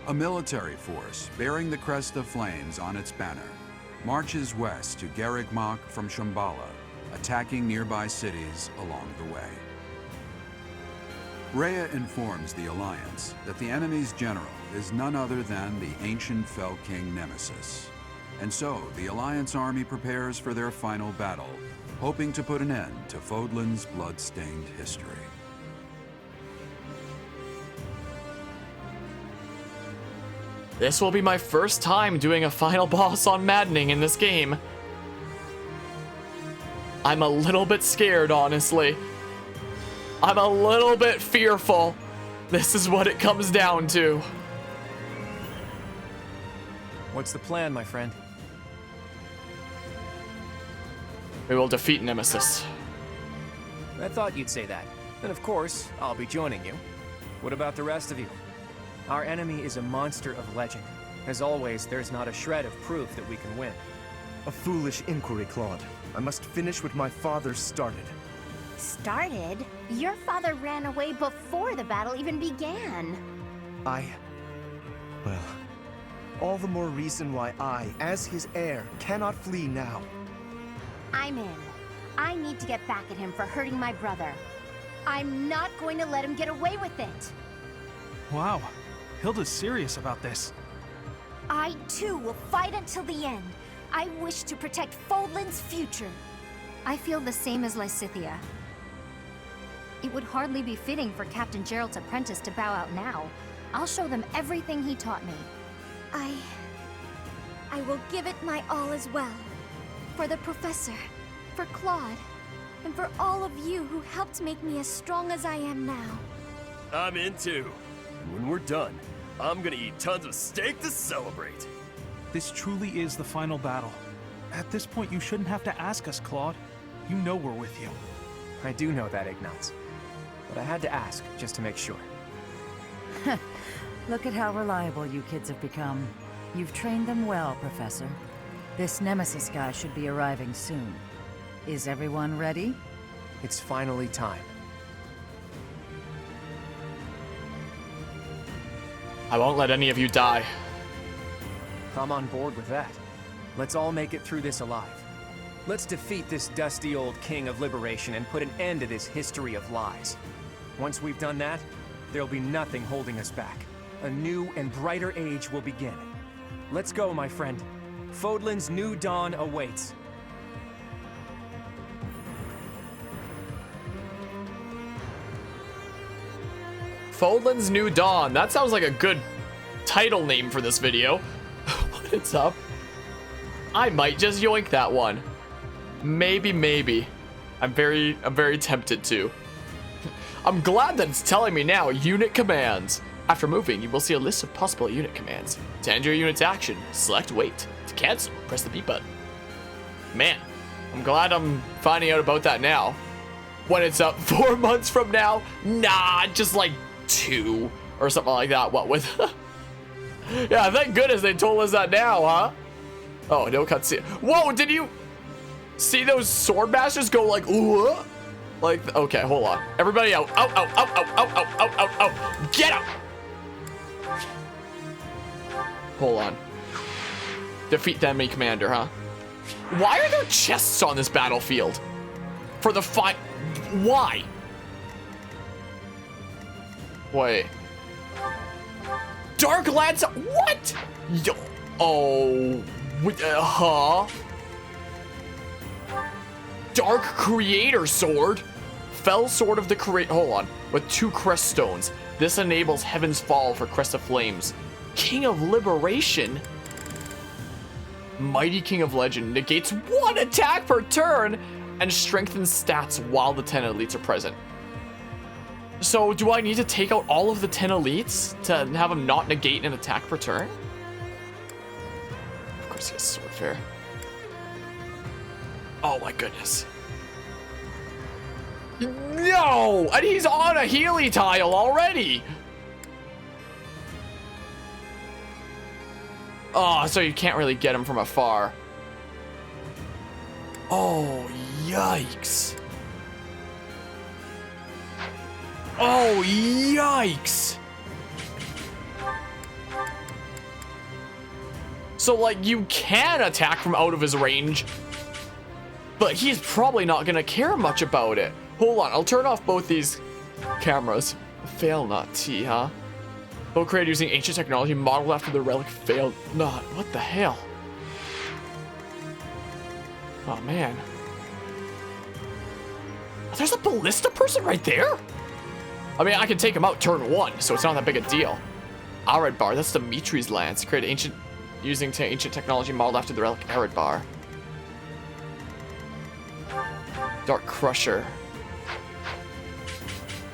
A military force bearing the crest of flames on its banner marches west to Garrigmach from Shambhala, attacking nearby cities along the way. Rhea informs the Alliance that the enemy's general is none other than the ancient Fell King Nemesis. And so the Alliance army prepares for their final battle, hoping to put an end to Fódlan's blood-stained history. This will be my first time doing a final boss on Maddening in this game. I'm a little bit scared, honestly. I'm a little bit fearful. This is what it comes down to. What's the plan, my friend? We will defeat Nemesis. I thought you'd say that. And of course, I'll be joining you. What about the rest of you? Our enemy is a monster of legend. As always, there's not a shred of proof that we can win. A foolish inquiry, Claude. I must finish what my father started. Started? Your father ran away before the battle even began. Well, all the more reason why I, as his heir, cannot flee now. I'm in. I need to get back at him for hurting my brother. I'm not going to let him get away with it. Wow, Hilda's serious about this. I, too, will fight until the end. I wish to protect Fódlan's future. I feel the same as Lysithea. It would hardly be fitting for Captain Gerald's apprentice to bow out now. I'll show them everything he taught me. I will give it my all as well. For the Professor, for Claude, and for all of you who helped make me as strong as I am now. I'm in too. And when we're done, I'm gonna eat tons of steak to celebrate. This truly is the final battle. At this point, you shouldn't have to ask us, Claude. You know we're with you. I do know that, Ignatz. But I had to ask, just to make sure. Look at how reliable you kids have become. You've trained them well, Professor. This Nemesis guy should be arriving soon. Is everyone ready? It's finally time. I won't let any of you die. I'm on board with that. Let's all make it through this alive. Let's defeat this dusty old king of liberation and put an end to this history of lies. Once we've done that, there'll be nothing holding us back. A new and brighter age will begin. Let's go, my friend. Fódlan's new dawn awaits. Fódlan's New Dawn. That sounds like a good title name for this video. What's up? I might just yoink that one. Maybe. I'm very tempted to. I'm glad that it's telling me now unit commands. After moving, you will see a list of possible unit commands. To end your unit's action, select wait. To cancel, press the B button. Man, I'm glad I'm finding out about that now. When it's up 4 months from now? Nah, just like 2 or something like that. What with? Yeah, thank goodness they told us that now, huh? Oh, no cutscene. Whoa, did you see those sword masters go like, ooh? Like, okay, hold on. Everybody out. Out. Get out. Hold on. Defeat the enemy commander, huh? Why are there chests on this battlefield? For the fight. Why? Wait. Dark Lance. What? Oh. Huh? Dark Creator Sword. Fell Sword of the Creator. Hold on. With 2 crest stones. This enables Heaven's Fall for Crest of Flames. King of Liberation. Mighty King of Legend. Negates 1 attack per turn. And strengthens stats while the 10 elites are present. So, do I need to take out all of the 10 elites to have them not negate an attack per turn? Of course he has Sword Fair. Oh my goodness. No! And he's on a Healy tile already! Oh, so you can't really get him from afar. Oh, yikes. Oh, yikes. So, like, you can attack from out of his range, but he's probably not gonna care much about it. Hold on, I'll turn off both these cameras. Fail not T, huh? Boat created using ancient technology modeled after the relic failed not. What the hell? Oh, man. There's a ballista person right there? I mean, I can take him out turn 1, so it's not that big a deal. Aradbar, that's Dimitri's lance. Created ancient using ancient technology modeled after the relic Aradbar. Dark Crusher.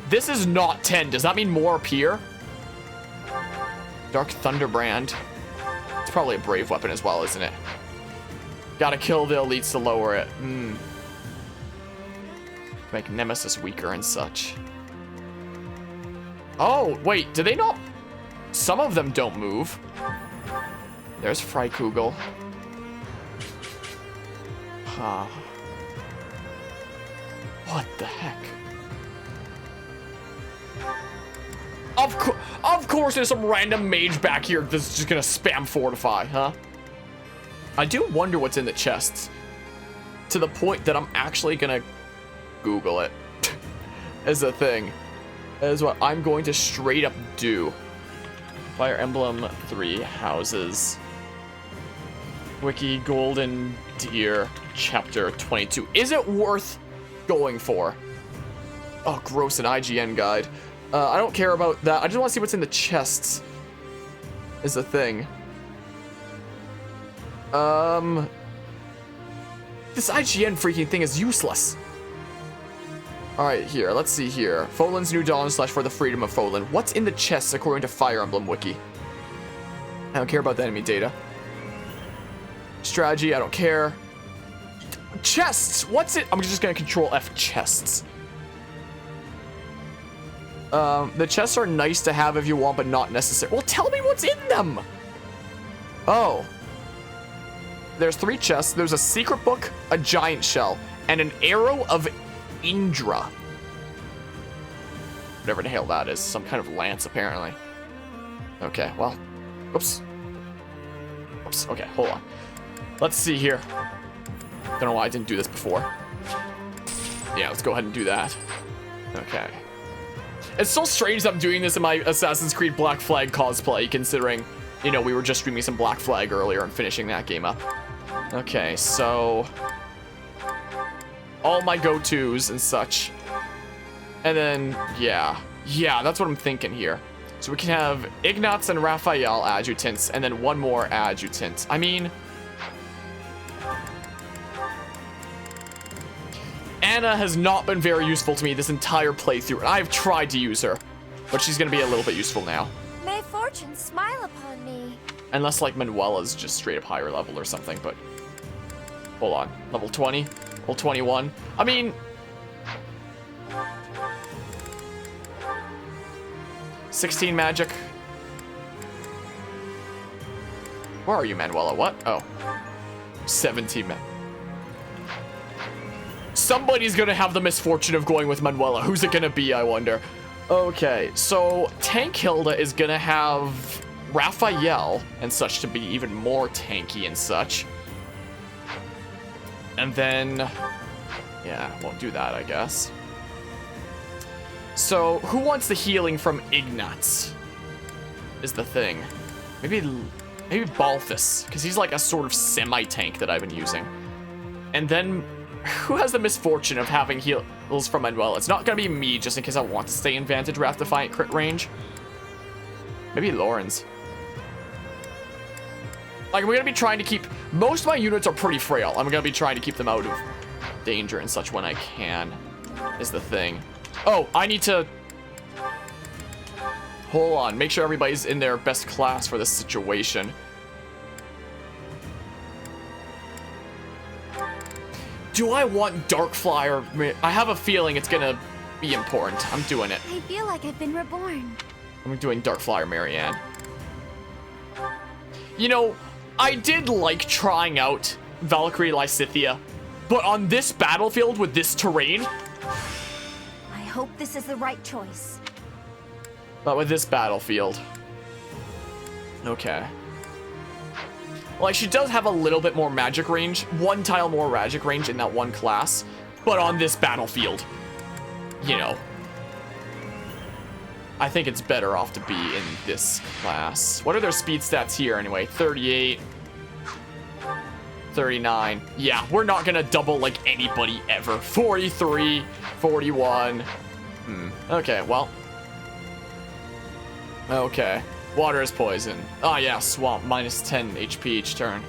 This is not 10. Does that mean more appear? Dark Thunderbrand. It's probably a brave weapon as well, isn't it? Gotta kill the elites to lower it. Make Nemesis weaker and such. Oh, wait, do they not? Some of them don't move. There's Freikugel. Huh. What the heck? Of course there's some random mage back here that's just gonna spam fortify, huh? I do wonder what's in the chests. To the point that I'm actually gonna Google it. As a thing. That is what I'm going to straight up do. Fire Emblem 3 houses. Wiki Golden Deer Chapter 22. Is it worth going for? Oh, gross, an IGN guide. I don't care about that. I just want to see what's in the chests. Is the thing. This IGN freaking thing is useless. Alright, here. Let's see here. Fódlan's New Dawn / For the Freedom of Fódlan. What's in the chests according to Fire Emblem Wiki? I don't care about the enemy data. Strategy, I don't care. Chests! What's it? I'm just gonna Control F chests. The chests are nice to have if you want, but not necessary. Well, tell me what's in them! Oh. There's 3 chests. There's a secret book, a giant shell, and an arrow of Indra. Whatever the hell that is. Some kind of lance, apparently. Okay, well. Oops. Oops, okay, hold on. Let's see here. Don't know why I didn't do this before. Yeah, let's go ahead and do that. Okay. It's so strange that I'm doing this in my Assassin's Creed Black Flag cosplay, considering, you know, we were just streaming some Black Flag earlier and finishing that game up. Okay, so all my go-tos and such. And then, yeah, that's what I'm thinking here. So we can have Ignatz and Raphael adjutants, and then one more adjutant. I mean, Anna has not been very useful to me this entire playthrough, and I've tried to use her, but she's gonna be a little bit useful now. May fortune smile upon me. Unless, like, Manuela's just straight up higher level or something, but hold on. Level 20? Level 21? I mean, 16 magic. Where are you, Manuela? What? Oh. 17 magic. Somebody's gonna have the misfortune of going with Manuela. Who's it gonna be, I wonder? Okay, so Tank Hilda is gonna have Raphael and such to be even more tanky and such. And then, yeah, won't do that, I guess. So, who wants the healing from Ignatz? Is the thing. Maybe Balthus, because he's like a sort of semi-tank that I've been using. And then, who has the misfortune of having heals from Manuela? It's not gonna be me, just in case I want to stay in Vantage Wrath Defiant crit range. Maybe Lawrence. Like, I'm gonna be trying to keep... Most of my units are pretty frail. I'm gonna be trying to keep them out of danger and such when I can, is the thing. Oh, I need to... Hold on. Make sure everybody's in their best class for this situation. Do I want Darkfly? I have a feeling it's gonna be important. I'm doing it. I feel like I've been reborn. I'm doing Darkfly or Marianne. You know, I did like trying out Valkyrie Lysithea, but on this battlefield with this terrain... I hope this is the right choice. But with this battlefield... Okay. Like, she does have a little bit more magic range. 1 tile more magic range in that one class. But on this battlefield, you know, I think it's better off to be in this class. What are their speed stats here anyway? 38. 39. Yeah, we're not gonna double like anybody ever. 43. 41. Okay, well. Okay. Water is poison. Oh yeah, swamp. Minus 10 HP each turn.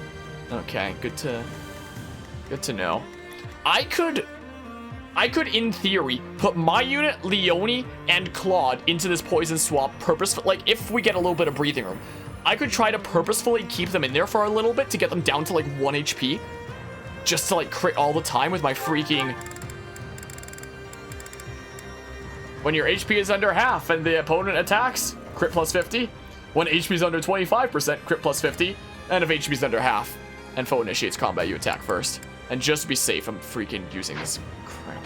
Okay, good to know. I could, in theory, put my unit, Leone, and Claude into this poison swamp purposefully. Like, if we get a little bit of breathing room, I could try to purposefully keep them in there for a little bit to get them down to, like, 1 HP. Just to, like, crit all the time with my freaking... When your HP is under half and the opponent attacks, crit plus 50. When HP is under 25%, crit plus 50. And if HP is under half and foe initiates combat, you attack first. And just to be safe, I'm freaking using this crap.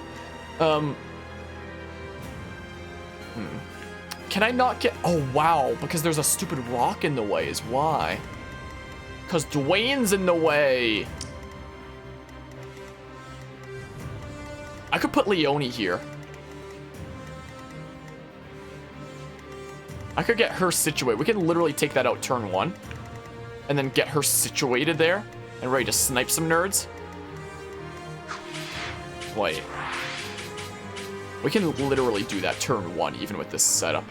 Can I not get... Oh, wow. Because there's a stupid rock in the way is why. Because Dwayne's in the way. I could put Leone here. I could get her situated. We can literally take that out turn 1. And then get her situated there. And ready to snipe some nerds. Wait. We can literally do that turn 1 even with this setup.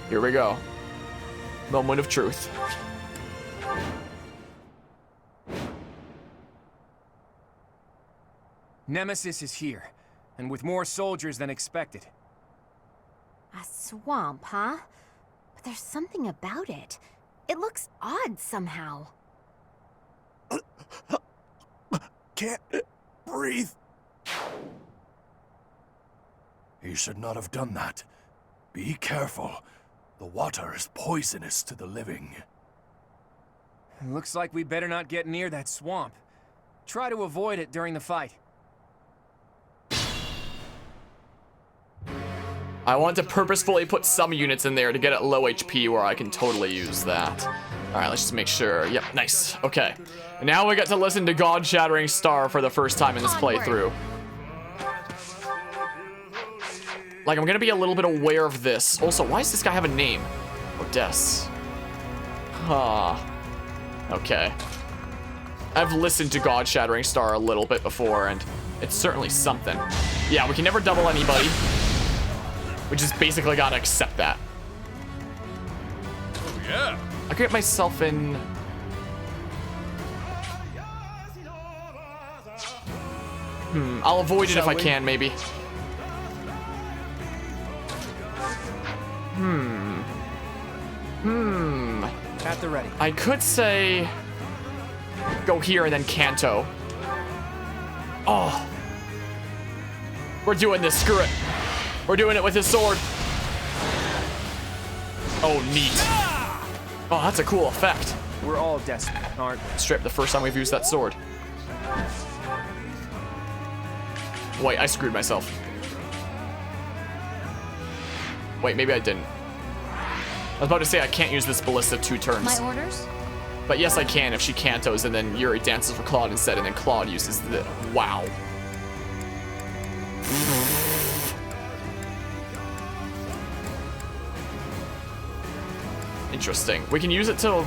Here we go. Moment of truth. Nemesis is here, and with more soldiers than expected. A swamp, huh? But there's something about it. It looks odd somehow. Can't breathe. You should not have done that. Be careful. The water is poisonous to the living. Looks like we better not get near that swamp. Try to avoid it during the fight. I want to purposefully put some units in there to get at low HP where I can totally use that. Alright, let's just make sure. Yep, nice. Okay. And now we get to listen to God Shattering Star for the first time in this playthrough. Like, I'm gonna be a little bit aware of this. Also, why does this guy have a name? Odess. Huh. Okay. I've listened to God Shattering Star a little bit before, and it's certainly something. Yeah, we can never double anybody. We just basically gotta accept that. Oh, yeah. I could get myself in... I'll avoid it if I can, maybe. At the ready. I could say... Go here and then Kanto. Oh. We're doing this, screw it. We're doing it with his sword. Oh, neat. Oh, that's a cool effect. We're all desperate, aren't we? Straight up the first time we've used that sword. Wait, I screwed myself. Wait, maybe I didn't. I was about to say I can't use this ballista 2 turns. My orders? But yes, I can if she cantos and then Yuri dances for Claude instead, and then Claude uses the... Wow. Interesting. We can use it to...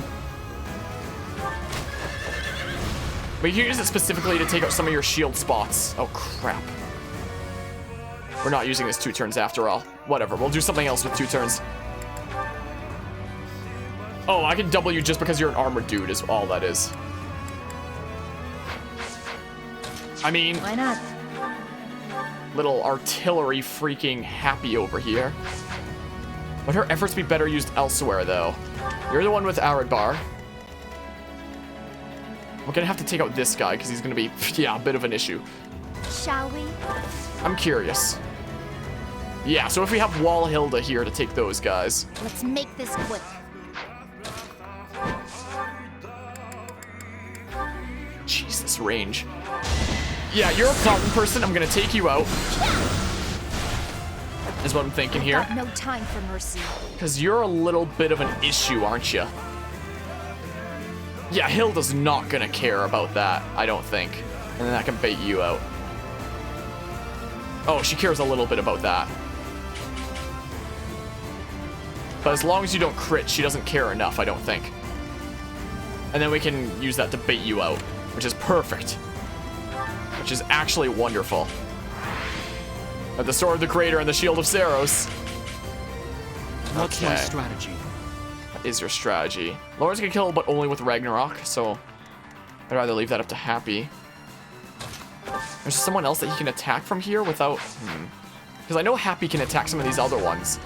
We can use it specifically to take out some of your shield spots. Oh, crap. We're not using this 2 turns after all. Whatever, we'll do something else with 2 turns. Oh, I can double you just because you're an armored dude is all that is. I mean... Why not? Little artillery freaking happy over here. Would her efforts be better used elsewhere, though? You're the one with Aradbar. We're gonna have to take out this guy, because he's gonna be, yeah, a bit of an issue. Shall we? I'm curious. Yeah, so if we have Wall Hilda here to take those guys. Let's make this quick. Jesus, range. Yeah, you're a fountain person. I'm gonna take you out. Is what I'm thinking here. Got no time for mercy. Because you're a little bit of an issue, aren't you? Yeah, Hilda's not gonna care about that, I don't think. And then that can bait you out. Oh, she cares a little bit about that. But as long as you don't crit, she doesn't care enough, I don't think. And then we can use that to bait you out, which is perfect. Which is actually wonderful. At the Sword of the Creator and the Shield of Saros. What's my strategy? What is your strategy? Lauren's gonna kill, but only with Ragnarok, so I'd rather leave that up to Happy. There's someone else that he can attack from here without... Because I know Happy can attack some of these other ones.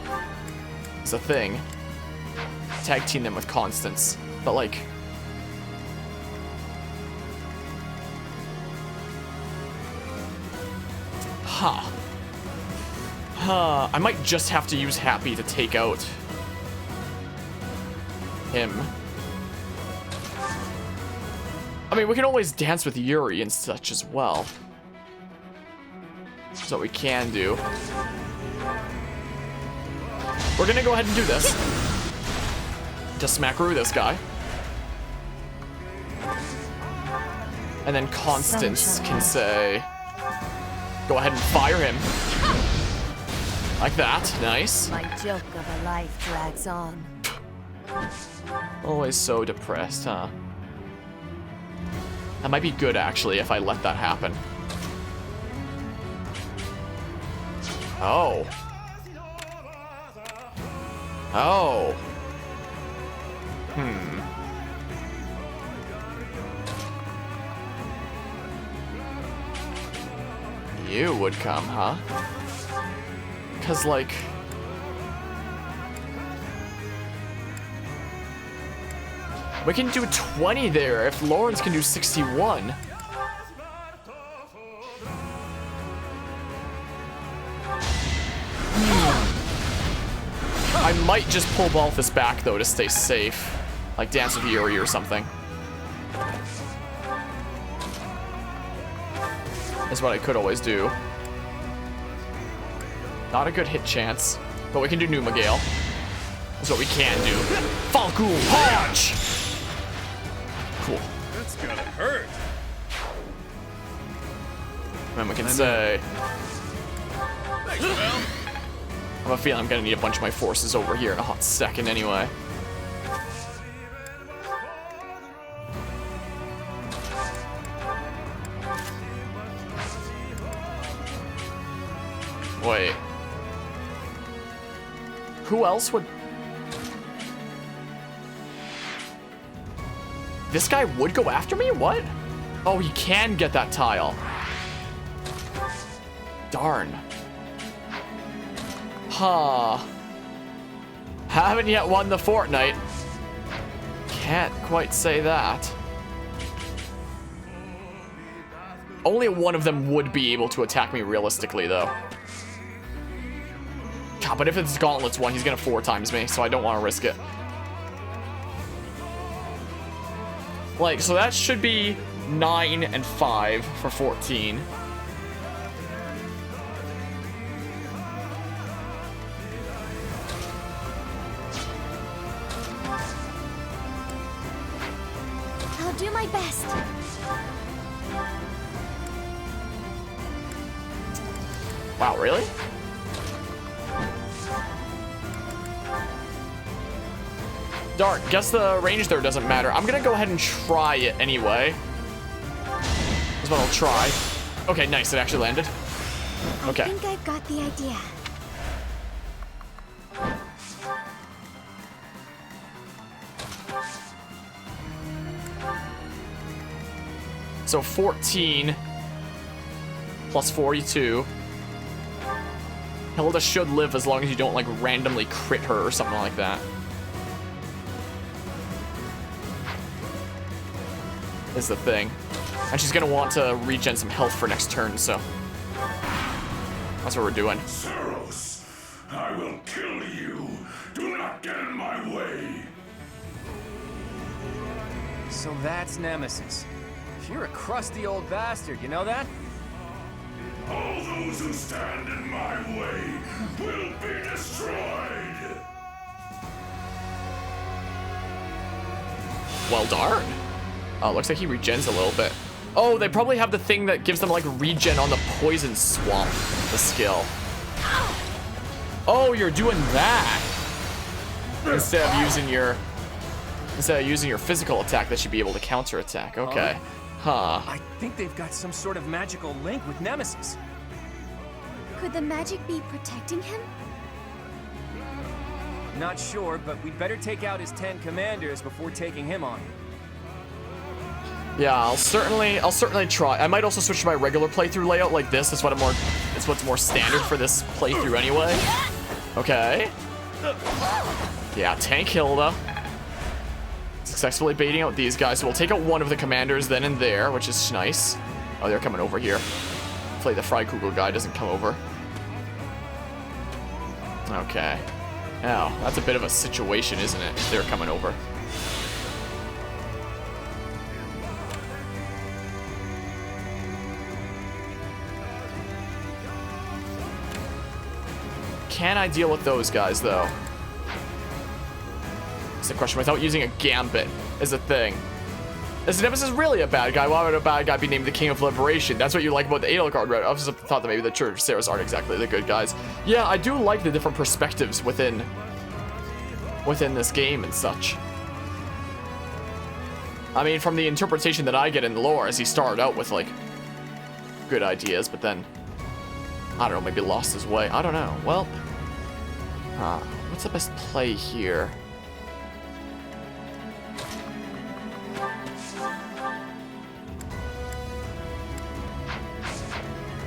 It's a thing. Tag team them with Constance. But like... I might just have to use Happy to take out him. I mean, we can always dance with Yuri and such as well. That's what we can do. We're gonna go ahead and do this. Just smackaroo this guy. And then Constance can say... Go ahead and fire him. Like that. Nice. My joke of a life drags on. Always so depressed, huh? That might be good, actually, if I let that happen. Oh. Oh. You would come, huh? Because, like... We can do 20 there if Lawrence can do 61. I might just pull Balthus back, though, to stay safe. Like Dance with Yuri or something. Is what I could always do. Not a good hit chance, but we can do Numa Gale. That's what we can do. Falcoon Punch! Cool. That's gonna hurt. And we can say... Thanks, pal. I have a feeling I'm gonna need a bunch of my forces over here in a hot second anyway. Wait. Who else would... This guy would go after me? What? Oh, he can get that tile. Darn. Huh. Haven't yet won the fortnight. Can't quite say that. Only one of them would be able to attack me realistically, though. God, but if it's Gauntlet's one, he's gonna 4 times me, so I don't want to risk it. Like, so that should be 9 and 5 for 14. I'll do my best. Wow, really? Darn, guess the range there doesn't matter. I'm gonna go ahead and try it anyway. That's what I'll try. Okay, nice, it actually landed. Okay. I think I've got the idea. So 14 plus 42. Hilda should live as long as you don't like randomly crit her or something like that. Is the thing. And she's gonna want to regen some health for next turn, so that's what we're doing. Saros, will kill you. Do not get in my way. So that's Nemesis. You're a crusty old bastard, you know that? All those who stand in my way will be destroyed. Well, darn. Oh, looks like he regens a little bit. Oh, they probably have the thing that gives them like regen on the poison swamp, the skill. Oh, you're doing that instead of using your physical attack. That should be able to counter attack. Okay. Huh. I think they've got some sort of magical link with Nemesis. Could the magic be protecting him? Not sure, but we'd better take out his 10 commanders before taking him on. Yeah, I'll certainly try. I might also switch to my regular playthrough layout like this. It's what's more standard for this playthrough anyway. Okay. Yeah, tank Hilda. Successfully baiting out these guys. So we'll take out one of the commanders then and there, which is nice. Oh, they're coming over here. Hopefully the Freikugel guy doesn't come over. Okay. Oh, that's a bit of a situation, isn't it? They're coming over. Can I deal with those guys, though? That's the question. Without using a gambit is a thing. Is Nemesis really a bad guy? Why would a bad guy be named the King of Liberation? That's what you like about the Adel card, right? I also thought that maybe the Church of Saros aren't exactly the good guys. Yeah, I do like the different perspectives within this game and such. I mean, from the interpretation that I get in the lore, as he started out with, like, good ideas, but then, I don't know, maybe lost his way. I don't know. Well, what's the best play here?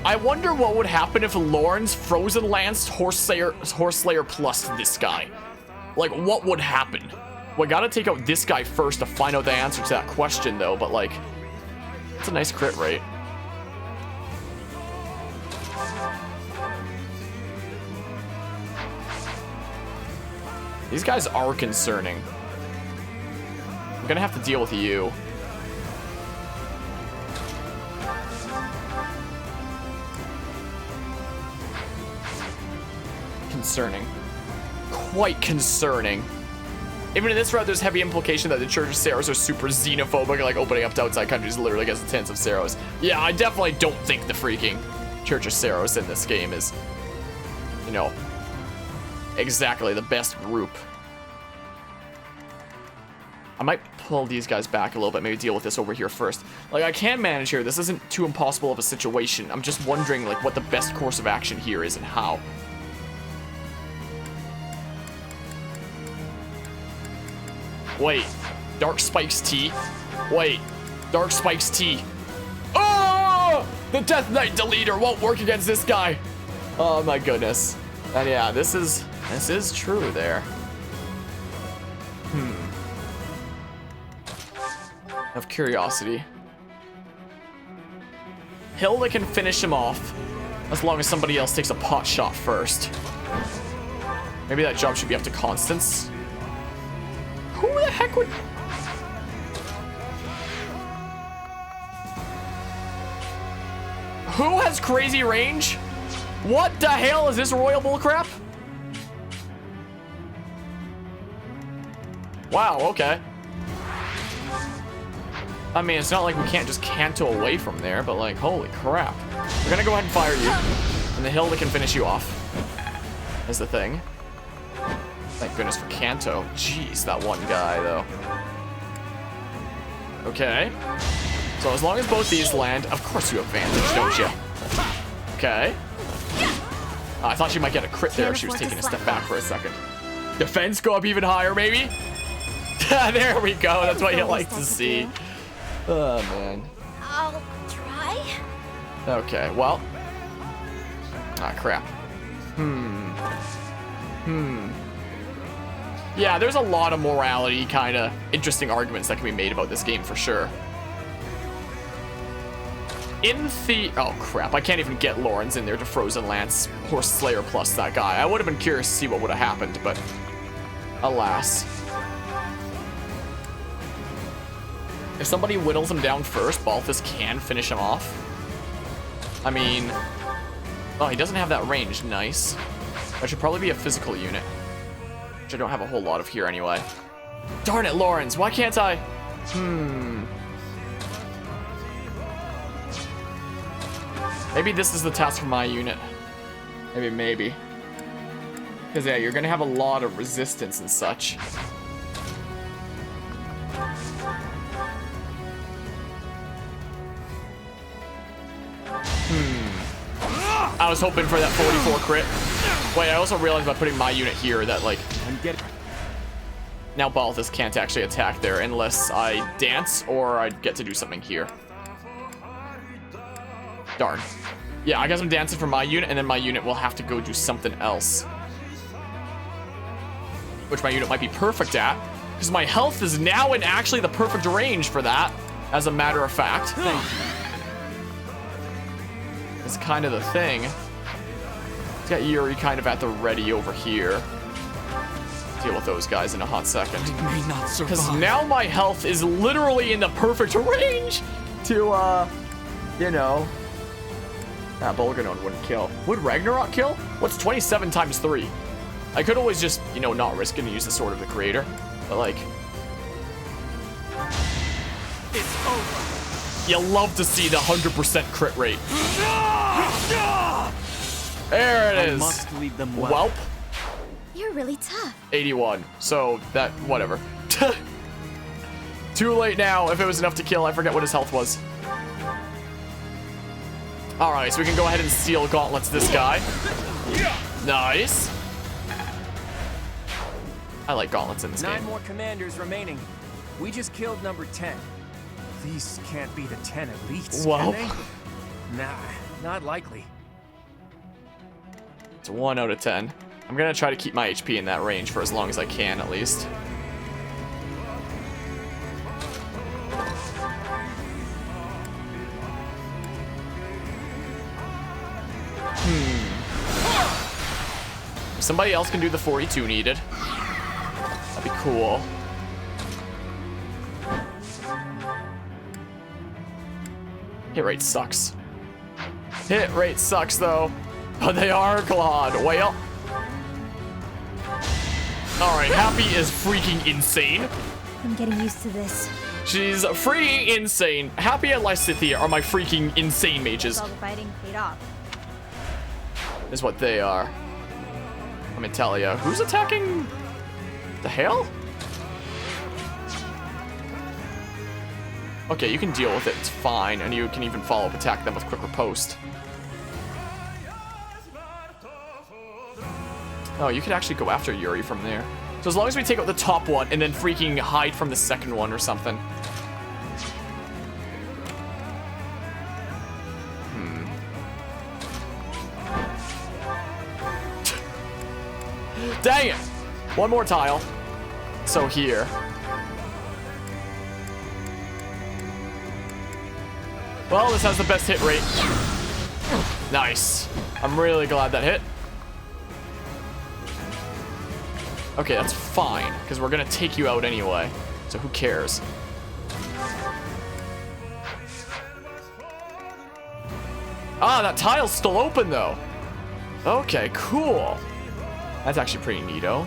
I wonder what would happen if Lorne's Frozen Lance Horseslayer plus this guy. Like, what would happen? We gotta take out this guy first to find out the answer to that question, though, but, like, it's a nice crit rate. These guys are concerning. I'm gonna have to deal with you. Concerning. Quite concerning. Even in this route, there's heavy implication that the Church of Saros are super xenophobic, like opening up to outside countries literally against the tenets of Saros. Yeah, I definitely don't think the freaking Church of Saros in this game is, you know, exactly the best group. I might pull these guys back a little bit, maybe deal with this over here first. Like, I can manage here. This isn't too impossible of a situation. I'm just wondering, like, what the best course of action here is and how. Wait, Dark Spikes T? Wait, Dark Spikes T. Oh! The Death Knight Deleter won't work against this guy. Oh my goodness. And yeah, this is true there. Of curiosity. Hilda can finish him off as long as somebody else takes a pot shot first. Maybe that job should be up to Constance. Who the heck would... Who has crazy range? What the hell is this royal bullcrap? Wow, okay. I mean, it's not like we can't just canto away from there, but like, holy crap. We're gonna go ahead and fire you, and the Hilda can finish you off. Is the thing. Thank goodness for Kanto. Jeez, that one guy, though. Okay. So as long as both these land, of course you have advantage, don't you? Okay. I thought she might get a crit there if she was taking a step back for a second. Defense go up even higher, maybe? There we go. That's what you like to see. Oh, man. I'll try. Okay, well. Ah, crap. Yeah, there's a lot of morality kind of interesting arguments that can be made about this game for sure. Oh crap, I can't even get Lawrence in there to Frozen Lance or Slayer plus that guy. I would have been curious to see what would have happened, but alas. If somebody whittles him down first, Balthus can finish him off. I mean, oh, he doesn't have that range. Nice. That should probably be a physical unit, which I don't have a whole lot of here anyway. Darn it, Lawrence, why can't I? Maybe this is the task for my unit. Maybe. Because, yeah, you're going to have a lot of resistance and such. I was hoping for that 44 crit. Wait, I also realized by putting my unit here that, like... Now Balthus can't actually attack there unless I dance or I get to do something here. Darn. Yeah, I guess I'm dancing for my unit, and then my unit will have to go do something else. Which my unit might be perfect at, because my health is now in actually the perfect range for that, as a matter of fact. It's kind of the thing. It's got Yuri kind of at the ready over here. Deal with those guys in a hot second. Because now my health is literally in the perfect range to, you know... That Bolganone wouldn't kill. Would Ragnarok kill? What's 27 times 3? I could always just, you know, not risk it and use the Sword of the Creator. But, like... It's over. You love to see the 100% crit rate. There it is. I must lead them well. Welp. You're really tough. 81. So, that... whatever. Too late now. If it was enough to kill, I forget what his health was. Alright, so we can go ahead and steal gauntlets this guy. Nice. I like gauntlets in this game. 9 more commanders remaining. We just killed number 10. These can't be the 10 elites, Whoa. can they? Nah, not likely. It's a 1 out of 10. I'm gonna try to keep my HP in that range for as long as I can, at least. If somebody else can do the 42 needed, that'd be cool. Hit rate sucks. Hit rate sucks, though. But they are Claude. Well. Alright, Happy is freaking insane. I'm getting used to this. She's freaking insane. Happy and Lysithea are my freaking insane mages. All the fighting paid off. Is what they are. Let me tell ya. Who's attacking? The hell? Okay, you can deal with it. It's fine. And you can even follow up attack them with quick riposte. Oh, you could actually go after Yuri from there. So as long as we take out the top one and then freaking hide from the second one or something. Dang it! One more tile. So here. Well, this has the best hit rate. Nice. I'm really glad that hit. Okay, that's fine, because we're gonna take you out anyway. So who cares? Ah, that tile's still open though. Okay, cool. That's actually pretty neato.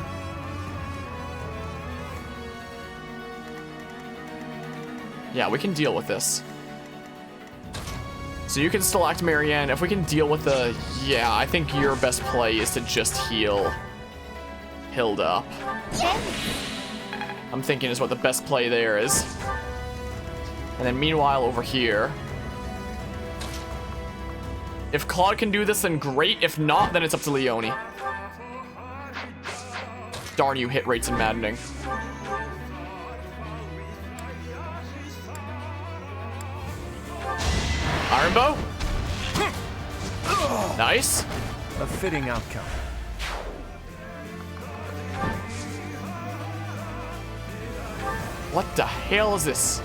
Yeah, we can deal with this. So you can select Marianne. If we can deal with the... Yeah, I think your best play is to just heal Hilda up. I'm thinking is what the best play there is. And then meanwhile over here... If Claude can do this, then great. If not, then it's up to Leone. Darn you, hit rates and maddening. Iron Bow. Nice. A fitting outcome. What the hell is this?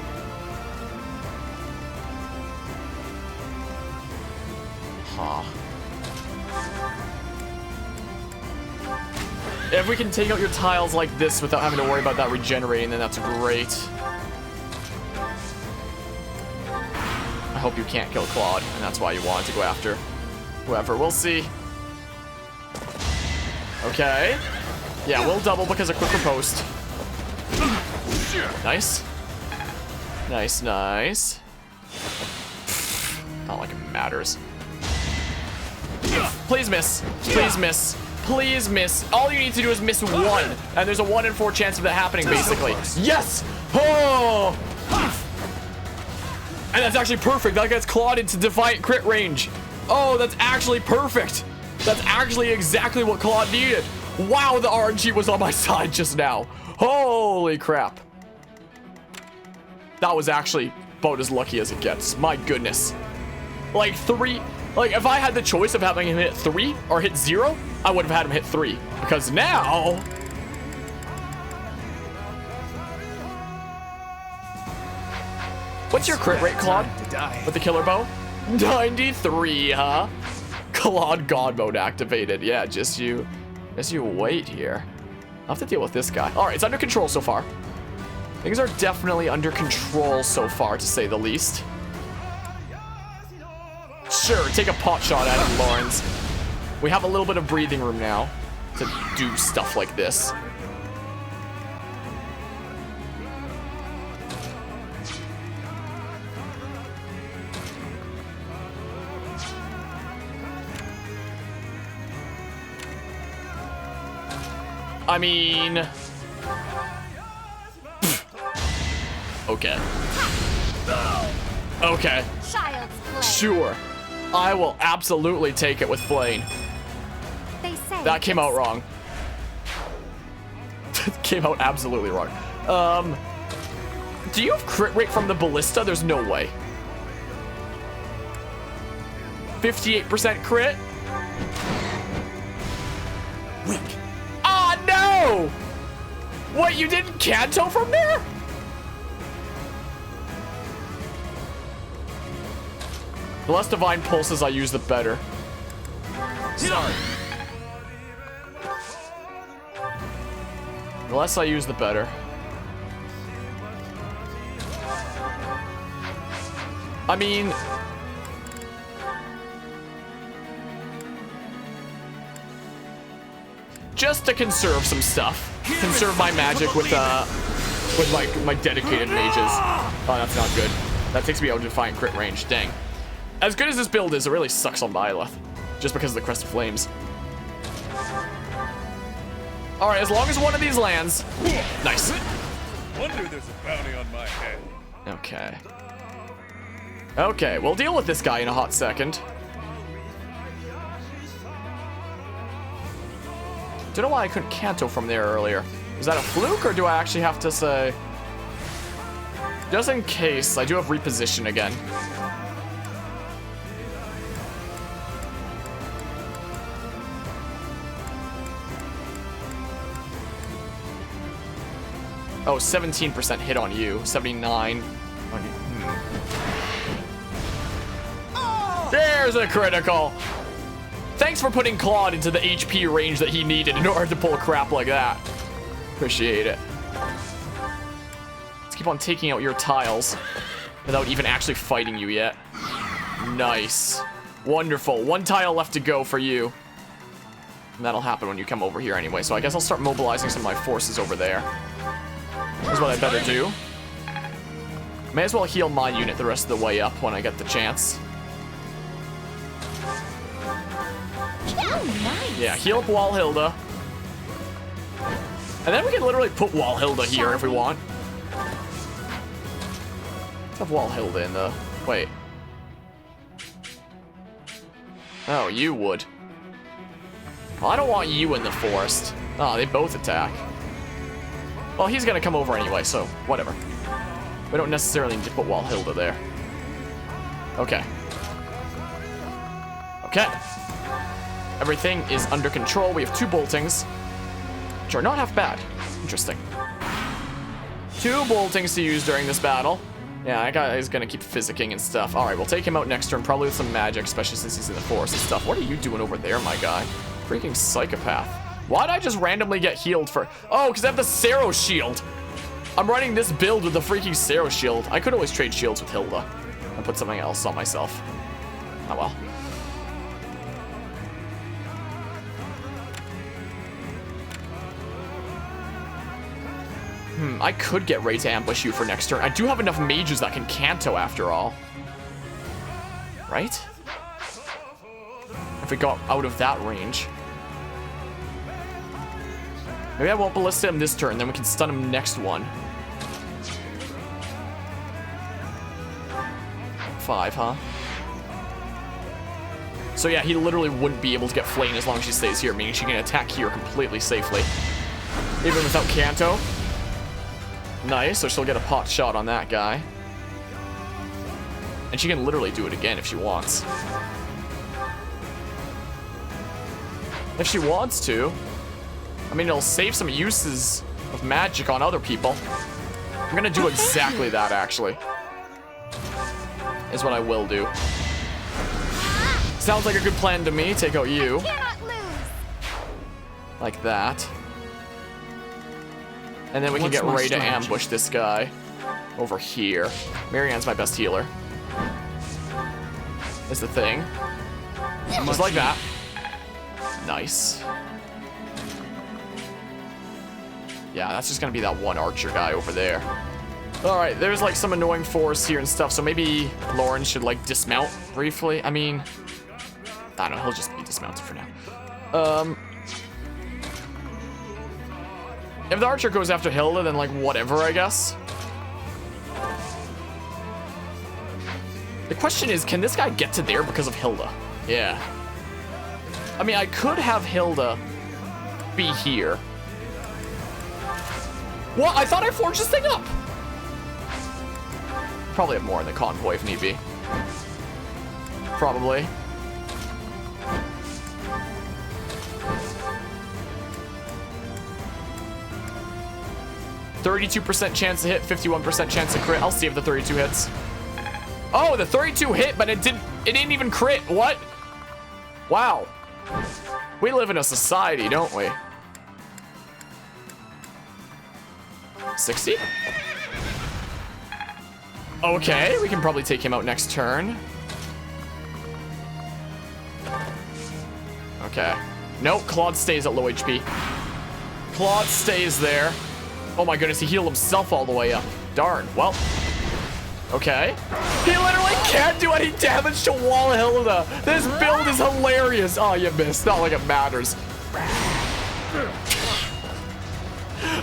If we can take out your tiles like this without having to worry about that regenerating, then that's great. I hope you can't kill Claude, and that's why you wanted to go after whoever. We'll see. Okay. Yeah, we'll double because of quick riposte. Nice. Nice, nice. Not like it matters. Please miss. Please miss. Please miss. All you need to do is miss one. And there's a 1 in 4 chance of that happening, basically. Yes! Oh! And that's actually perfect. That gets Claude into Defiant crit range. Oh, that's actually perfect. That's actually exactly what Claude needed. Wow, the RNG was on my side just now. Holy crap. That was actually about as lucky as it gets. My goodness. Like 3... Like, if I had the choice of having him hit 3 or hit 0, I would have had him hit 3. Because now... What's your crit rate, Claude? With the killer bow? 93, huh? Claude God mode activated. Yeah, just you wait here. I'll have to deal with this guy. All right, it's under control so far. Things are definitely under control so far, to say the least. Sure, take a pot shot at him, Lawrence. We have a little bit of breathing room now to do stuff like this. I mean... Okay. Okay. Child's play. Sure. I will absolutely take it with Flane. They say That came out wrong. Came out absolutely wrong. Do you have crit rate from the ballista? There's no way. 58% crit? Weak. Ah, no! What, you didn't Kanto from there? The less divine pulses I use, the better. Sorry. The less I use, the better. I mean... just to conserve some stuff. Conserve my magic with my dedicated mages. Oh, that's not good. That takes me out of Defiant crit range. Dang. As good as this build is, it really sucks on Byleth. Just because of the Crest of Flames. Alright, as long as one of these lands. Nice. Wonder there's a bounty on my head. Okay. Okay, we'll deal with this guy in a hot second. Don't know why I couldn't Kanto from there earlier. Is that a fluke, or do I actually have to say... Just in case, I do have reposition again. Oh, 17% hit on you. 79 on you. There's a critical. Thanks for putting Claude into the HP range that he needed in order to pull crap like that. Appreciate it. Let's keep on taking out your tiles without even actually fighting you yet. Nice. Wonderful. 1 tile left to go for you. And that'll happen when you come over here anyway. So I guess I'll start mobilizing some of my forces over there. That's what I better do. May as well heal my unit the rest of the way up when I get the chance. Oh, nice. Yeah, heal up Walhilda. And then we can literally put Walhilda here if we want. Let's have Walhilda in the... Wait. Oh, you would. Well, I don't want you in the forest. Oh, they both attack. Well, he's gonna come over anyway, so whatever. We don't necessarily need to put Walhilda there. Okay. Okay. Everything is under control. We have 2 boltings, which are not half bad. Interesting. 2 boltings to use during this battle. Yeah, that guy is gonna keep physicking and stuff. All right, we'll take him out next turn, probably with some magic, especially since he's in the forest and stuff. What are you doing over there, my guy? Freaking psychopath. Why'd I just randomly get healed for? Oh, because I have the Sero shield. I'm running this build with the freaking Sero shield. I could always trade shields with Hilda and put something else on myself. Oh well. I could get ready to ambush you for next turn. I do have enough mages that can Canto after all. Right? If we got out of that range. Maybe I won't ballista him this turn, then we can stun him next one. 5, huh? So yeah, he literally wouldn't be able to get flayed as long as she stays here, meaning she can attack here completely safely. Even without Canto. Nice, so she'll get a pot shot on that guy. And she can literally do it again if she wants. If she wants to. I mean, it'll save some uses of magic on other people. I'm gonna do exactly that, actually. Is what I will do. Sounds like a good plan to me. Take out you. Like that. And then we can get ready to ambush this guy over here. Marianne's my best healer. Is the thing. Just like that. Nice. Yeah, that's just gonna be that one archer guy over there. Alright, there's like some annoying forests here and stuff, so maybe Lauren should like dismount briefly. I mean, I don't know, he'll just be dismounted for now. If the archer goes after Hilda, then like whatever, I guess. The question is, can this guy get to there because of Hilda? Yeah. I mean, I could have Hilda be here. What? I thought I forged this thing up. Probably have more in the convoy if need be. Probably. %32% chance to hit, 51% chance to crit. I'll see if the 32 hits. Oh, the 32 hit, but it didn't even crit. What? Wow. We live in a society, don't we? 60? Okay, we can probably take him out next turn. Okay. Nope, Claude stays at low HP. Claude stays there. Oh my goodness, he healed himself all the way up. Darn, well. Okay. He literally can't do any damage to Wall Hilda. This build is hilarious. Oh, you missed. Not like it matters.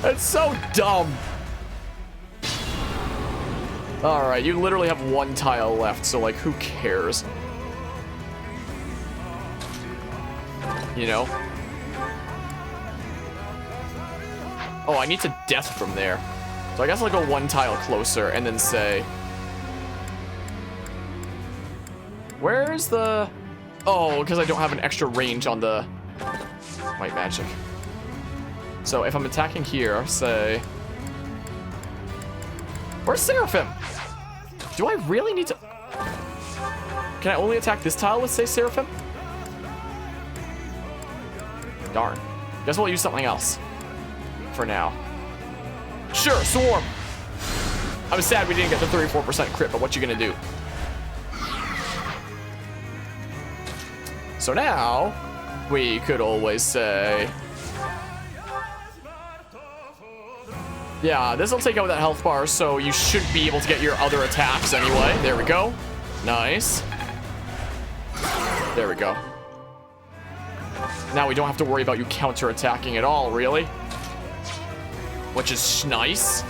It's so dumb. Alright, you literally have one tile left, so like, who cares? You know? Oh, I need to death from there. So I guess I'll go one tile closer and then say... Where's the... Oh, because I don't have an extra range on the white magic. So if I'm attacking here, say... Where's Seraphim? Do I really need to... Can I only attack this tile with, say, Seraphim? Darn. Guess we'll use something else. For now. Sure, Swarm! I was sad we didn't get the 34% crit, but what you gonna do? So now, we could always say... Yeah, this will take out that health bar, so you should be able to get your other attacks anyway. There we go. Nice. There we go. Now we don't have to worry about you counter-attacking at all, really. Which is nice.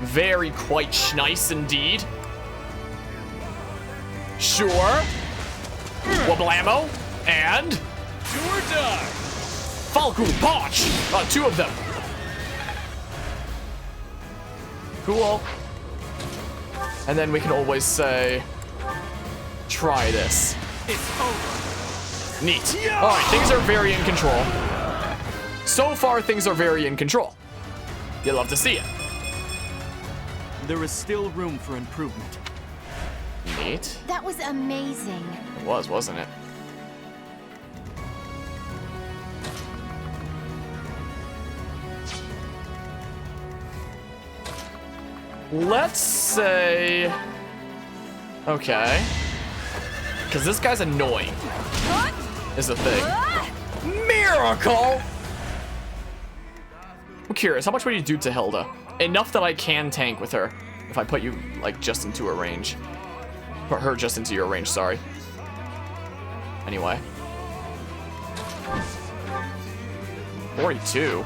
Very quite nice indeed. Sure. Wablamo. And... Do or die. Falcon Punch. 2 of them. Cool. And then we can always say, try this. It's over. Neat. Yeah! All right, things are very in control. So far, things are very in control. You'd love to see it. There is still room for improvement. Neat. That was amazing. It was, wasn't it? Let's say... Okay. Because this guy's annoying. Is the thing. Miracle! I'm curious, how much would you do to Hilda? Enough that I can tank with her. If I put you, like, just into her range. Put her just into your range, sorry. Anyway. 42.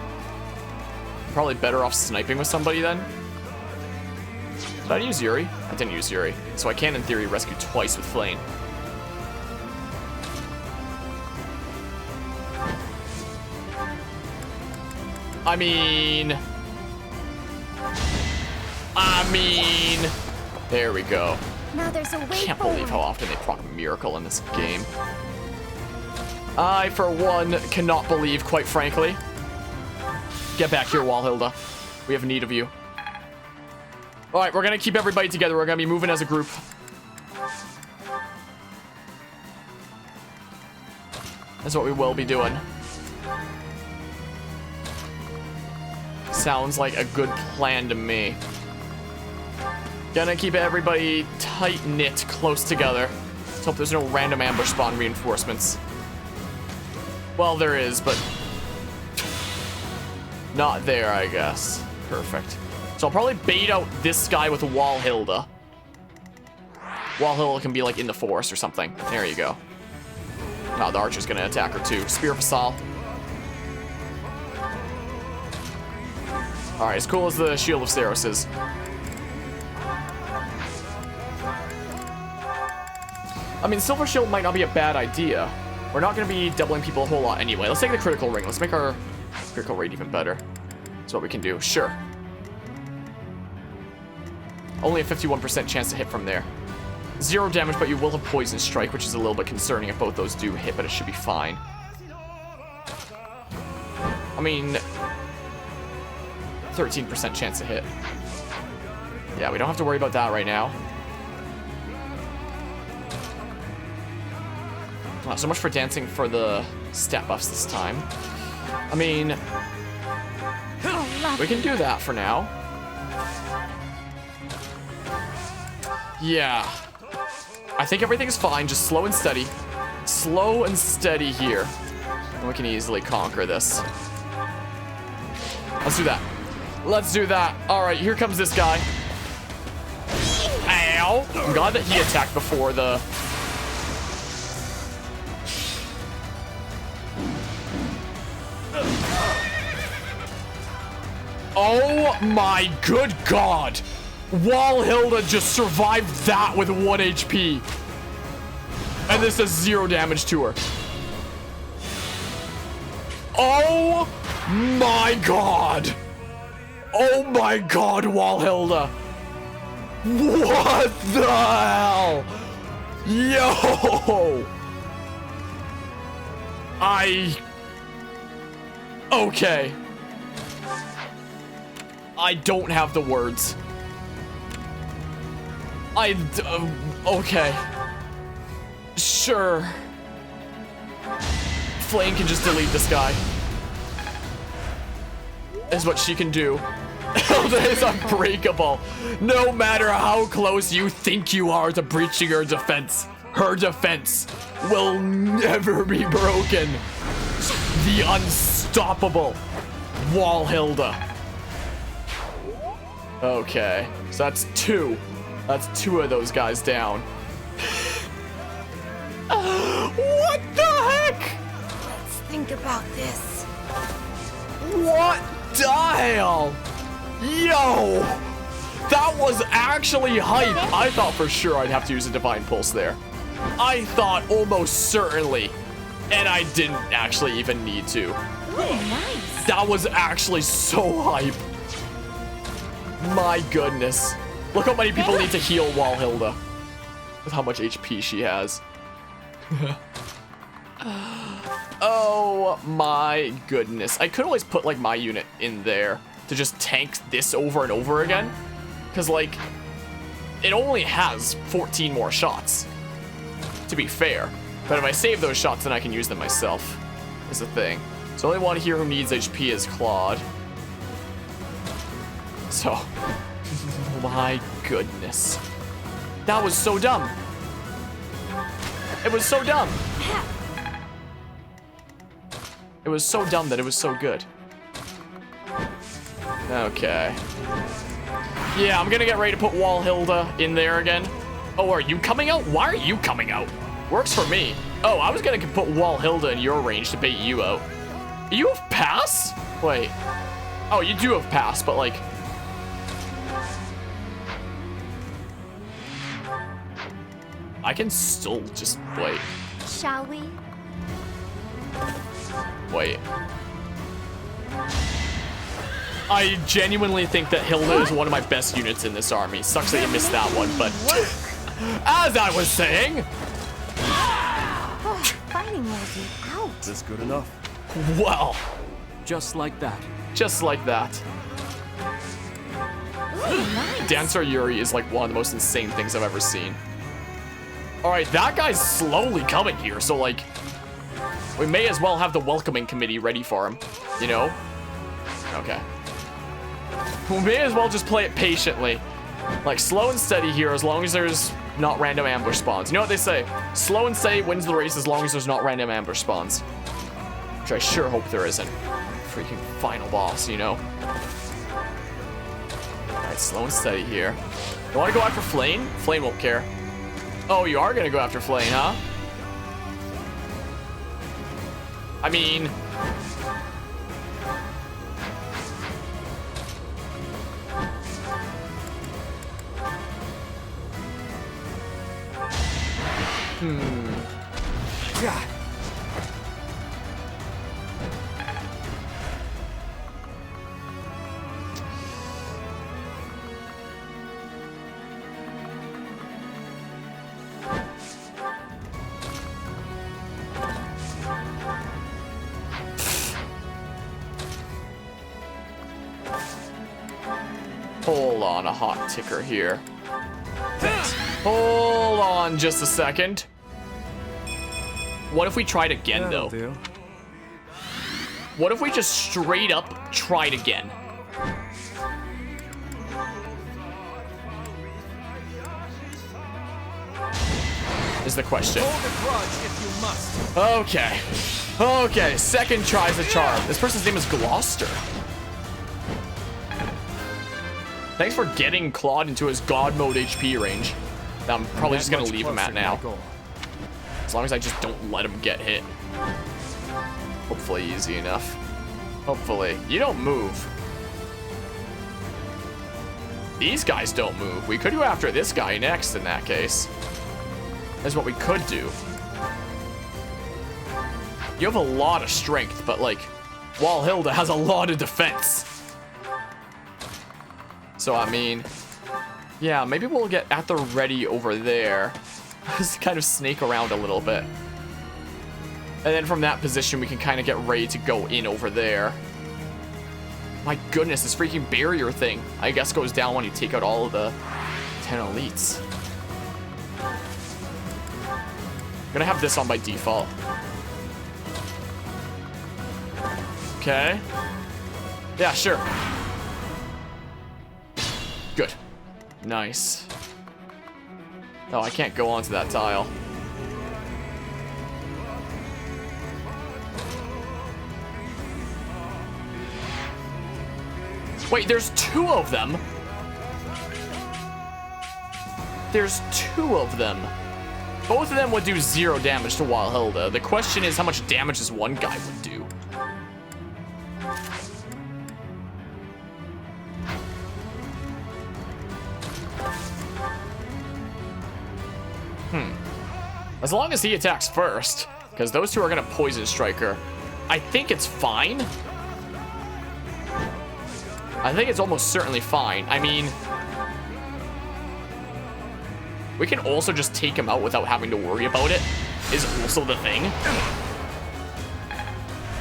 Probably better off sniping with somebody then. Did I use Yuri? I didn't use Yuri. So I can, in theory, rescue twice with Flame. I mean... There we go. Now there's a way Can't forward. believe how often they proc Miracle in this game. I, for one, cannot believe, quite frankly. Get back here, Walhilda. We have need of you. Alright, we're gonna keep everybody together. We're gonna be moving as a group. That's what we will be doing. Sounds like a good plan to me. Gonna keep everybody tight-knit, close together. Let's hope there's no random ambush spawn reinforcements. Well, there is, but not there, I guess. Perfect. So I'll probably bait out this guy with Walhilda. Walhilda can be like in the forest or something. There you go. Oh, the archer's gonna attack her too. Spear Fasal. Alright, as cool as the Shield of Saros is. I mean, Silver Shield might not be a bad idea. We're not going to be doubling people a whole lot anyway. Let's take the critical ring. Let's make our critical rate even better. That's what we can do. Sure. Only a 51% chance to hit from there. 0 damage, but you will have Poison Strike, which is a little bit concerning if both those do hit, but it should be fine. I mean, 13% chance to hit. Yeah, we don't have to worry about that right now. Not so much for dancing for the stat buffs this time. I mean, we can do that for now. Yeah. I think everything's fine. Just slow and steady. Slow and steady here. And we can easily conquer this. Let's do that. Let's do that. All right, here comes this guy. Ow. I'm glad that he attacked before the... Oh my good god! Walhilda just survived that with 1 HP. And this does 0 damage to her. Oh my god! Oh my god, Walhilda! What the hell? Yo! Okay. I don't have the words. Okay. Sure. Flame can just delete this guy. Is what she can do. Hilda is unbreakable. No matter how close you think you are to breaching her defense will never be broken. The unstoppable Walhilda. Okay, so that's 2. That's 2 of those guys down. What the heck? Let's think about this. What the hell? Yo! That was actually hype. I thought for sure I'd have to use a Divine Pulse there. I thought almost certainly. And I didn't actually even need to. Ooh, nice. That was actually so hype. My goodness. Look how many people need to heal Walhilda. With how much HP she has. Oh my goodness. I could always put like my unit in there to just tank this over and over again. Because like, it only has 14 more shots. To be fair. But if I save those shots, then I can use them myself. Is the thing. So the only one here who needs HP is Claude. So, Oh my goodness. That was so dumb. It was so dumb. It was so dumb that it was so good. Okay. Yeah, I'm gonna get ready to put Walhilda in there again. Oh, are you coming out? Why are you coming out? Works for me. Oh, I was gonna put Walhilda in your range to bait you out. You have pass? Wait. Oh, you do have pass, but like... I can still just wait. Shall we? Wait. I genuinely think that Hilda is one of my best units in this army. Sucks that you missed that one, but as I was saying... Fighting wears you out. Is this good enough? Well. Just like that. Just like that. Ooh, nice. Dancer Yuri is like one of the most insane things I've ever seen. Alright, that guy's slowly coming here, so like... We may as well have the welcoming committee ready for him, you know? Okay. We may as well just play it patiently. Like, slow and steady here as long as there's not random ambush spawns. You know what they say? Slow and steady wins the race as long as there's not random ambush spawns. Which I sure hope there isn't. Freaking final boss, you know? Alright, slow and steady here. You want to go after Flane? Flane won't care. Oh, you are going to go after Flane, huh? I mean... God. Hold on, a hot ticker here. Hold on just a second. What if we tried again, though? What if we just straight up tried again? Is the question. Hold a grudge if you must. Okay. Okay, second tries the charm. This person's name is Gloucester. Thanks for getting Claude into his God mode HP range. I'm probably just gonna leave him at now. As long as I just don't let him get hit. Hopefully easy enough. Hopefully. You don't move. These guys don't move. We could go after this guy next in that case. That's what we could do. You have a lot of strength, but like, Walhilda has a lot of defense. So, I mean, yeah, maybe we'll get at the ready over there. Just kind of snake around a little bit. And then from that position, we can kind of get ready to go in over there. My goodness, this freaking barrier thing, I guess, goes down when you take out all of the 10 elites. I'm gonna have this on by default. Okay. Yeah, sure. Good. Nice. Oh, I can't go onto that tile. Wait, there's two of them? There's two of them. Both of them would do 0 damage to Walhilda. The question is how much damage this one guy would do. As long as he attacks first, because those two are gonna poison strike her. I think it's fine. I think it's almost certainly fine. I mean, we can also just take him out without having to worry about it, is also the thing.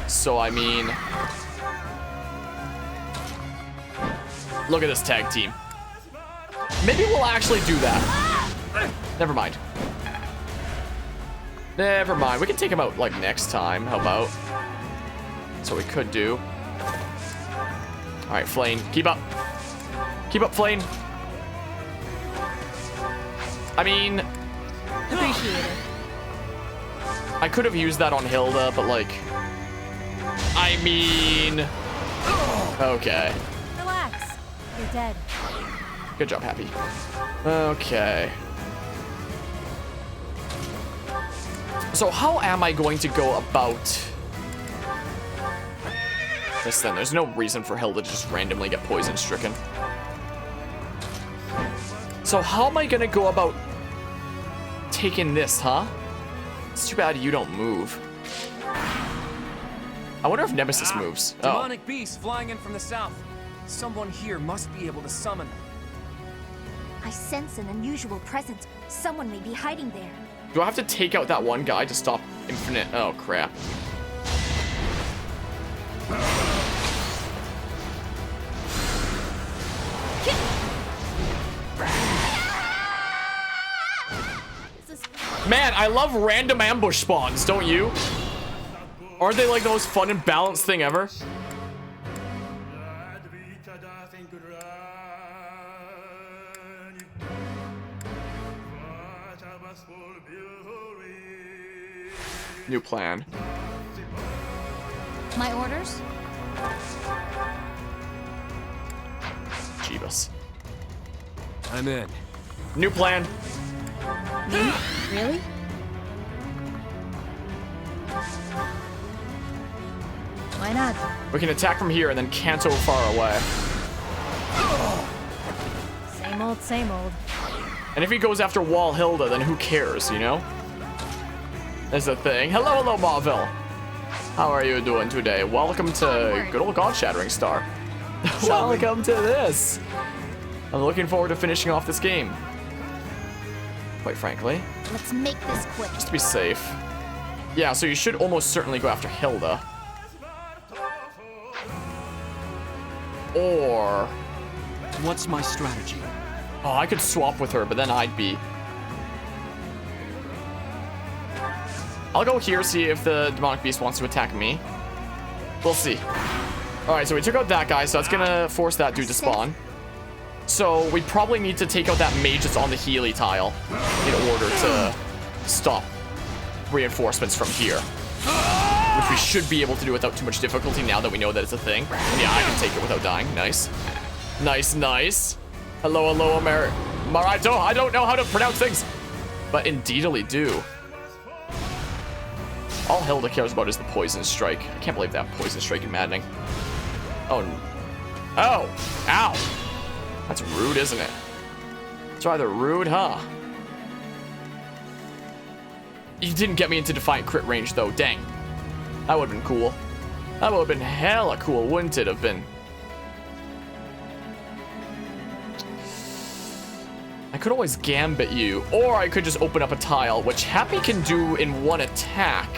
So, I mean, look at this tag team. Maybe we'll actually do that. Never mind. Never mind. We can take him out, like, next time. How about? That's what we could do. All right, Flane, keep up. Keep up, Flame. I mean, Appreciate it. I could have used that on Hilda, but like, I mean, okay. Relax. You're dead. Good job, Happy. Okay. So how am I going to go about this then? There's no reason for Hilda to just randomly get poison stricken. So how am I gonna go about taking this, huh? It's too bad you don't move. I wonder if Nemesis moves. Oh. Demonic beasts flying in from the south. Someone here must be able to summon them. I sense an unusual presence. Someone may be hiding there. Do I have to take out that one guy to stop infinite? Oh, crap. Man, I love random ambush spawns, don't you? Aren't they like the most fun and balanced thing ever? New plan. My orders? Jeebus. I'm in. New plan. Me? Really? Why not? We can attack from here and then canto far away. Same old, same old. And if he goes after Wall Hilda, then who cares, you know? That's the thing. Hello, hello, Marvel. How are you doing today? Welcome to good old God Shattering Star. Welcome to this. I'm looking forward to finishing off this game. Quite frankly. Let's make this quick. Just to be safe. Yeah, so you should almost certainly go after Hilda. Or... What's my strategy? Oh, I could swap with her, but then I'd be... I'll go here, see if the Demonic Beast wants to attack me. We'll see. Alright, so we took out that guy, so that's gonna force that dude to spawn. So we probably need to take out that mage that's on the Healy tile in order to stop reinforcements from here. Which we should be able to do without too much difficulty now that we know that it's a thing. And yeah, I can take it without dying. Nice. Nice, nice. Hello, hello, Marito. I don't know how to pronounce things. But indeedly do. All Hilda cares about is the Poison Strike. I can't believe they have Poison Strike in Maddening. Oh. Oh. Ow. That's rude, isn't it? It's rather rude, huh? You didn't get me into Defiant crit range, though. Dang. That would have been cool. That would have been hella cool, wouldn't it have been? I could always gambit you, or I could just open up a tile, which Happy can do in one attack.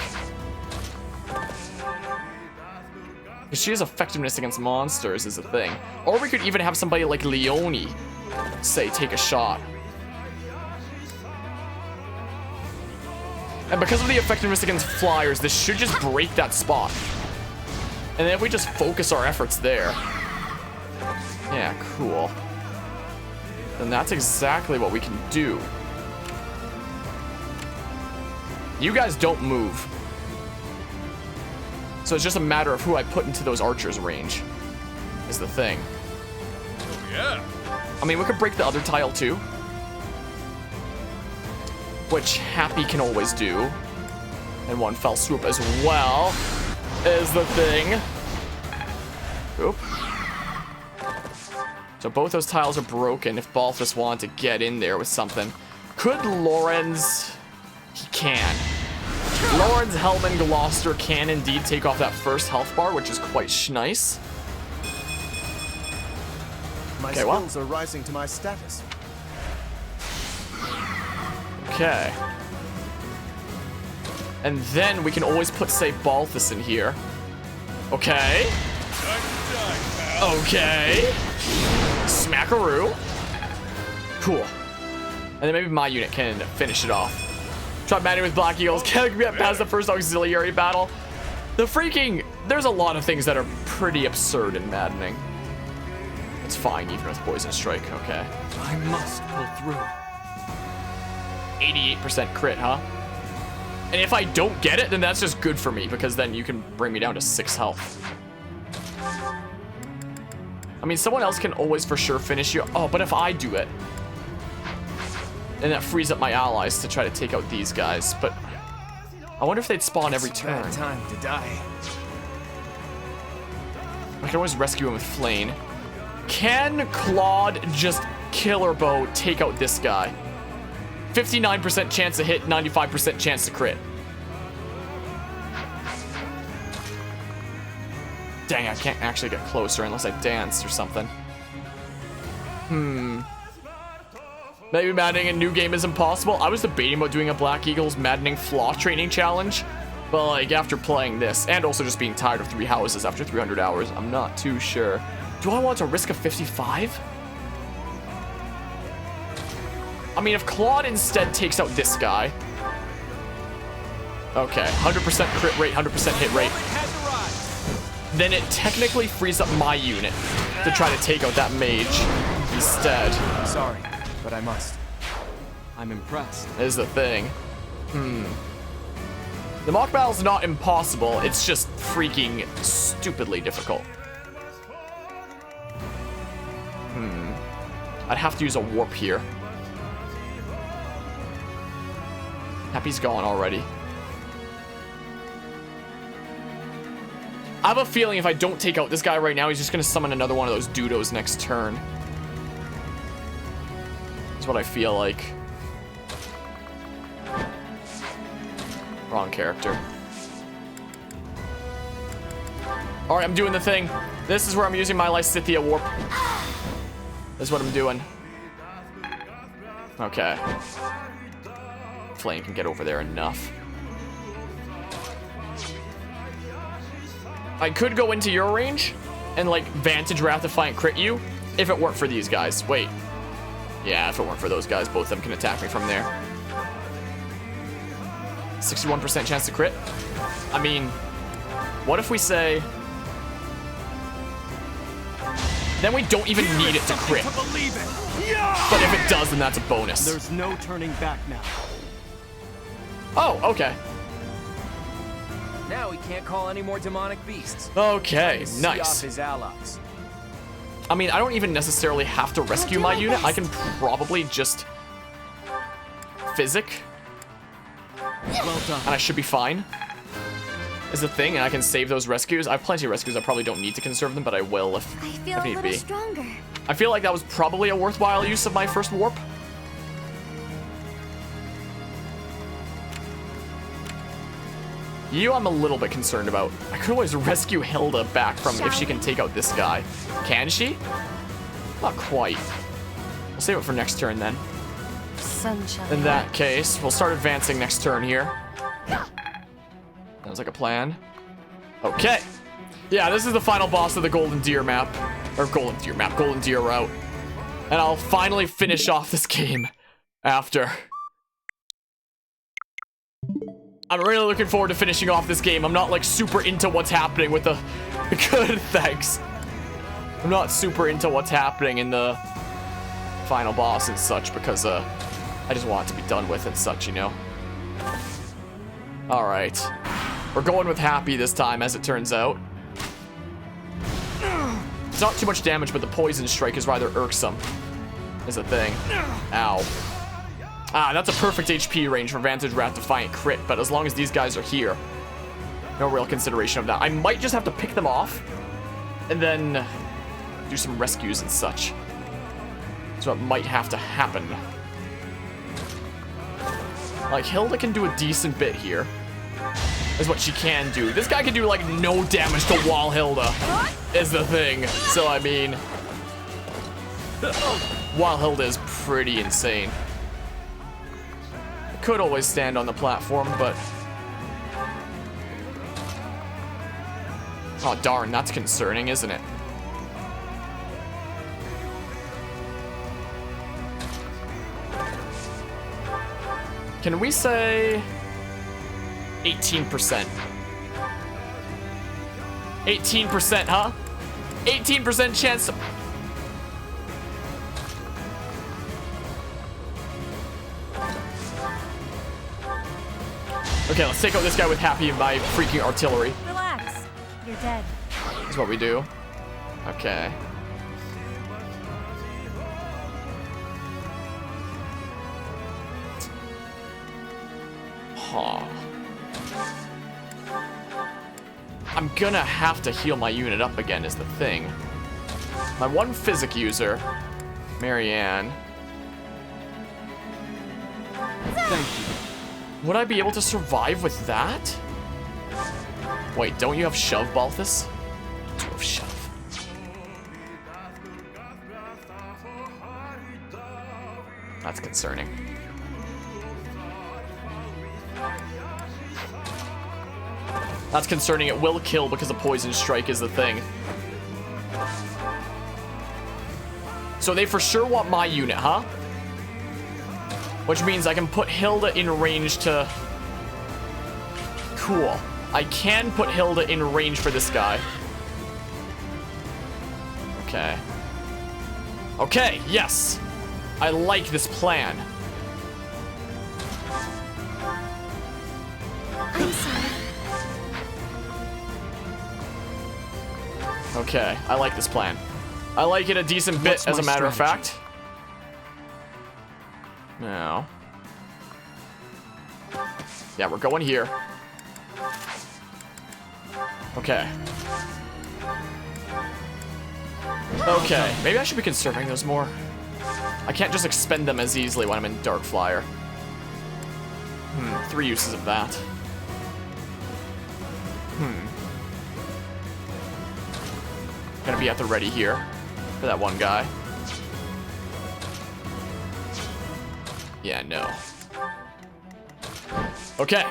She has effectiveness against monsters is a thing. Or we could even have somebody like Leone, say, take a shot. And because of the effectiveness against flyers, this should just break that spot. And then if we just focus our efforts there. Yeah, cool. Then that's exactly what we can do. You guys don't move. So it's just a matter of who I put into those archers' range, is the thing. Oh, yeah. I mean, we could break the other tile too. Which Happy can always do. In one fell swoop as well, is the thing. Oop. So both those tiles are broken if Balthus wanted to get in there with something. Could Lorenz... He can. Lorenz, Hellman, Gloucester can indeed take off that first health bar, which is quite nice. My skills are rising to my status. Okay. And then we can always put, say, Balthus in here. Okay. Okay. Smackaroo. Cool. And then maybe my unit can finish it off. Try Maddening with Black Eagles. Can't get past the first auxiliary battle. The freaking... There's a lot of things that are pretty absurd in Maddening. It's fine, even with Poison Strike. Okay. I must pull through. 88% crit, huh? And if I don't get it, then that's just good for me, because then you can bring me down to 6 health. I mean, someone else can always for sure finish you. Oh, but if I do it, then that frees up my allies to try to take out these guys. But I wonder if they'd spawn every turn. Bad time to die. I can always rescue him with Flame. Can Claude just killer bow take out this guy? 59% chance to hit, 95% chance to crit. Dang, I can't actually get closer unless I dance or something. Maybe maddening a new game is impossible. I was debating about doing a Black Eagles maddening flaw training challenge, but like after playing this and also just being tired of 3 houses after 300 hours, I'm not too sure. Do I want to risk a 55? I mean, if Claude instead takes out this guy. Okay, 100% crit rate, 100% hit rate. Then it technically frees up my unit to try to take out that mage instead. Sorry, but I must. I'm impressed. Is the thing. The mock battle's not impossible, it's just freaking stupidly difficult. I'd have to use a warp here. Happy's gone already. I have a feeling if I don't take out this guy right now, he's just gonna summon another one of those dodos next turn. That's what I feel like. Wrong character. Alright, I'm doing the thing. This is where I'm using my Lysithea warp. This is what I'm doing. Okay. Flame can get over there enough. I could go into your range and like Vantage Wrath Defiant crit you if it weren't for these guys. Wait. Yeah, if it weren't for those guys, both of them can attack me from there. 61% chance to crit. I mean, what if we say... Then we don't even need it to crit. But if it does, then that's a bonus. There's no turning back now. Oh, okay. Now he can't call any more demonic beasts. Okay, See nice. off his allies. I mean, I don't even necessarily have to rescue my unit. I can probably just physic. Well done. And I should be fine. Is the thing, and I can save those rescues. I have plenty of rescues. I probably don't need to conserve them, but I will if I feel need a be. little stronger. I feel like that was probably a worthwhile use of my first warp. You, I'm a little bit concerned about. I could always rescue Hilda back from if she can take out this guy. Can she? Not quite. We'll save it for next turn then. Sunshine. In that case, we'll start advancing next turn here. Sounds like a plan. Okay. Yeah, this is the final boss of the Golden Deer map. Or Golden Deer route. And I'll finally finish off this game after. I'm really looking forward to finishing off this game. I'm not like super into what's happening with the good thanks. I'm not super into what's happening in the final boss and such because I just want it to be done with and such, you know. All right. We're going with Happy this time, as it turns out. It's not too much damage, but the poison strike is rather irksome. Is a thing. Ow. Ah, that's a perfect HP range for Vantage Wrath Defiant crit, but as long as these guys are here, no real consideration of that. I might just have to pick them off and then do some rescues and such. So it might have to happen. Like, Hilda can do a decent bit here. Is what she can do. This guy can do, like, no damage to wall Hilda. Is the thing. So, I mean... Wall Hilda is pretty insane. I could always stand on the platform, but... Oh, darn. That's concerning, isn't it? Can we say 18%? 18%, huh? 18% chance to... Okay, let's take out this guy with Happy and my freaking artillery. Relax. You're dead. That's what we do. Okay. Huh. I'm gonna have to heal my unit up again is the thing. My one physic user, Marianne. Thank you. Would I be able to survive with that? Wait, don't you have shove, Balthus? You have shove. That's concerning. That's concerning. It will kill because the poison strike is the thing. So they for sure want my unit, huh? Which means I can put Hilda in range to... Cool. I can put Hilda in range for this guy. Okay. Okay, yes. I like this plan. I'm sorry. Okay, I like this plan. I like it a decent bit, What's as a my matter of strategy? fact. Now. Yeah, we're going here. Okay. Okay, maybe I should be conserving those more. I can't just expend them as easily when I'm in Dark Flyer. 3 uses of that. Gonna be at the ready here for that one guy. Yeah, no. Okay.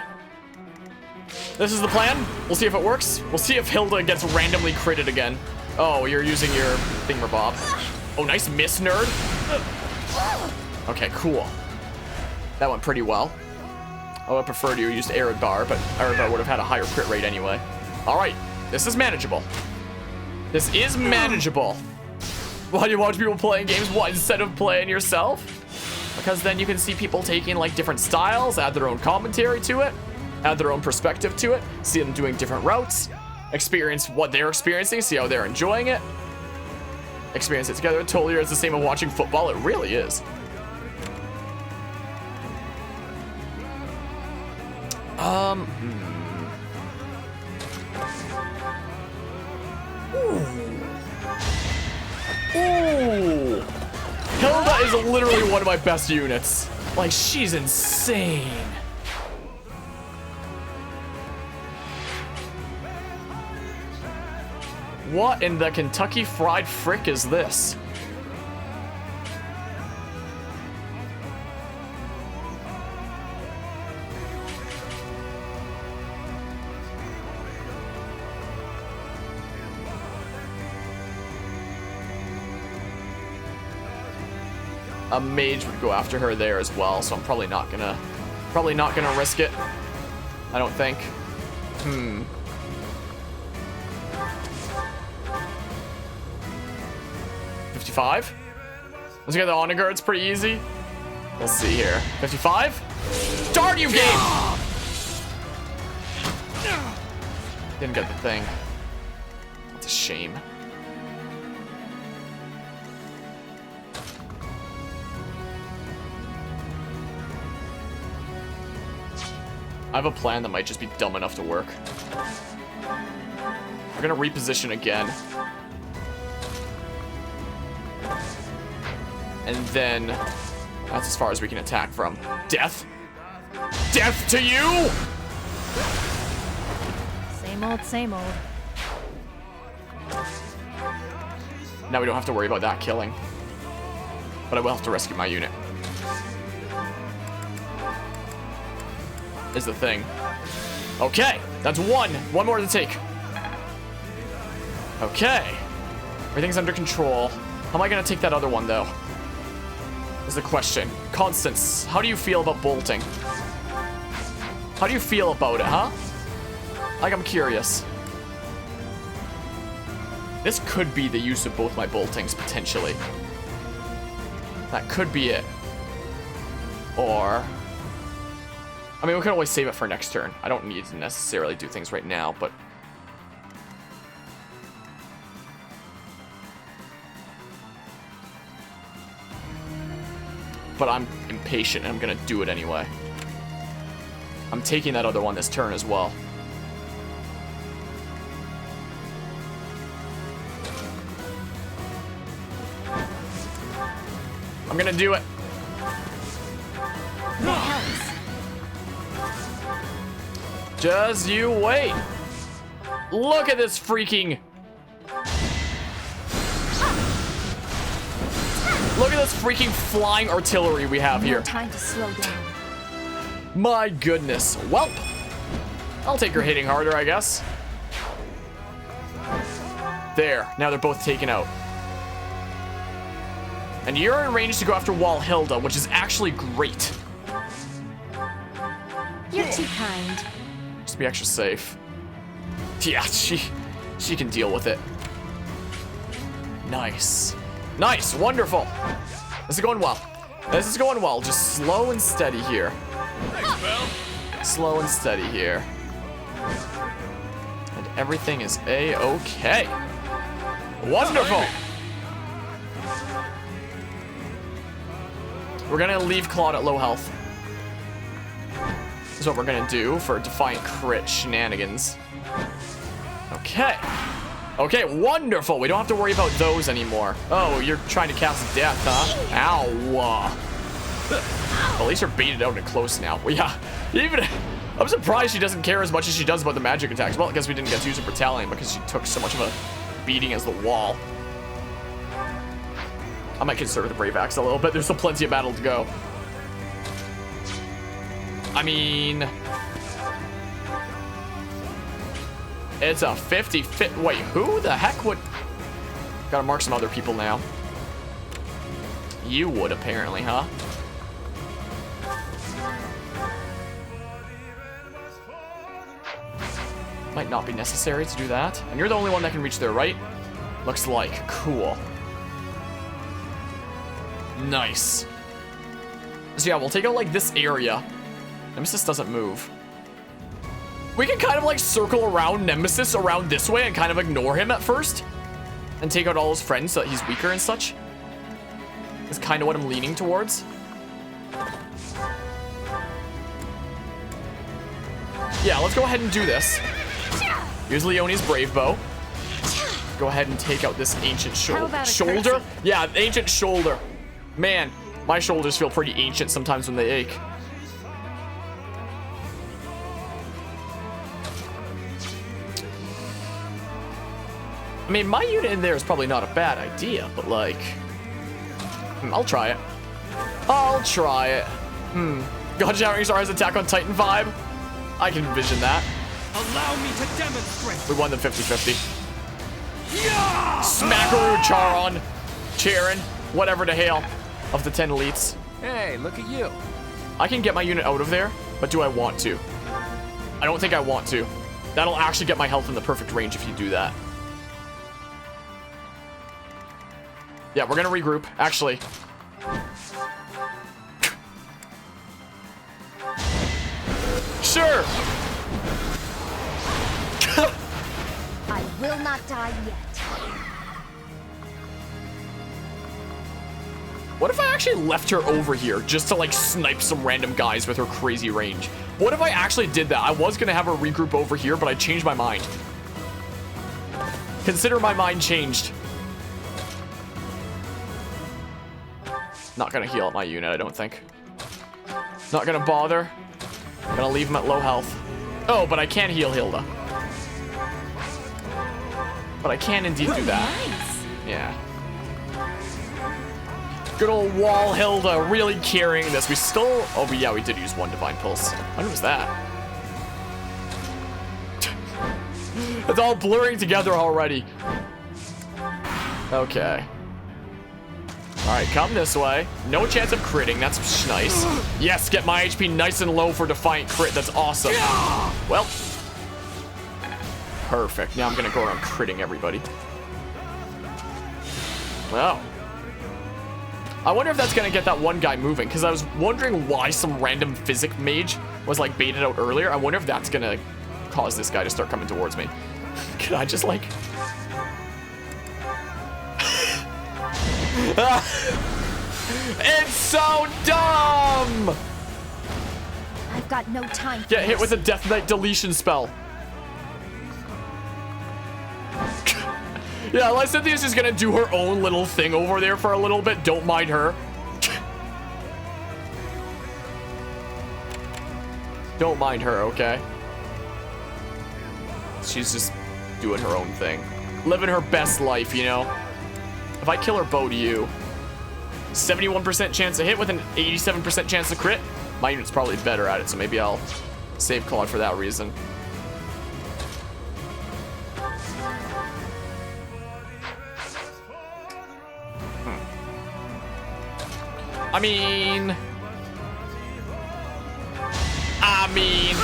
This is the plan. We'll see if it works. We'll see if Hilda gets randomly critted again. Oh, you're using your thingamabob. Oh, nice miss, nerd. Okay, cool. That went pretty well. I would prefer you used Eridbar, but Eridbar would have had a higher crit rate anyway. All right, this is manageable. This is manageable. Why do you watch people playing games? What, instead of playing yourself? Because then you can see people taking like different styles, add their own commentary to it, add their own perspective to it, see them doing different routes, experience what they're experiencing, see how they're enjoying it, experience it together. It totally is the same as watching football. It really is. Ooh. Hilda is literally one of my best units. Like, she's insane. What in the Kentucky Fried Frick is this? A mage would go after her there as well, so I'm probably not gonna risk it. I don't think. 55? Let's get the honor guards pretty easy. Let's see here. 55? Darn you, game! Didn't get the thing. That's a shame. I have a plan that might just be dumb enough to work. We're gonna reposition again. And then that's as far as we can attack from. Death? Death to you! Same old, same old. Now we don't have to worry about that killing. But I will have to rescue my unit. Is the thing. Okay, that's one. One more to take. Okay. Everything's under control. How am I gonna take that other one, though? Is the question. Constance, how do you feel about bolting? How do you feel about it, huh? Like, I'm curious. This could be the use of both my boltings, potentially. That could be it. Or... I mean, we can always save it for next turn. I don't need to necessarily do things right now, but... But I'm impatient, and I'm gonna do it anyway. I'm taking that other one this turn as well. I'm gonna do it. That helps. Just you wait. Look at this freaking... Look at this freaking flying artillery we have here. No time to slow down. My goodness. Welp. I'll take her hitting harder, I guess. There. Now they're both taken out. And you're in range to go after Walhilda, which is actually great. You're too kind. Just be extra safe. Yeah, she can deal with it. Nice. Nice, wonderful. This is going well. This is going well. Just slow and steady here. Thanks, pal. Slow and steady here. And everything is a-okay. Wonderful. We're gonna leave Claude at low health. This is what we're gonna do for Defiant Crit shenanigans. Okay. Okay, wonderful. We don't have to worry about those anymore. Oh, you're trying to cast death, huh? Ow. At least you're baited out and close now. Well, yeah, even... I'm surprised she doesn't care as much as she does about the magic attacks. Well, I guess we didn't get to use her battalion because she took so much of a beating as the wall. I might consider the Brave Axe a little bit. There's still plenty of battle to go. I mean... It's a 50-50. Wait, who the heck would... Gotta mark some other people now. You would, apparently, huh? Might not be necessary to do that. And you're the only one that can reach there, right? Looks like. Cool. Nice. So yeah, we'll take out, like, this area. Nemesis doesn't move. We can kind of like circle around Nemesis around this way and kind of ignore him at first. And take out all his friends so that he's weaker and such. That's kind of what I'm leaning towards. Yeah, let's go ahead and do this. Use Leonie's Brave Bow. Go ahead and take out this ancient shoulder. Yeah, ancient shoulder. Man, my shoulders feel pretty ancient sometimes when they ache. I mean, my unit in there is probably not a bad idea, but like... I'll try it. I'll try it. God Showering Star's attack on Titan vibe? I can envision that. Allow me to demonstrate. We won the 50-50. Smackaroo, Charon, Charon, whatever the hell of the 10 elites. Hey, look at you. I can get my unit out of there, but do I want to? I don't think I want to. That'll actually get my health in the perfect range if you do that. Yeah, we're gonna regroup, actually. Sure! I will not die yet. What if I actually left her over here just to like snipe some random guys with her crazy range? What if I actually did that? I was gonna have her regroup over here, but I changed my mind. Consider my mind changed. Not gonna heal up my unit, I don't think. Not gonna bother. Gonna leave him at low health. Oh, but I can heal Hilda. But I can indeed do that. Nice. Yeah. Good old Wall Hilda really carrying this. We still... Oh, but yeah, we did use one Divine Pulse. When was that? It's all blurring together already. Okay. Alright, come this way. No chance of critting. That's nice. Yes, get my HP nice and low for Defiant Crit. That's awesome. Well. Perfect. Now I'm going to go around critting everybody. Wow. I wonder if that's going to get that one guy moving, because I was wondering why some random physic mage was like baited out earlier. I wonder if that's gonna cause this guy to start coming towards me. Can I just like... It's so dumb! I've got no time for Get hit this. with a Death Knight deletion spell. Yeah, Lysithea's just gonna do her own little thing over there for a little bit. Don't mind her. Don't mind her, okay? She's just doing her own thing. Living her best life, you know? If I kill her bow to you, 71% chance to hit with an 87% chance to crit. My unit's probably better at it, so maybe I'll save Claude for that reason. I mean,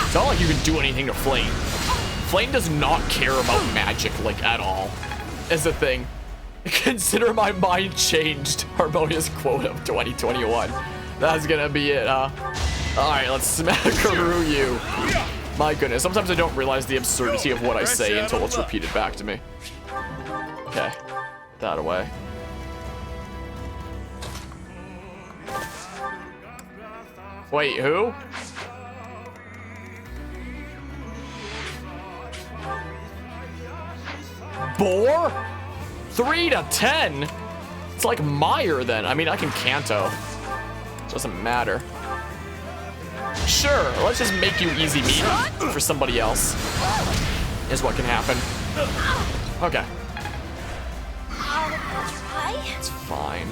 it's not like you can do anything to Flame. Flame does not care about magic, like, at all, is the thing. Consider my mind changed. Harmonious quote of 2021. That's gonna be it, huh? Alright, let's smackaroo you. My goodness, sometimes I don't realize the absurdity of what I say until it's repeated back to me. Okay, that away. Wait, who? Boar? 3 to 10? It's like Meyer then. I mean, I can Canto. Doesn't matter. Sure, let's just make you easy meat for somebody else. Is what can happen. Okay. I'll try. It's fine.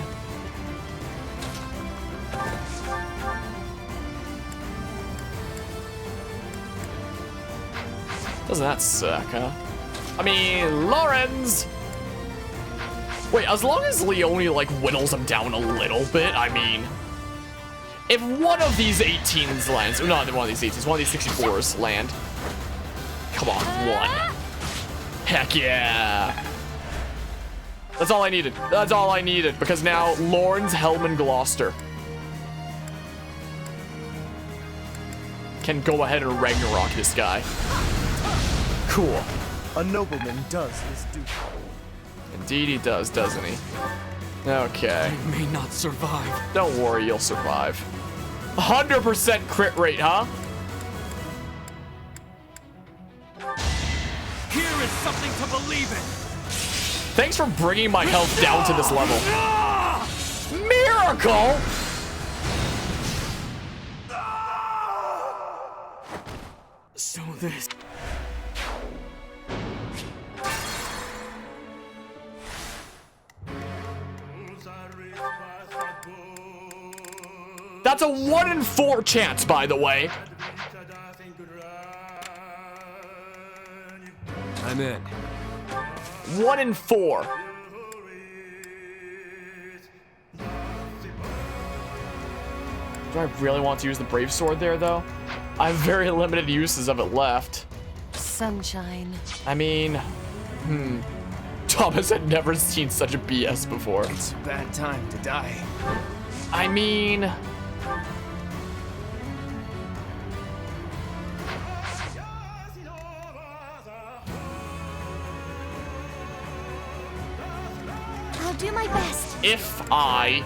Doesn't that suck, huh? I mean, Lorenz! Wait, as long as Leone, like, whittles him down a little bit, I mean... If one of these 18s lands... Not one of these 18s, one of these 64s land. Come on, one. Heck yeah! That's all I needed. That's all I needed, because now Lorne's Helm Gloucester can go ahead and Ragnarok this guy. Cool. A nobleman does his duty. Indeed he does, doesn't he? Okay. I may not survive. Don't worry, you'll survive. 100% crit rate, huh? Here is something to believe in. Thanks for bringing my health down to this level. Miracle! So this... That's a 1 in 4 chance, by the way. I'm in. 1 in 4. Do I really want to use the Brave Sword there, though? I have very limited uses of it left. Sunshine. I mean, Thomas had never seen such a BS before. It's a bad time to die. I mean... I'll do my best. If I...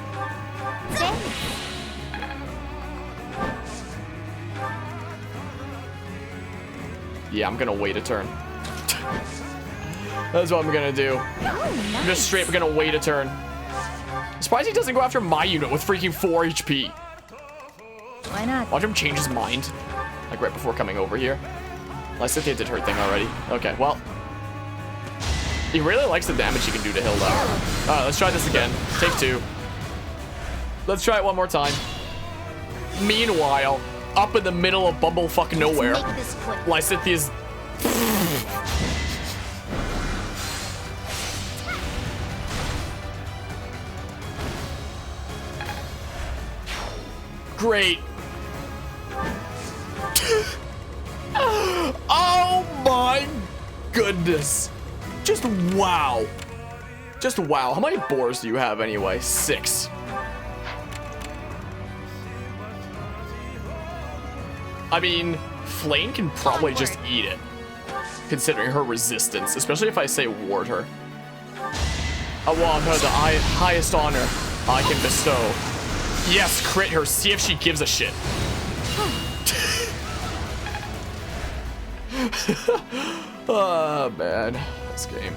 Yeah, I'm gonna wait a turn. That's what I'm gonna do. I'm just straight up gonna wait a turn. I'm surprised he doesn't go after my unit with freaking 4 HP. Why not? Watch him change his mind. Like right before coming over here. Lysithea did her thing already. Okay, well. He really likes the damage he can do to Hilda. Alright, let's try this again. Take 2. Let's try it one more time. Meanwhile, up in the middle of bumblefuck nowhere, Lysithea's... Great. Oh my goodness. Just wow. Just wow. How many boars do you have anyway? 6. I mean, Flame can probably just eat it, considering her resistance, especially if I say ward her. Award her the highest honor I can bestow. Yes, crit her, see if she gives a shit. Oh, man. This game.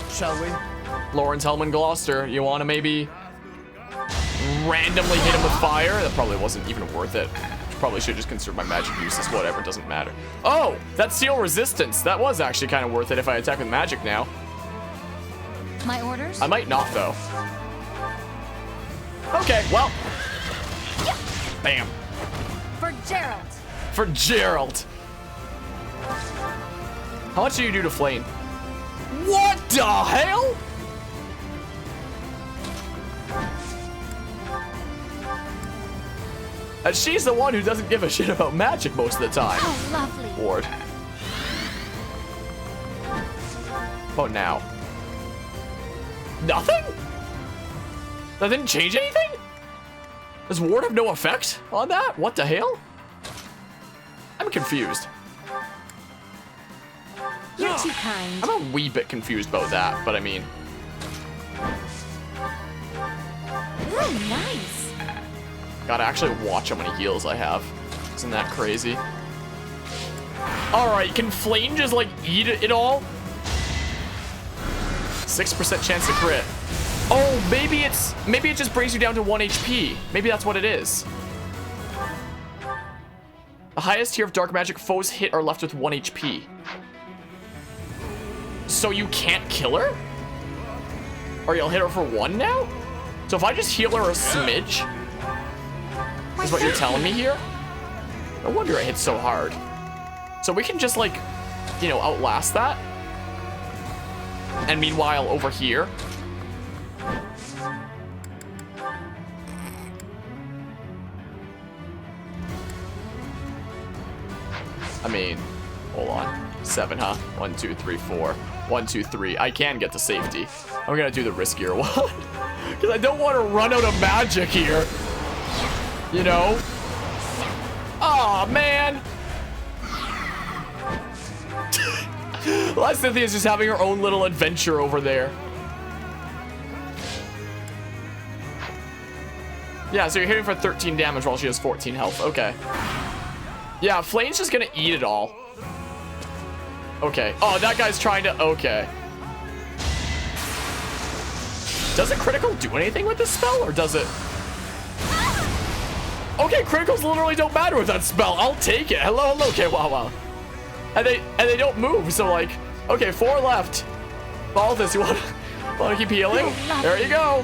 Shall we? Lawrence Hellman Gloucester, you want to maybe randomly hit him with fire? That probably wasn't even worth it. Probably should just conserve my magic uses. Whatever, it doesn't matter. Oh, that's seal resistance. That was actually kind of worth it if I attack with magic now. My orders? I might not, though. Okay, well. Bam. For Gerald. For Gerald. How much do you do to Flame? What the hell? And she's the one who doesn't give a shit about magic most of the time. Oh, lovely. Ward. Oh, now. Nothing? That didn't change anything? Does Ward have no effect on that? What the hell? I'm confused. You're too kind. I'm a wee bit confused about that, but I mean... Ooh, nice. Gotta actually watch how many heals I have. Isn't that crazy? Alright, can Flame just like eat it all? 6% chance to crit. Oh, maybe it just brings you down to 1 HP. Maybe that's what it is. The highest tier of dark magic foes hit are left with 1 HP. So you can't kill her? Or you'll hit her for 1 now? So if I just heal her a smidge? Is what you're telling me here? No wonder it hit so hard. So we can just like, you know, outlast that. And meanwhile, over here. I mean, hold on. 7, huh? 1, 2, 3, 4. 1, 2, 3. I can get to safety. I'm gonna do the riskier one. Because I don't want to run out of magic here. You know? Aw, man! Cynthia's just having her own little adventure over there. Yeah, so you're hitting for 13 damage while she has 14 health. Okay. Yeah, Flame's just gonna eat it all. Okay. Oh, that guy's trying to... Okay. Does a critical do anything with this spell, or does it... Okay, criticals literally don't matter with that spell. I'll take it. Hello, hello. Okay, wow. And they don't move, so like... Okay, 4 left. Balthus, you wanna keep healing? There you go.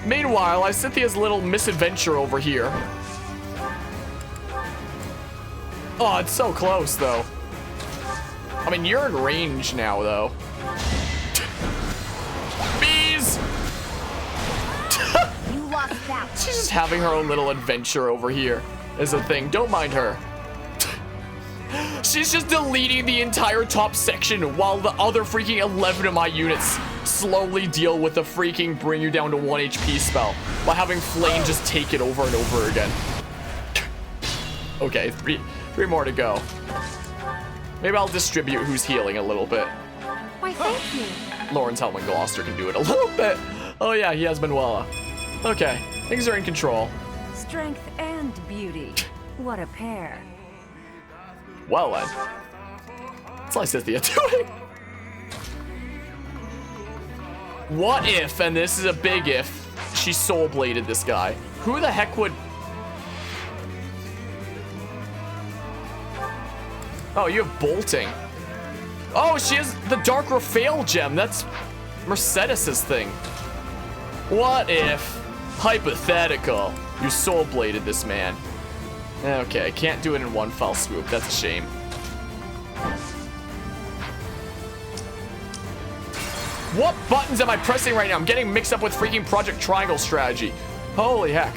Meanwhile, Cynthia's little misadventure over here. Oh, it's so close, though. I mean, you're in range now, though. Bees! You lost that. She's just having her own little adventure over here is a thing. Don't mind her. She's just deleting the entire top section while the other freaking 11 of my units slowly deal with the freaking bring you down to 1 HP spell by having Flame just take it over and over again. Okay, three more to go. Maybe I'll distribute who's healing a little bit. Why, thank you. Lawrence Hellman Gloucester can do it a little bit. Oh yeah, he has Manuela. Okay, things are in control. Strength and beauty. What a pair. Well then. What's Lysithia doing? What if, and this is a big if, she soul bladed this guy? Who the heck would... Oh, you have bolting. Oh, she has the Dark Raphael gem. That's Mercedes's thing. What if, hypothetical, you soul bladed this man? Okay, I can't do it in one fell swoop. That's a shame. What buttons am I pressing right now? I'm getting mixed up with freaking Project Triangle strategy. Holy heck.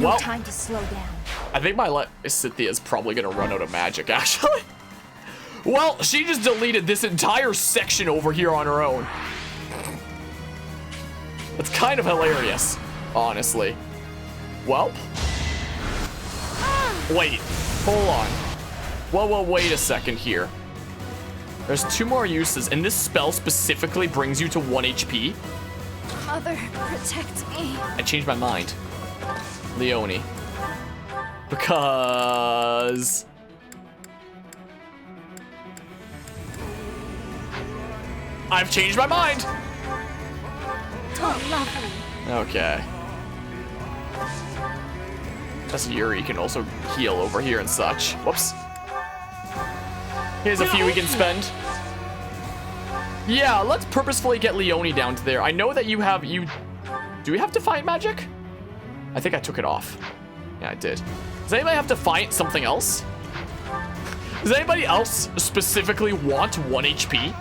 No time to slow down. I think my Lysithia is probably gonna run out of magic, actually. Well, she just deleted this entire section over here on her own. It's kind of hilarious, honestly. Well. Wait, hold on. Whoa, wait a second here. There's 2 more uses, and this spell specifically brings you to 1 HP. Mother, protect me. I changed my mind. Leone. Because... I've changed my mind! Oh, lovely. Okay. That's Yuri can also heal over here and such. Whoops. Here's a few we can spend. Yeah, let's purposefully get Leone down to there. I know that you have... Do we have Defiant Magic? I think I took it off. Yeah, I did. Does anybody have Defiant something else? Does anybody else specifically want 1 HP?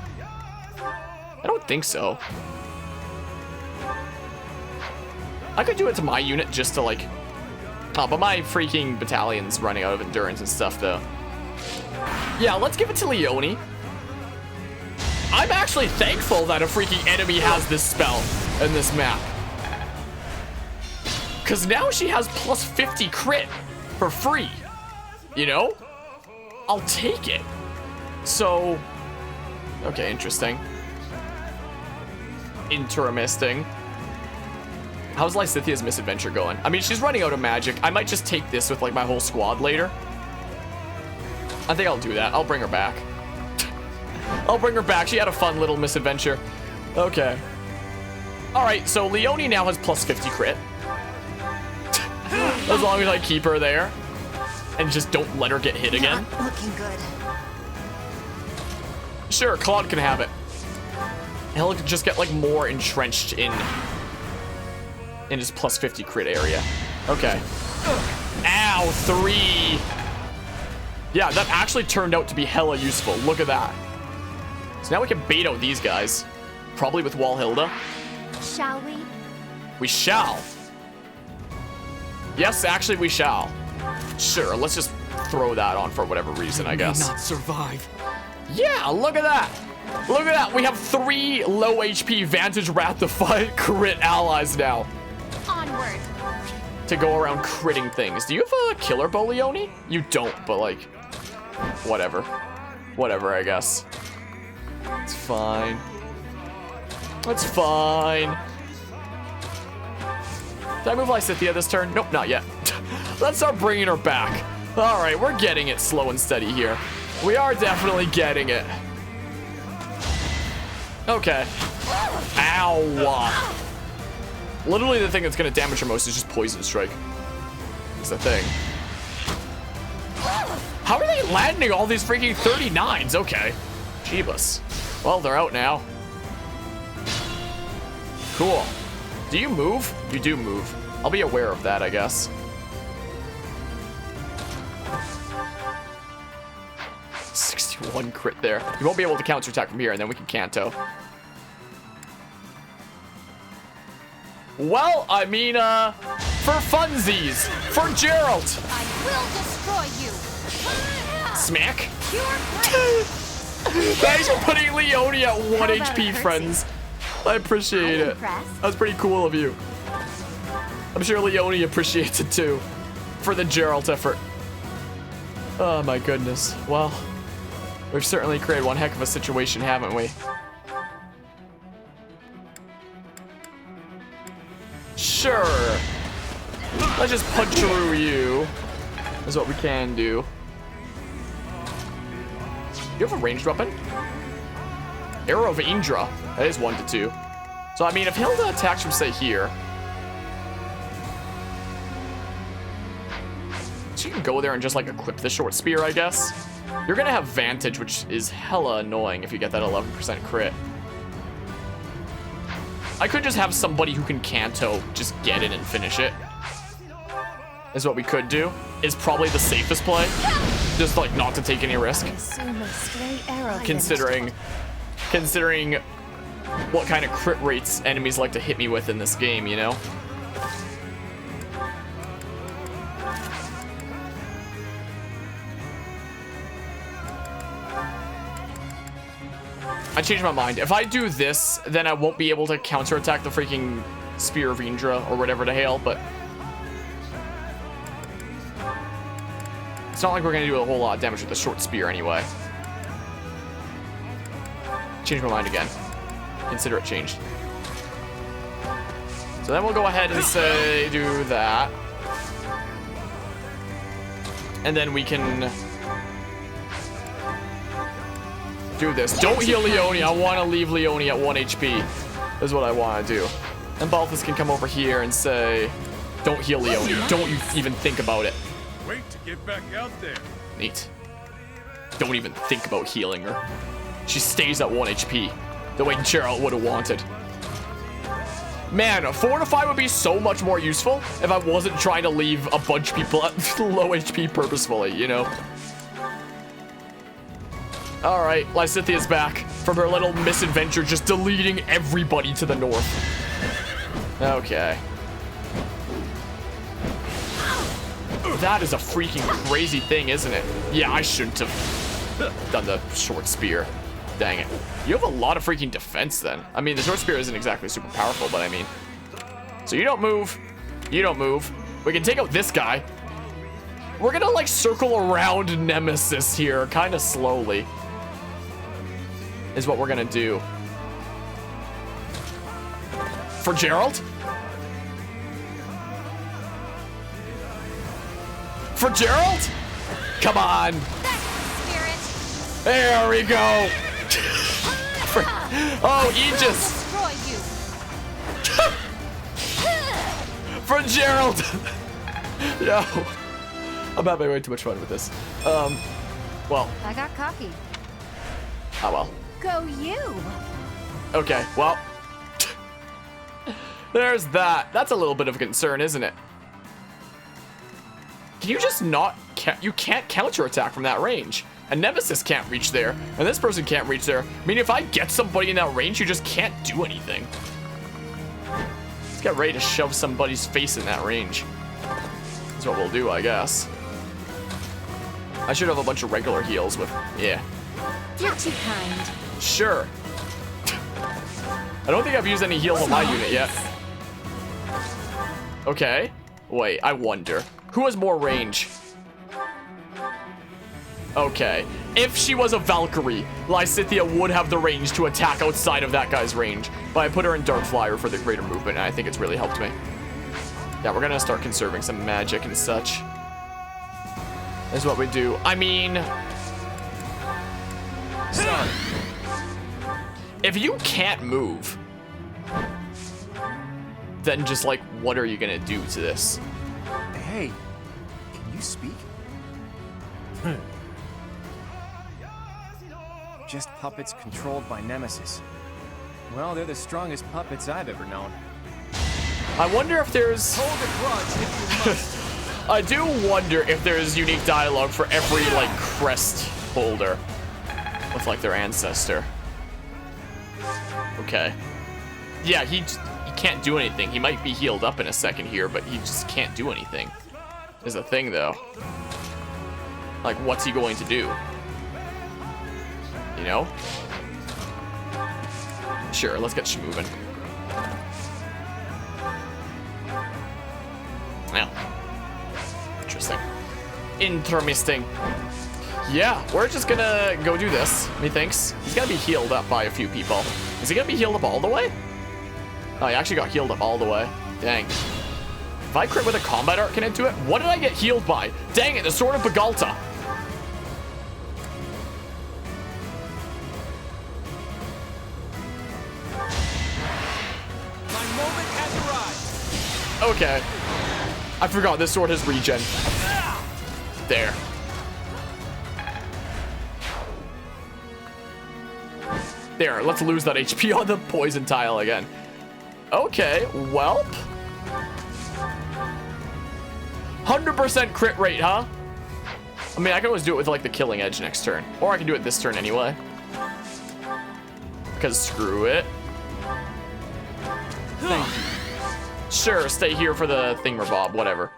I don't think so. I could do it to my unit just to like... Oh, but my freaking battalion's running out of endurance and stuff though. Yeah, let's give it to Leone. I'm actually thankful that a freaking enemy has this spell in this map. Because now she has plus 50 crit for free. You know? I'll take it. So... Okay, interesting. Interesting. How's Lysithia's misadventure going? I mean, she's running out of magic. I might just take this with like my whole squad later. I think I'll do that. I'll bring her back. I'll bring her back. She had a fun little misadventure. Okay. Alright, so Leone now has plus 50 crit. As long as I keep her there. And just don't let her get hit again. Not looking good. Sure, Claude can have it. He'll just get like more entrenched in his plus 50 crit area. Okay. Ow, 3. Yeah, that actually turned out to be hella useful. Look at that. So now we can bait out these guys. Probably with Walhilda. Shall we? We shall. Yes, actually we shall. Sure, let's just throw that on for whatever reason, I guess. May not survive. Yeah, look at that. Look at that. We have 3 low HP Vantage Wrath Defiant crit allies now. Onward. To go around critting things. Do you have a killer bow, Leone? You don't, but like, whatever. Whatever, I guess. It's fine. It's fine. Did I move Lysithia this turn? Nope, not yet. Let's start bringing her back. All right, we're getting it slow and steady here. We are definitely getting it. Okay. Ow. Literally the thing that's going to damage her most is just Poison Strike. It's the thing. How are they landing all these freaking 39s? Okay. Jeebus. Well, they're out now. Cool. Do you move? You do move. I'll be aware of that, I guess. '61 crit there. You won't be able to counterattack from here, and then we can Kanto. Well, I mean, for funsies, for Gerald. I will destroy you. Smack. Thanks for putting Leone at 1 HP, friends. I appreciate it. That's pretty cool of you. I'm sure Leone appreciates it too, for the Gerald effort. Oh my goodness. Well, we've certainly created one heck of a situation, haven't we? Sure. Let's just punch through you. That's what we can do. You have a ranged weapon? Arrow of Indra. That is 1 to 2. So, I mean, if Hilda attacks from, say, here, she can go there and just, like, equip the short spear, I guess. You're gonna have Vantage, which is hella annoying if you get that 11% crit. I could just have somebody who can Kanto just get it and finish it. Is what we could do. Is probably the safest play. Just, like, not to take any risk. Considering what kind of crit rates enemies like to hit me with in this game, you know? I changed my mind. If I do this, then I won't be able to counterattack the freaking Spear of Indra or whatever the hell, but it's not like we're gonna do a whole lot of damage with the short spear anyway. Changed my mind again. Consider it changed. So then we'll go ahead and say do that. And then we can do this. Don't heal Leone. I want to leave Leone at 1 HP. Is what I want to do. And Balthus can come over here and say, don't heal Leone. Don't you even think about it. Wait to get back out there. Neat. Don't even think about healing her. She stays at 1 HP. The way Geralt would have wanted. Man, Fortify would be so much more useful if I wasn't trying to leave a bunch of people at low HP purposefully, you know? Alright, Lysithia's back from her little misadventure just deleting everybody to the north. Okay. That is a freaking crazy thing, isn't it? Yeah, I shouldn't have done the short spear. Dang it. You have a lot of freaking defense then. I mean, the short spear isn't exactly super powerful, but I mean. So you don't move. You don't move. We can take out this guy. We're gonna like circle around Nemesis here kind of slowly. Is what we're gonna do. For Geralt? For Geralt? Come on. There we go. Oh, Aegis. For Gerald. No. I'm having way too much fun with this. Well. I got cocky. Oh well. Go you. Okay, well. There's that. That's a little bit of a concern, isn't it? Can you just not... You can't counterattack from that range. And Nemesis can't reach there. And this person can't reach there. I mean, if I get somebody in that range, you just can't do anything. Let's get ready to shove somebody's face in that range. That's what we'll do, I guess. I should have a bunch of regular heals with... Yeah. You're too kind. Sure. I don't think I've used any heals on my unit yet. Okay. Wait, I wonder. Who has more range? Okay. If she was a Valkyrie, Lysithea would have the range to attack outside of that guy's range. But I put her in Dark Flyer for the greater movement, and I think it's really helped me. Yeah, we're gonna start conserving some magic and such. That's what we do. I mean... Sorry. If you can't move, then just like, what are you gonna do to this? Hey, can you speak? Just puppets controlled by Nemesis. Well, they're the strongest puppets I've ever known. I wonder if there's... Hold a grudge if you must. I do wonder if there's unique dialogue for every, like, crest holder with, like, their ancestor. Okay. Yeah, he can't do anything. He might be healed up in a second here, but he just can't do anything. Is a thing, though. Like, what's he going to do? You know? Sure, let's get moving. Well. Interesting. Interesting. Yeah, we're just gonna go do this, methinks. He's gonna be healed up by a few people. Is he gonna be healed up all the way? Oh, he actually got healed up all the way. Dang. If I crit with a combat arc into it, what did I get healed by? Dang it, the Sword of Bagalta. Okay. I forgot this sword has regen. There. There, let's lose that HP on the poison tile again. Okay, welp. 100% crit rate, huh? I mean, I can always do it with like the killing edge next turn. Or I can do it this turn anyway. Because screw it. Thank you. Sure, stay here for the thingamabob, whatever.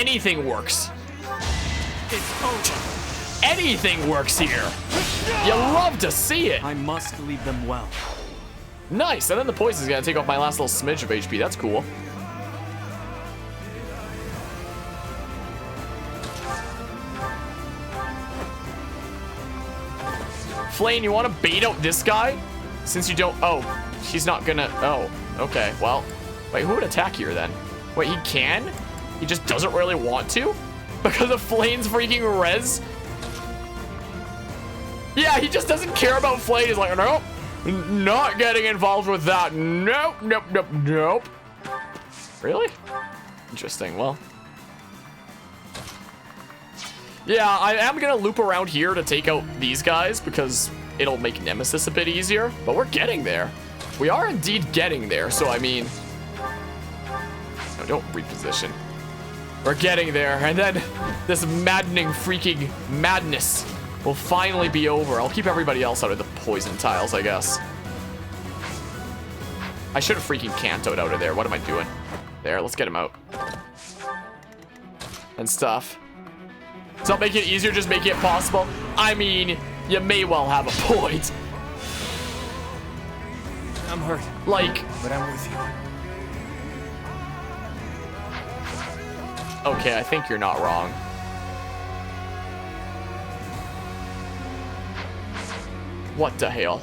anything works. It's over. Anything works here. You love to see it. I must leave them well. Nice, and then the poison's gonna take off my last little smidge of HP. That's cool. Flame, you want to bait out this guy? Since you don't... Oh, she's not gonna... Oh, okay, well... Wait, who would attack here then? Wait, he can? He just doesn't really want to? Because of Flame's freaking res? Yeah, he just doesn't care about Flame. He's like, nope, not getting involved with that. Nope, nope, nope, nope. Really? Interesting, well... Yeah, I am gonna loop around here to take out these guys because it'll make Nemesis a bit easier, but we're getting there. We are indeed getting there, so I mean... No, don't reposition. We're getting there, and then this maddening freaking madness will finally be over. I'll keep everybody else out of the poison tiles, I guess. I should have freaking cantoed out of there. What am I doing? There, let's get him out. And stuff. Does that make it easier, just make it possible? I mean, you may well have a point. I'm hurt. Like... But I'm with you. Okay, I think you're not wrong. What the hell?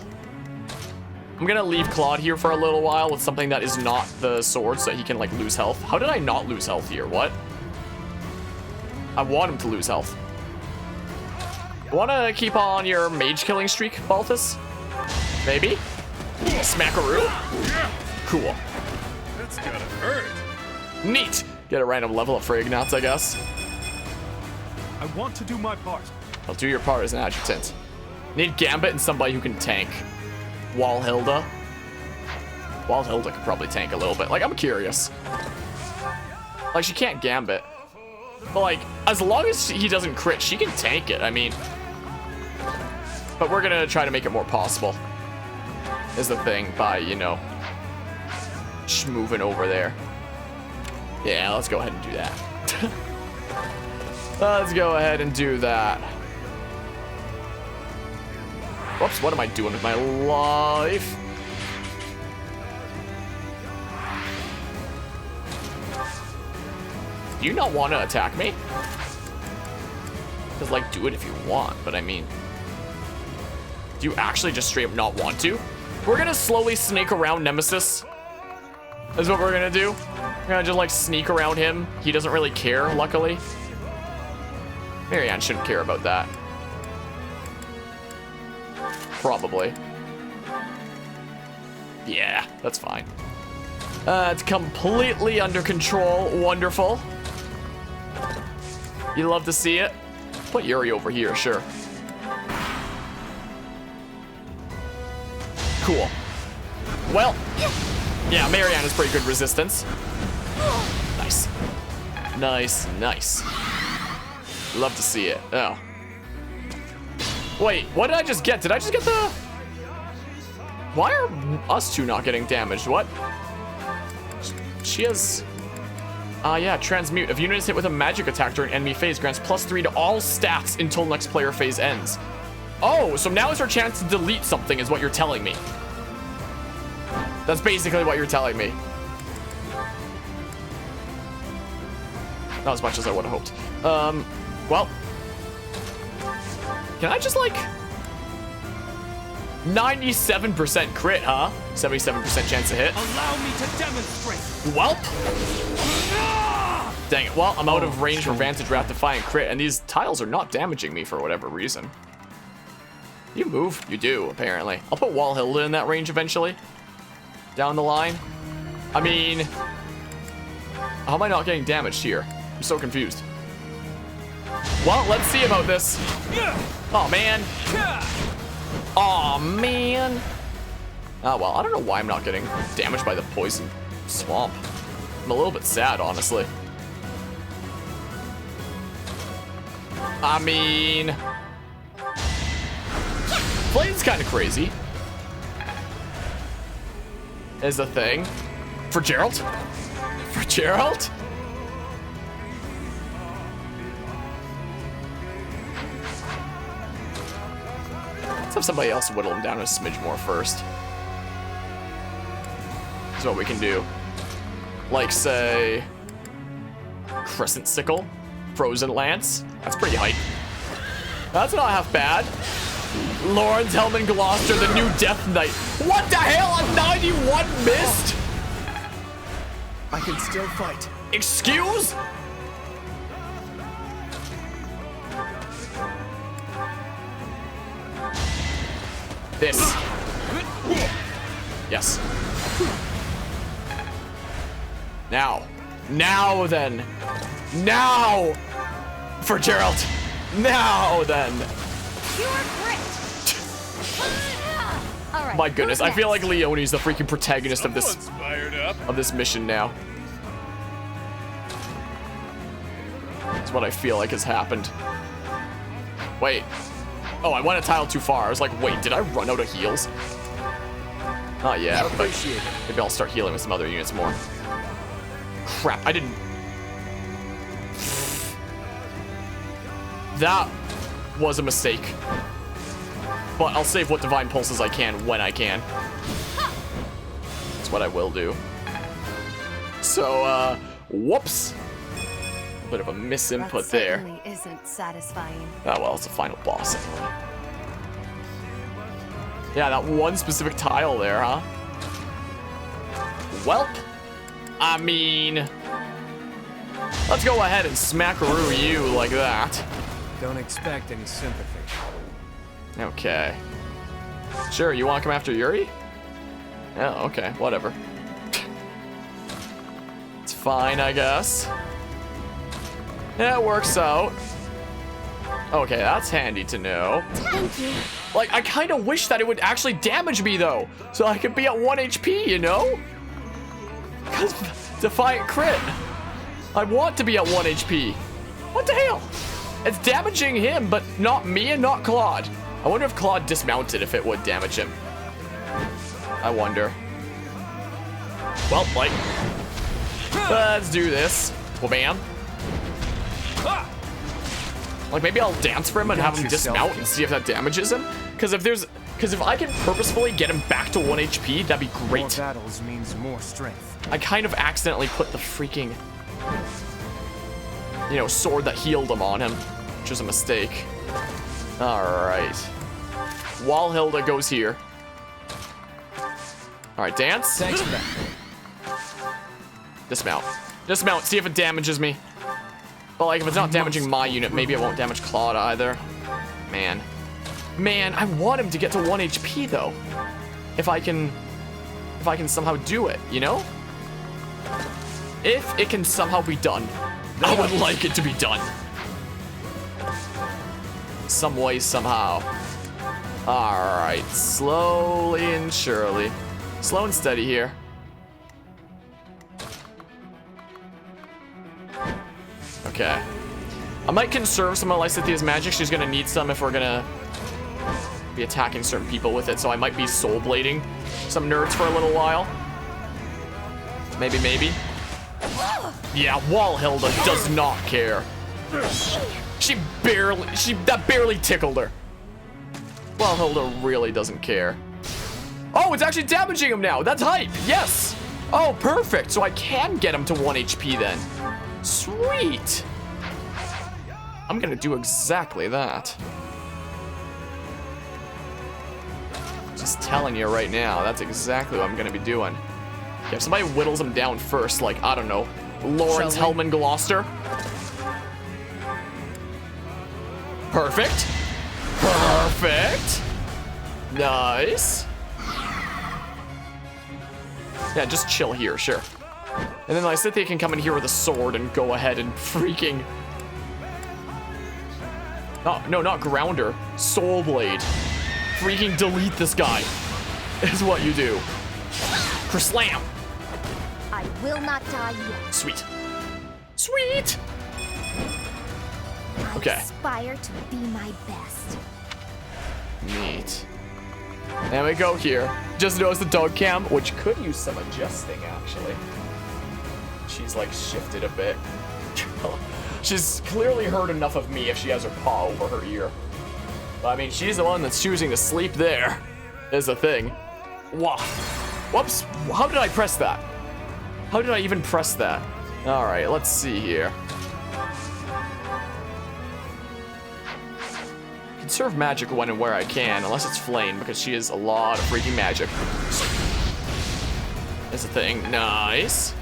I'm gonna leave Claude here for a little while with something that is not the sword so that he can, like, lose health. How did I not lose health here? What? I want him to lose health. Want to keep on your mage killing streak, Balthus? Maybe? Smackaroo? Cool. That's gotta hurt. Neat! Get a random level up for Ignatz, I guess. I want to do my part. I'll do your part as an adjutant. Need Gambit and somebody who can tank. Walhilda. Walhilda could probably tank a little bit. Like, I'm curious. Like, she can't Gambit. But, like, as long as he doesn't crit, she can tank it. I mean... But we're gonna try to make it more possible. Is the thing by, you know... moving over there. Yeah, let's go ahead and do that. Let's go ahead and do that. Whoops, what am I doing with my life? Do you not want to attack me? Because, like, do it if you want, but I mean... Do you actually just straight up not want to? We're gonna slowly snake around Nemesis. Is what we're gonna do. We're gonna just, like, sneak around him. He doesn't really care, luckily. Marianne shouldn't care about that. Probably. Yeah, that's fine. It's completely under control. Wonderful. You love to see it. Put Yuri over here, sure. Cool. Well, yeah, Marianne has pretty good resistance. Nice. Nice, nice. Love to see it. Oh. Wait, what did I just get? Did I just get the... Why are us two not getting damaged? What? She has... yeah, transmute. If unit is hit with a magic attack during enemy phase, grants +3 to all stats until next player phase ends. Oh, so now is her chance to delete something is what you're telling me. That's basically what you're telling me. Not as much as I would have hoped. Well. Can I just, like... 97% crit, huh? 77% chance to hit. Allow me to demonstrate. Welp. Dang it. Well, I'm out of range for Vantage Wrath, Defiant crit, and these tiles are not damaging me for whatever reason. You move? You do, apparently. I'll put Walhilda in that range eventually. Down the line. I mean... How am I not getting damaged here? I'm so confused. Well, let's see about this. Oh, man. Oh, man. Oh, well, I don't know why I'm not getting damaged by the poison swamp. I'm a little bit sad, honestly. I mean... Flame's kind of crazy. Is a thing. For Gerald? For Gerald? Let's have somebody else whittle him down a smidge more first. That's what we can do. Like, say, Crescent Sickle, Frozen Lance. That's pretty hype. That's not half bad. Lawrence Hellman Gloucester, the new Death Knight. What the hell? I'm 91 missed? I can still fight. Excuse? This. Yes. Now. Now then. Now! For Gerald. Now then. Pure grit. All right. My goodness, I feel like Leonie's the freaking protagonist of this Fired up. mission now. That's what I feel like has happened. Wait. Oh, I went a tile too far. I was like, wait, did I run out of heals? Not yet, but maybe I'll start healing with some other units more. Crap, I didn't... That was a mistake. But I'll save what Divine Pulses I can when I can. That's what I will do. So, whoops. A bit of a misinput there. That certainly isn't satisfying. Oh, well, it's a final boss anyway. Yeah, that one specific tile there, huh? Welp. I mean... Let's go ahead and smackaroo you like that. Don't expect any sympathy. Okay. Sure, you want to come after Yuri? Oh, okay, whatever. It's fine, I guess. Yeah, it works out. Okay, that's handy to know. Thank you. Like, I kind of wish that it would actually damage me, though. So I could be at 1 HP, you know? Because Defiant Crit. I want to be at 1 HP. What the hell? It's damaging him, but not me and not Claude. I wonder if Claude dismounted, if it would damage him. I wonder. Well, like, let's do this. Well, bam. Like, maybe I'll dance for him and have him dismount and see if that damages him. Because if I can purposefully get him back to 1 HP, that'd be great. More battles means more strength. I kind of accidentally put the freaking, you know, sword that healed him on him, which was a mistake. All right. Walhilda goes here. All right, dance. Thanks for that. Dismount. Dismount. See if it damages me. But like, if it's not damaging my unit, maybe it won't damage Claude either. Man, I want him to get to 1 HP though. If I can somehow do it, you know? If it can somehow be done, I would like it to be done. Some way, somehow. All right, slowly and surely. Slow and steady here. Okay. I might conserve some of Lysithia's magic. She's gonna need some if we're gonna be attacking certain people with it, so I might be soul blading some nerds for a little while. Maybe. Yeah, Walhilda does not care. That barely tickled her. Walhilda really doesn't care. Oh, it's actually damaging him now. That's hype. Yes. Oh, perfect. So I can get him to 1 HP then. Sweet. I'm gonna do exactly that. Just telling you right now, that's exactly what I'm gonna be doing. Yeah, if somebody whittles him down first, like, I don't know, Lawrence Hellman Gloucester. Perfect. Perfect. Nice. Yeah, just chill here, sure. And then Lysithia can come in here with a sword and go ahead and freaking... Oh, no, not Grounder. Soul Blade. Freaking delete this guy. Is what you do. Kerslam. I will not die yet. Sweet. Sweet! Okay. I aspire to be my best. Neat. There we go here. Just noticed the dog cam, which could use some adjusting, actually. She's, like, shifted a bit. She's clearly heard enough of me if she has her paw over her ear. I mean, she's the one that's choosing to sleep there, is the thing. Wow. Whoops. How did I press that? How did I even press that? All right, let's see here. Conserve magic when and where I can, unless it's Flame, because she has a lot of freaking magic. That's the thing. Nice.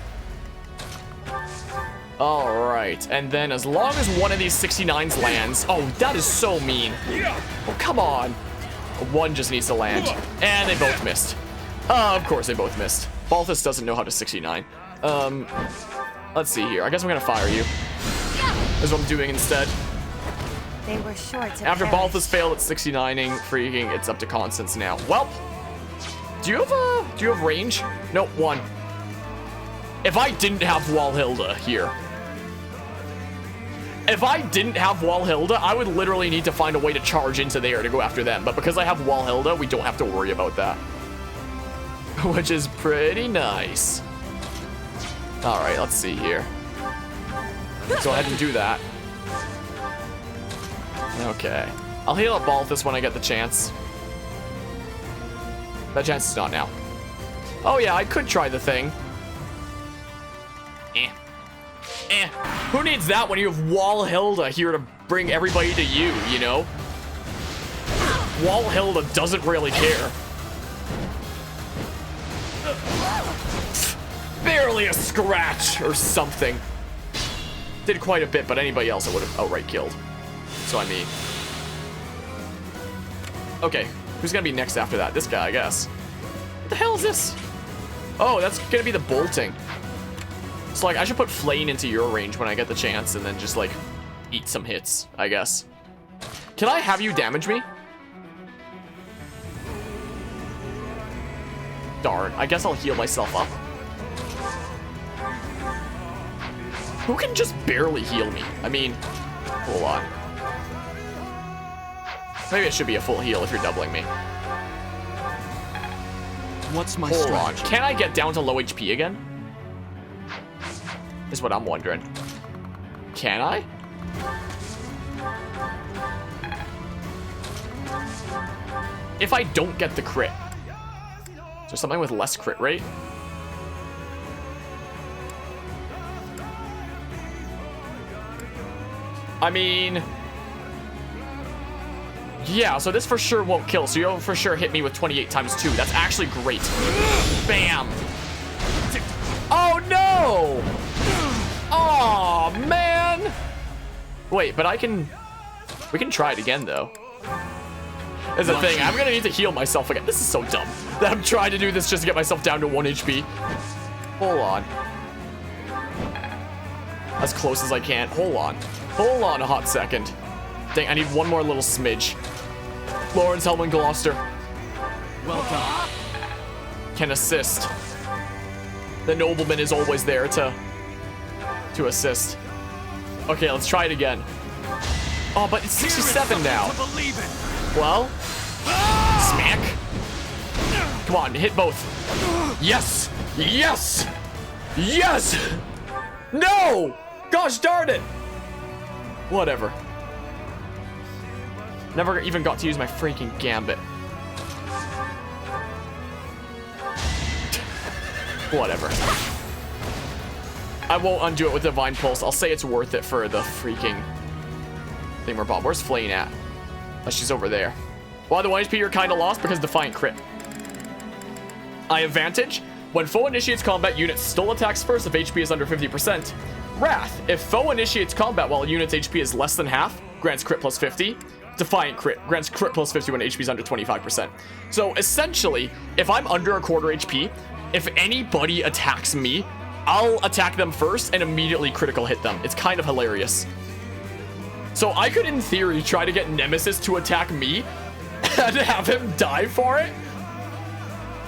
All right, and then as long as one of these 69s lands... Oh, that is so mean. Oh, come on. One just needs to land. And they both missed. Of course they both missed. Balthus doesn't know how to 69. Let's see here. I guess I'm gonna fire you. That's what I'm doing instead. They were short to After perish. Balthus failed at 69ing, freaking, it's up to Constance now. Welp. Do you have range? Nope, 1. If I didn't have Walhilda here. If I didn't have Walhilda, I would literally need to find a way to charge into there to go after them. But because I have Walhilda, we don't have to worry about that. Which is pretty nice. All right, let's see here. Let's go ahead and do that. Okay. I'll heal up Balthus when I get the chance. That chance is not now. Oh yeah, I could try the thing. Who needs that when you have Walhilda here to bring everybody to you, you know? Walhilda doesn't really care. Barely a scratch or something. Did quite a bit, but anybody else I would have outright killed. So I mean. Okay, who's gonna be next after that? This guy, I guess. What the hell is this? Oh, that's gonna be the bolting. So like, I should put Flame into your range when I get the chance and then just like eat some hits, I guess. Can I have you damage me? Darn, I guess I'll heal myself up. Who can just barely heal me? I mean, hold on. Maybe it should be a full heal if you're doubling me. What's my Hold strategy? on, can I get down to low HP again? Is what I'm wondering. Can I? If I don't get the crit. Is there something with less crit rate? I mean... Yeah, so this for sure won't kill, so you'll for sure hit me with 28 times 2. That's actually great. Bam! Oh, no! Oh man! Wait, but we can try it again, though. Is the thing, I'm gonna need to heal myself again. This is so dumb that I'm trying to do this just to get myself down to 1 HP. Hold on. As close as I can. Hold on a hot second. Dang, I need one more little smidge. Lawrence Hellman Gloucester. Well done. Can assist. The nobleman is always there to assist. Okay, let's try it again. Oh, but it's 67 now. Well, smack. Come on, hit both. Yes! Yes! Yes! No! Gosh darn it! Whatever. Never even got to use my freaking gambit. Whatever. I won't undo it with Divine Pulse. I'll say it's worth it for the freaking thingamabob. Where's Flame at? Oh, she's over there. Well, the 1 HP you're kind of lost because Defiant crit. I have Vantage. When foe initiates combat, unit still attacks first if HP is under 50%. Wrath. If foe initiates combat while a unit's HP is less than half, grants crit plus 50. Defiant crit. Grants crit plus 50 when HP is under 25%. So essentially, if I'm under a quarter HP, if anybody attacks me, I'll attack them first and immediately critical hit them. It's kind of hilarious. So I could, in theory, try to get Nemesis to attack me and have him die for it.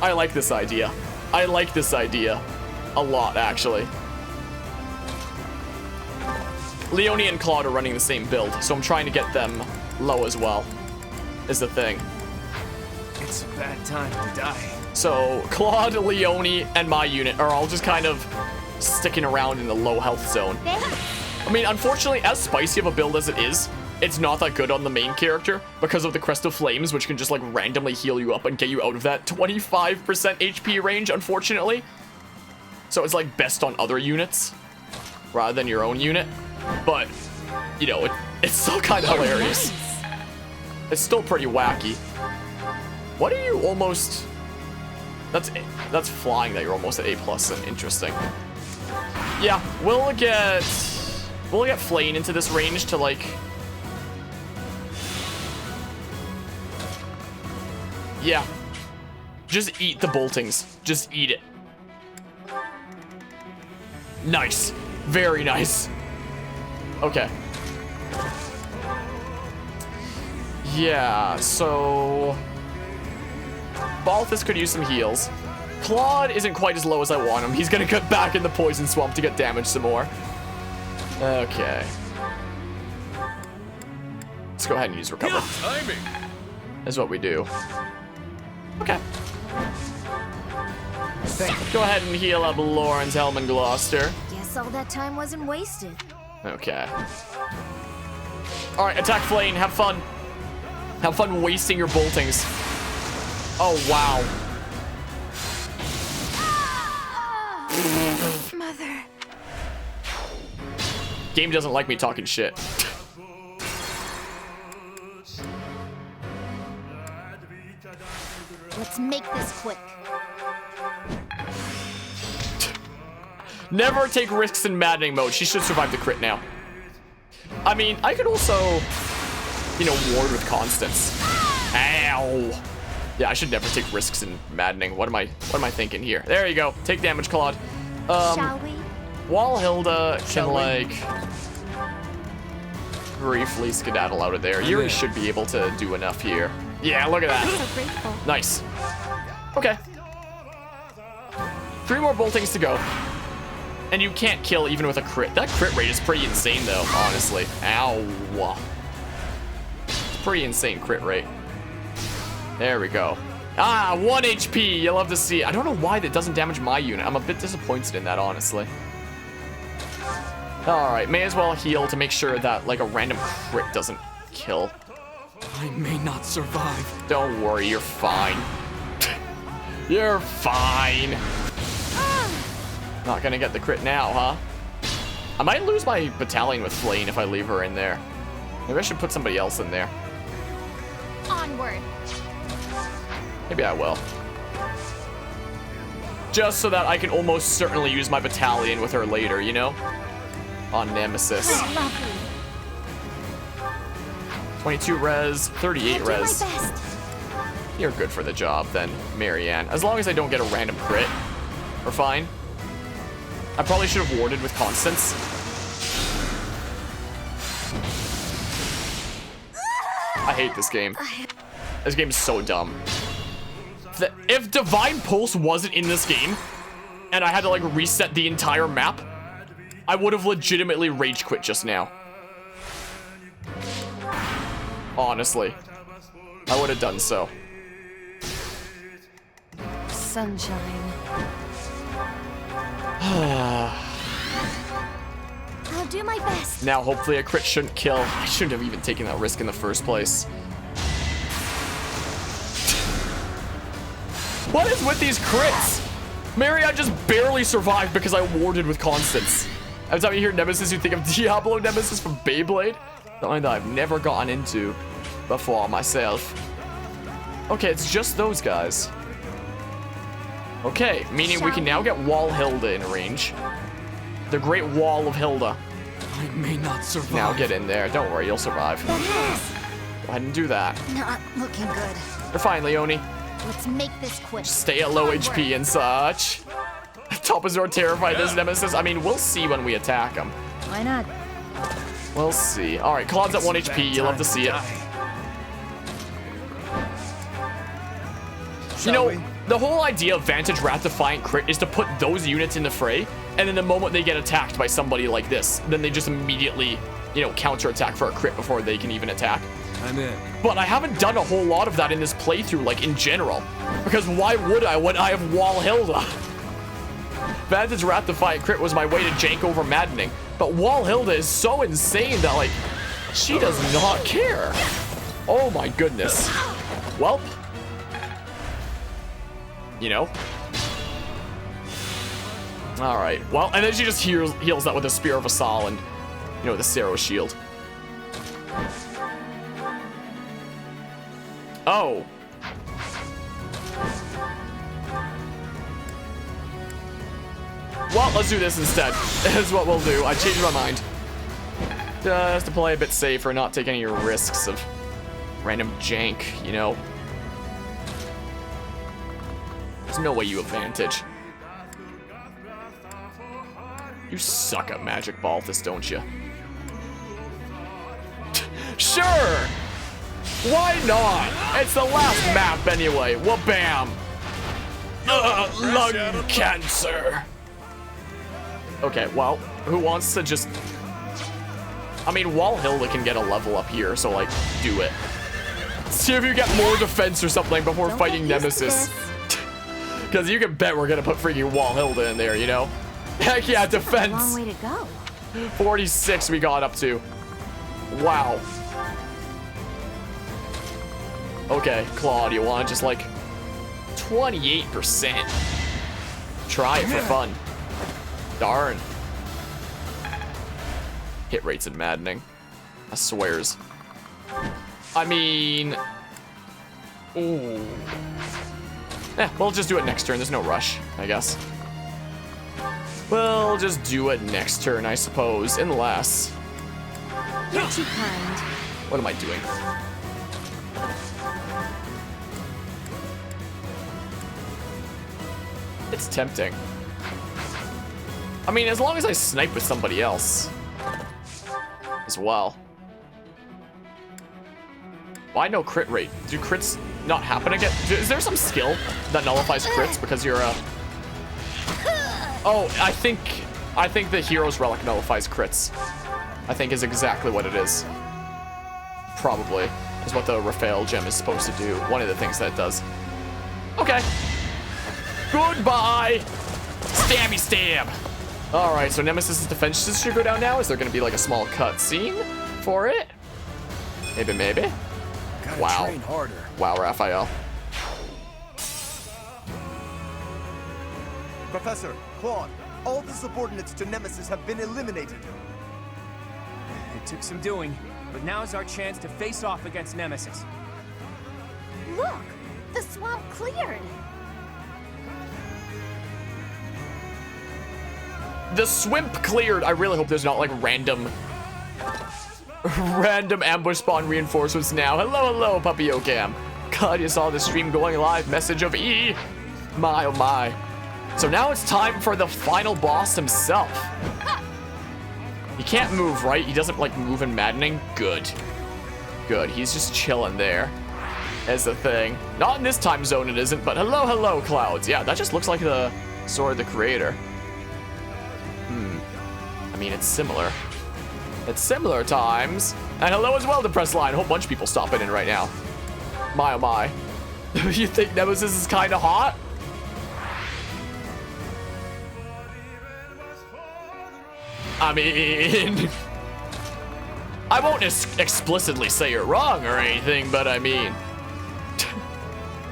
I like this idea. I like this idea a lot, actually. Leonie and Claude are running the same build, so I'm trying to get them low as well, is the thing. It's a bad time to die. So Claude, Leonie, and my unit are all just kind of sticking around in the low health zone. I mean, unfortunately, as spicy of a build as it is, it's not that good on the main character because of the Crest of Flames, which can just like randomly heal you up and get you out of that 25% HP range, unfortunately. So it's like best on other units rather than your own unit. But, you know, it's still kind of hilarious. It's still pretty wacky. What are you almost... That's flying that you're almost at A+, and interesting. Yeah, we'll get Flane into this range to like... Yeah. Just eat the boltings. Just eat it. Nice. Very nice. Okay. Yeah, so... Balthus could use some heals. Claude isn't quite as low as I want him. He's gonna get back in the Poison Swamp to get damaged some more. Okay. Let's go ahead and use Recover. Timing. That's what we do. Okay. Go ahead and heal up Lawrence, Helm, and Gloucester. Guess all that time wasn't wasted. Okay. Alright, attack Flane. Have fun. Have fun wasting your boltings. Oh, wow. Mother. Game doesn't like me talking shit. Let's make this quick. Never take risks in maddening mode. She should survive the crit now. I mean, I could also, you know, ward with Constance. Ow. Yeah, I should never take risks in maddening. What am I thinking here? There you go. Take damage, Claude. Shall we? While Hilda can like briefly skedaddle out of there, Yuri should be able to do enough here. Yeah, look at that. I'm so grateful. Nice. Okay. 3 more boltings to go. And you can't kill even with a crit. That crit rate is pretty insane though, honestly. Ow. It's pretty insane crit rate. There we go. Ah, 1 HP. You love to see it. I don't know why that doesn't damage my unit. I'm a bit disappointed in that, honestly. Alright, may as well heal to make sure that like a random crit doesn't kill. I may not survive. Don't worry, you're fine. You're fine. Not gonna get the crit now, huh? I might lose my battalion with Flane if I leave her in there. Maybe I should put somebody else in there. Onward. Maybe I will. Just so that I can almost certainly use my battalion with her later, you know? On Nemesis. Lovely. 22 res, 38 res. You're good for the job then, Marianne. As long as I don't get a random crit, we're fine. I probably should have warded with Constance. I hate this game. This game is so dumb. If Divine Pulse wasn't in this game, and I had to like reset the entire map, I would have legitimately rage quit just now. Honestly. I would have done so. Sunshine. I'll do my best. Now, hopefully a crit shouldn't kill. I shouldn't have even taken that risk in the first place. What is with these crits? Mary, I just barely survived because I warded with Constance. Every time you hear Nemesis, you think of Diablo Nemesis from Beyblade. Something that I've never gotten into before myself. Okay, it's just those guys. Okay, meaning we can now get Wall Hilda in range. The Great Wall of Hilda. I may not survive. Now get in there. Don't worry, you'll survive. Go ahead and do that. Not looking good. You're fine, Leonie. Let's make this quick. Stay at low HP and such. Topazor terrified this Nemesis. I mean, we'll see when we attack him. Why not? We'll see. All right, Claude's at 1 HP. You love to see it. You know, the whole idea of Vantage Wrath Defiant Crit is to put those units in the fray, and then the moment they get attacked by somebody like this, then they just immediately, you know, counterattack for a crit before they can even attack. I'm in. But I haven't done a whole lot of that in this playthrough, like in general. Because why would I when I have Wall Hilda? Vantage Wrath Defiant Crit was my way to jank over Maddening. But Wall Hilda is so insane that, like, She does not care. Oh my goodness. Welp. You know? Alright, well, and then she just heals that with a Spear of Asal and, you know, the Sero Shield. Oh. Well, let's do this instead. Is what we'll do. I changed my mind. Just to play a bit safer, not take any risks of random jank, you know? There's no way you advantage. You suck at Magic Balthus, don't you? Sure! Why not? It's the last map anyway. Well, bam! Lung cancer. Okay, well, who wants to just... I mean, Walhilda can get a level up here, so, like, do it. See if you get more defense or something before fighting Nemesis. Because you can bet we're gonna put freaking Walhilda in there, you know? Heck yeah, defense! Long way to go. 46 we got up to. Wow. Okay, Claude, you want just, like, 28%? Try it for fun. Darn. Hit rates in Maddening. I swears. I mean... Ooh. We'll just do it next turn. There's no rush, I guess. We'll just do it next turn, I suppose. Unless... You're too kind. What am I doing? It's tempting. I mean, as long as I snipe with somebody else. As well. Why no crit rate? Do crits not happen again? Is there some skill that nullifies crits because you're a... Oh, I think the Hero's Relic nullifies crits. I think is exactly what it is. Probably. Is what the Raphael gem is supposed to do. One of the things that it does. Okay. Goodbye! Stabby stab! Alright, so Nemesis's defenses should go down now. Is there gonna be like a small cutscene for it? Maybe, maybe? Wow. Train harder. Wow, Raphael. Professor, Claude, all the subordinates to Nemesis have been eliminated. It took some doing, but now's our chance to face off against Nemesis. Look! The swamp cleared! The swimp cleared. I really hope there's not like random ambush spawn reinforcements now. Hello, hello, Puppy Ocam. God, you saw the stream going live. Message of E. My, oh my. So now it's time for the final boss himself. He can't move, right? He doesn't like move in Maddening. Good. Good. He's just chilling there. As the thing. Not in this time zone it isn't, but hello, hello, clouds. Yeah, that just looks like the Sword of the Creator. I mean, it's similar. It's similar times. And hello as well to Press Line. A whole bunch of people stopping in right now. My, oh my. You think Nemesis is kind of hot? I mean... I won't explicitly say you're wrong or anything, but I mean...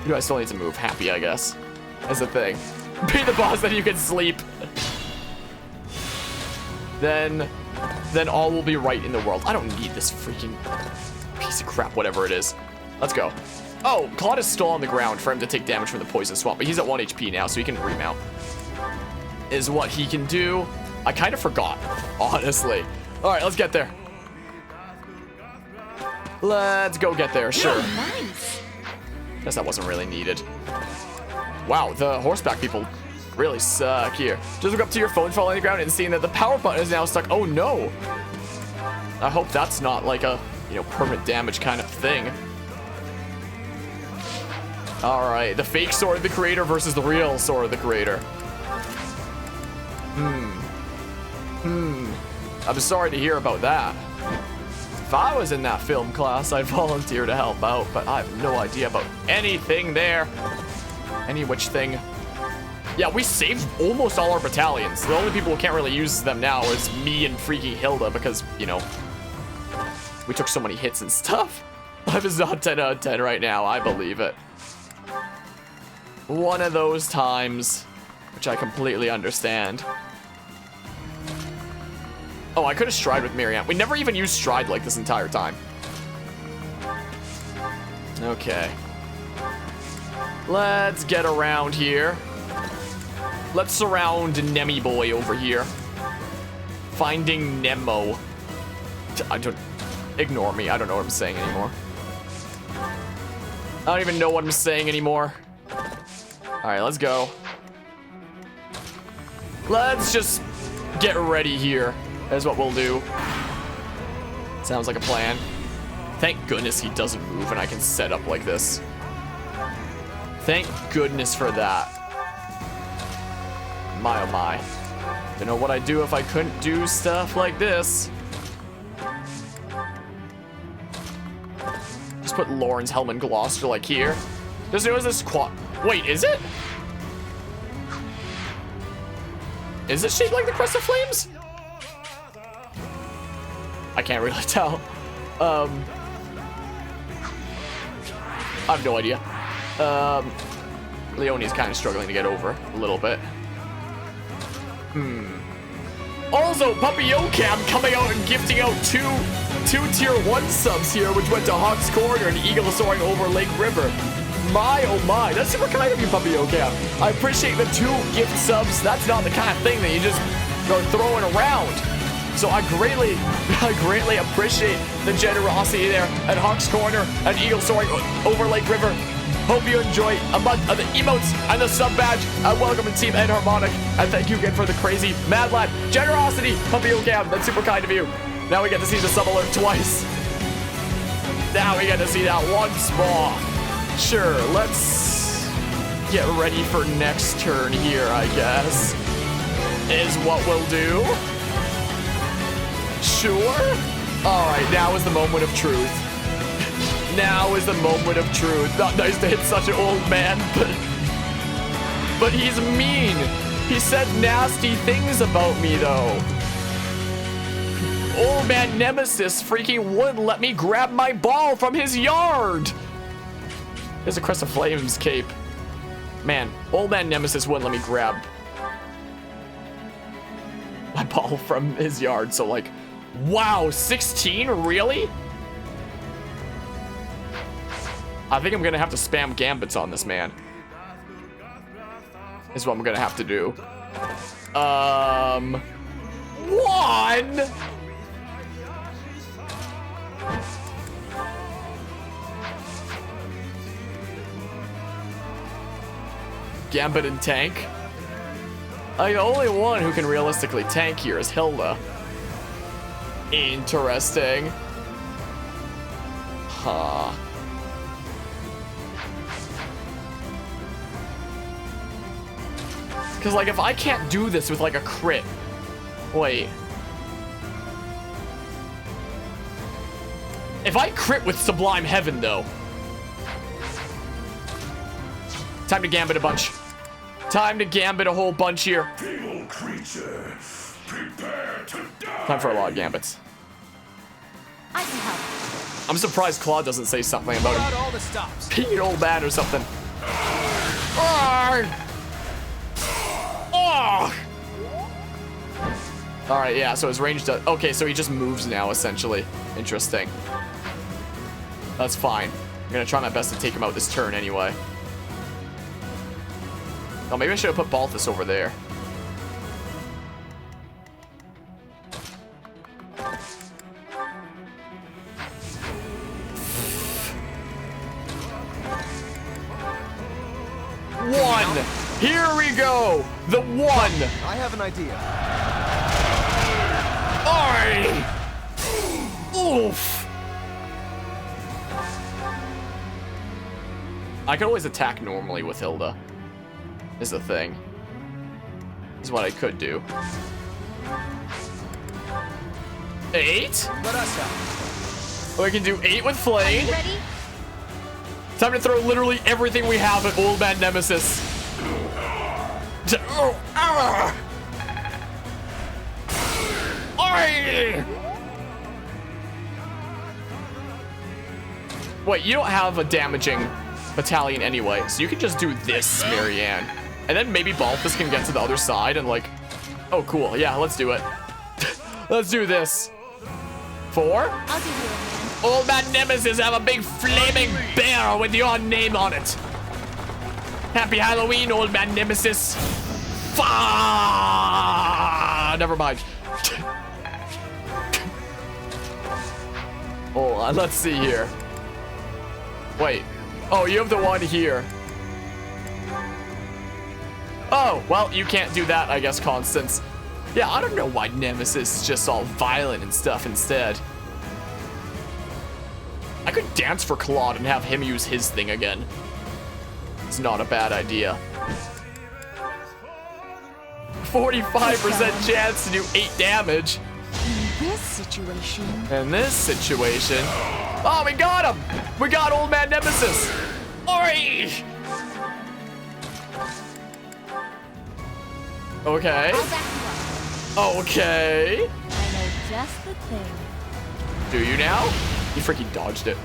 You guys still need to move happy, I guess. As a thing. Be the boss that you can sleep. Then all will be right in the world. I don't need this freaking piece of crap, whatever it is. Let's go. Oh, Claude is still on the ground for him to take damage from the Poison Swamp, but he's at 1 HP now, so he can remount. Is what he can do. I kind of forgot, honestly. All right, let's get there. Let's go get there, sure. Nice. Guess that wasn't really needed. Wow, the horseback people really suck here. Just look up to your phone, fall on the ground, and seeing that the power button is now stuck. Oh no! I hope that's not like a, you know, permanent damage kind of thing. All right, the fake Sword of the Creator versus the real Sword of the Creator. I'm sorry to hear about that. If I was in that film class, I'd volunteer to help out, but I have no idea about anything there. Any which thing. Yeah, we saved almost all our battalions. The only people who can't really use them now is me and freaking Hilda because, you know, We took so many hits and stuff. Life is not 10 out of 10 right now. I believe it. One of those times, which I completely understand. Oh, I could have stride with Miriam. We never even used stride like this entire time. Okay. Let's get around here. Let's surround Nemi boy over here. Finding Nemo. I don't... Ignore me. I don't know what I'm saying anymore. I don't even know what I'm saying anymore. Alright, let's go. Let's just get ready here. That's what we'll do. Sounds like a plan. Thank goodness he doesn't move and I can set up like this. Thank goodness for that. My oh my. Don't know what I'd do if I couldn't do stuff like this. Just put Lauren's helmet and Gloucester like here. Is this quad? Wait, is it? Is it shaped like the Crest of Flames? I can't really tell. I have no idea. Leonie's kind of struggling to get over a little bit. Also, Puppy Yocam coming out and gifting out two tier 1 subs here, which went to Hawk's Corner and Eagle Soaring over Lake River. My oh my, that's super kind of you, Puppy Yocam. I appreciate the 2 gift subs. That's not the kind of thing that you just go throwing around. So I greatly appreciate the generosity there at Hawk's Corner and Eagle Soaring over Lake River. Hope you enjoy a month of the emotes and the sub badge. And welcome to Team Enharmonic. And thank you again for the crazy Mad Lad generosity, Puppy Ocam. That's super kind of you. Now we get to see the sub alert twice. Now we get to see that once more. Sure, let's get ready for next turn here, I guess. Is what we'll do. Sure. All right, now is the moment of truth. Now is the moment of truth. Not nice to hit such an old man, but he's mean. He said nasty things about me, though. Old man Nemesis freaking wouldn't let me grab my ball from his yard. There's a Crest of Flames cape. Man, old man Nemesis wouldn't let me grab my ball from his yard. So like, wow, 16, really? I think I'm gonna have to spam gambits on this man. Is what I'm gonna have to do. 1. Gambit and tank. The only one who can realistically tank here is Hilda. Interesting. Huh. Because, like, if I can't do this with, like, a crit... Wait. If I crit with Sublime Heaven, though... Time to gambit a bunch. Time to gambit a whole bunch here. Evil creature, prepare to die. Time for a lot of gambits. I can help. I'm surprised Claude doesn't say something about him all the stops. being an old man or something. Oh! Alright, yeah, so his range does... Okay, so he just moves now, essentially. Interesting. That's fine. I'm gonna try my best to take him out this turn anyway. Oh, maybe I should have put Balthus over there. One! Here we go! The 1! I have an idea. Oof! I can always attack normally with Hilda. Is the thing. Is what I could do. 8? Let us help. Oh, I can do 8 with Flame. Ready? Time to throw literally everything we have at Old Man Nemesis. Wait, you don't have a damaging battalion anyway, so you can just do this, Marianne. And then maybe Balthus can get to the other side and like... Oh, cool. Yeah, let's do it. Let's do this. 4? I'll give you a hand. Old Man Nemesis have a big flaming bear with your name on it. Happy Halloween, Old Man Nemesis. Never mind. Hold on, let's see here. Wait. Oh, you have the one here. Oh, well, you can't do that, I guess, Constance. Yeah, I don't know why Nemesis is just all violent and stuff instead. I could dance for Claude and have him use his thing again. It's not a bad idea. 45% chance to do 8 damage. In this situation... In this situation... Oh, we got him! We got Old Man Nemesis! Oi! Okay. Okay. I know just the thing. Do you now? You freaking dodged it.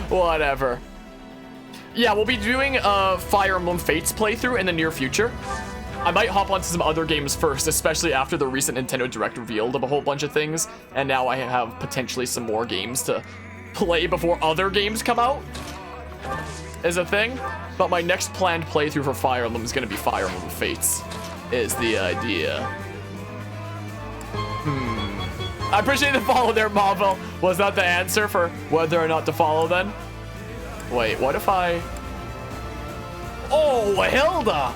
Whatever. Yeah, we'll be doing a Fire Emblem Fates playthrough in the near future. I might hop onto some other games first, especially after the recent Nintendo Direct revealed a whole bunch of things, and now I have potentially some more games to play before other games come out, is a thing. But my next planned playthrough for Fire Emblem is going to be Fire Emblem Fates, is the idea. I appreciate the follow there, Marvel. Was that the answer for whether or not to follow then? Wait, what if I... Oh, Hilda!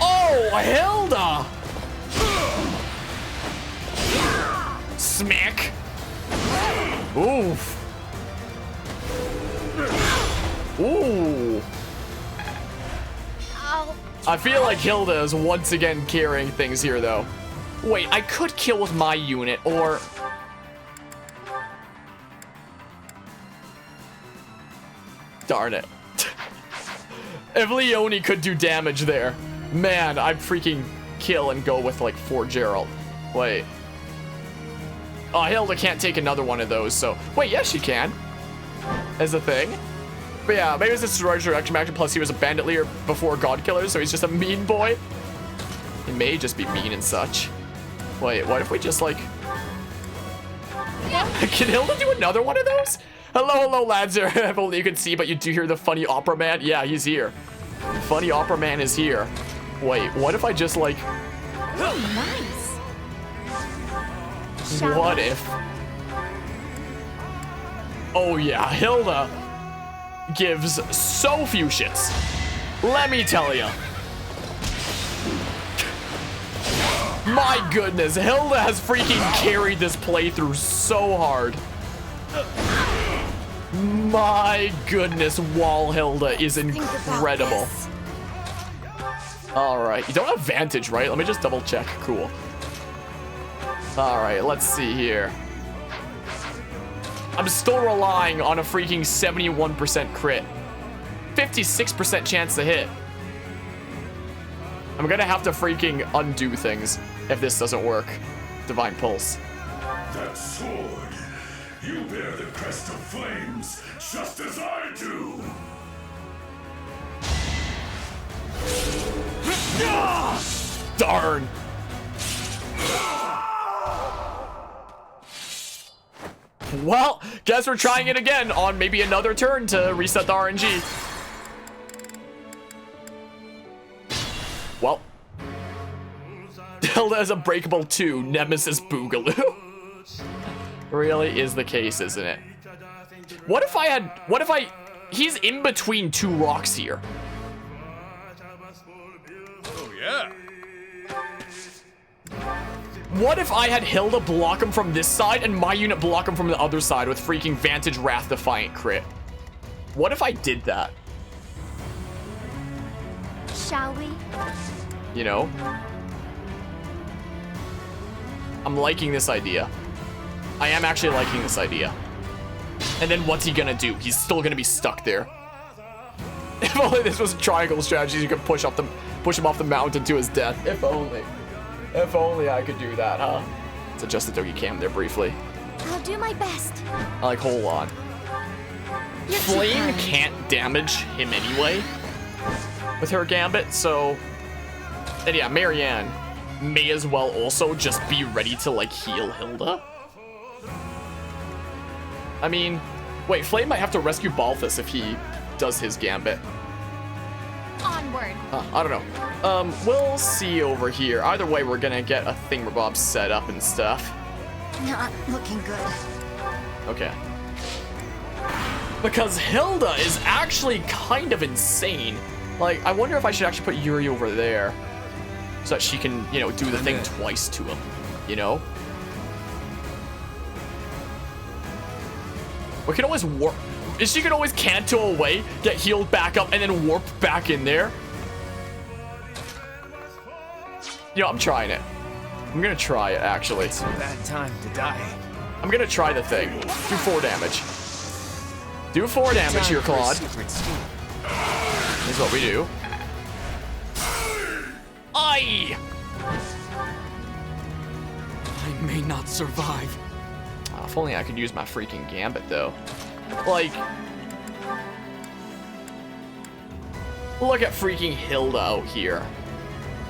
Oh, Hilda! Smack! Oof! Ooh! I feel like Hilda is once again carrying things here, though. Wait, I could kill with my unit, or... Darn it. If Leone could do damage there, man, I'd freaking kill and go with, like, 4 Gerald. Wait. Oh, Hilda can't take another one of those, so... Wait, yes, she can. As a thing. But yeah, maybe it's a resurrection action, plus he was a bandit leader before God Killer, so he's just a mean boy. He may just be mean and such. Wait, what if we just, like... Can Hilda do another one of those? Hello, lads. If only you could see, but you do hear the funny opera man. Yeah, he's here. Funny opera man is here. Wait, what if I just, like... Nice. What if... Oh, yeah, Hilda gives so few shits. Let me tell you. My goodness, Hilda has freaking carried this playthrough so hard. My goodness, Wall Hilda is incredible. Alright, you don't have Vantage, right? Let me just double check. Cool. Alright, let's see here. I'm still relying on a freaking 71% crit. 56% chance to hit. I'm gonna have to freaking undo things if this doesn't work. Divine Pulse. That sword, you bear the crest of flames, just as I do. Darn. Well, guess we're trying it again on maybe another turn to reset the RNG. Well. Hilda is a breakable 2, Nemesis Boogaloo. Really is the case, isn't it? What if he's in between 2 rocks here. Oh, yeah. What if I had Hilda block him from this side and my unit block him from the other side with freaking Vantage Wrath Defiant crit? What if I did that? Shall we? You know? I'm liking this idea. I am actually liking this idea. And then what's he gonna do? He's still gonna be stuck there. If only this was a triangle strategy, you could push him off the mountain to his death. If only. If only I could do that, huh? Let's adjust the doggy cam there briefly. I'll do my best. Like, hold on. Flame can't damage him anyway with her gambit, so... And yeah, Marianne may as well also just be ready to, like, heal Hilda. I mean, wait, Flame might have to rescue Balthus if he does his gambit. Onward. I don't know. We'll see over here. Either way, we're gonna get a thingamabob set up and stuff. Not looking good. Okay. Because Hilda is actually kind of insane. Like, I wonder if I should actually put Yuri over there so that she can, you know, do the thing twice to him, you know? We can always warp. She can always canto away, get healed back up, and then warp back in there. You know, I'm trying it. I'm gonna try it, actually. It's a bad time to die. I'm gonna try the thing. Do 4 damage. Do 4 damage here, Claude. Here's what we do. Aye! I may not survive. Oh, if only I could use my freaking gambit, though. Like... Look at freaking Hilda out here.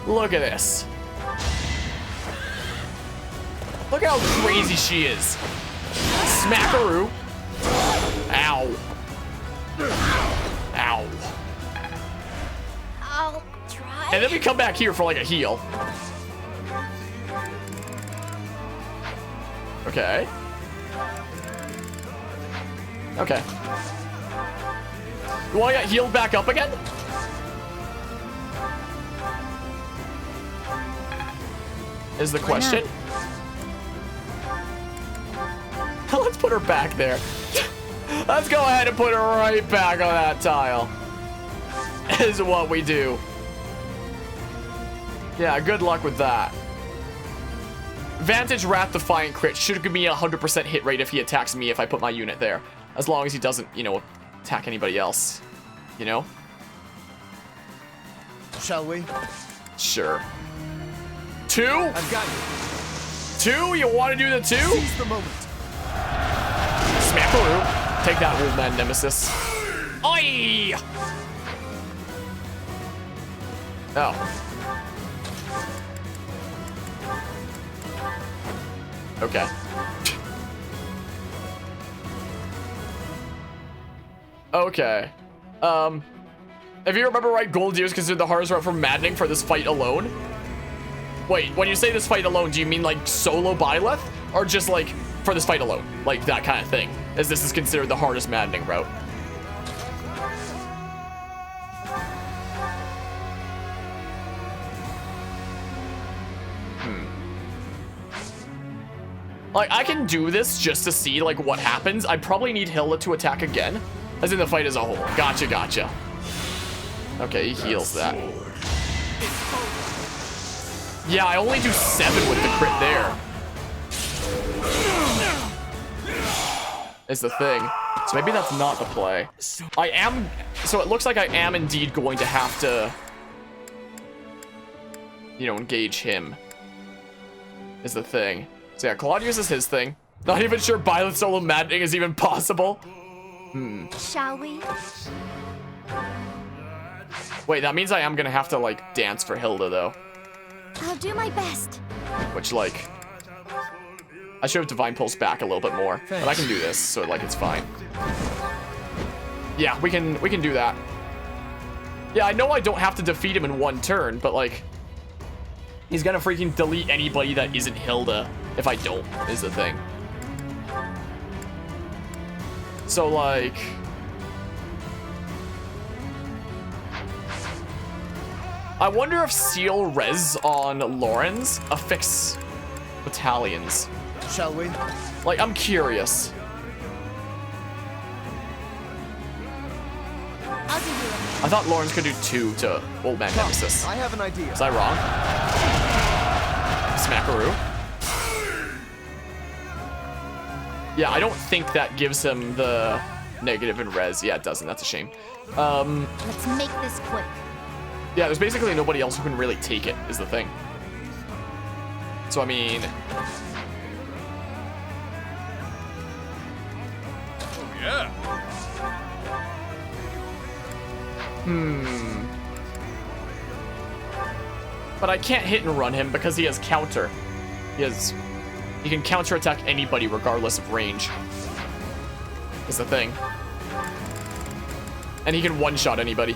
Look at this. Look how crazy she is. Smackaroo. Ow. Ow. I'll try. And then we come back here for like a heal. Okay. Okay. You want to get healed back up again? Is the question. Let's put her back there. Let's go ahead and put her right back on that tile. Is what we do. Yeah, good luck with that. Vantage Wrath Defiant crit should give me a 100% hit rate if he attacks me if I put my unit there. As long as he doesn't, you know, attack anybody else. You know? Shall we? Sure. 2? I've got you. 2? You want to do the 2? Seize the moment. Smackaroo. Take that, old man nemesis. Oi! Oh. Okay. Okay. If you remember right, Gold Deer is considered the hardest route for Maddening for this fight alone. Wait, when you say this fight alone, do you mean like solo Byleth? Or just like for this fight alone? Like that kind of thing? As this is considered the hardest Maddening route. Like, I can do this just to see, like, what happens. I probably need Hilda to attack again. As in the fight as a whole. Gotcha, gotcha. Okay, he heals that. Yeah, I only do 7 with the crit there. Is the thing. So maybe that's not the play. I am... So it looks like I am indeed going to have to... You know, engage him. Is the thing. So yeah, Claude uses his thing. Not even sure Byleth solo Maddening is even possible. Shall we? Wait, that means I am gonna have to, like, dance for Hilda, though. I'll do my best. Which, like... I should have Divine Pulse back a little bit more. But I can do this, so, like, it's fine. Yeah, we can do that. Yeah, I know I don't have to defeat him in 1 turn, but, like... He's gonna freaking delete anybody that isn't Hilda if I don't, is the thing. So, like... I wonder if Seal Res on Lawrence affects battalions. Shall we? Like, I'm curious. I'll give you a I thought Lawrence could do 2 to Old Man Nemesis. I have an idea. Was I wrong? Smackaroo. Yeah, I don't think that gives him the negative in res. Yeah, it doesn't. That's a shame. Let's make this quick. Yeah, there's basically nobody else who can really take it, is the thing. So, I mean... Oh, yeah. But I can't hit and run him because he has counter. He can counterattack anybody regardless of range. Is the thing. And he can one-shot anybody.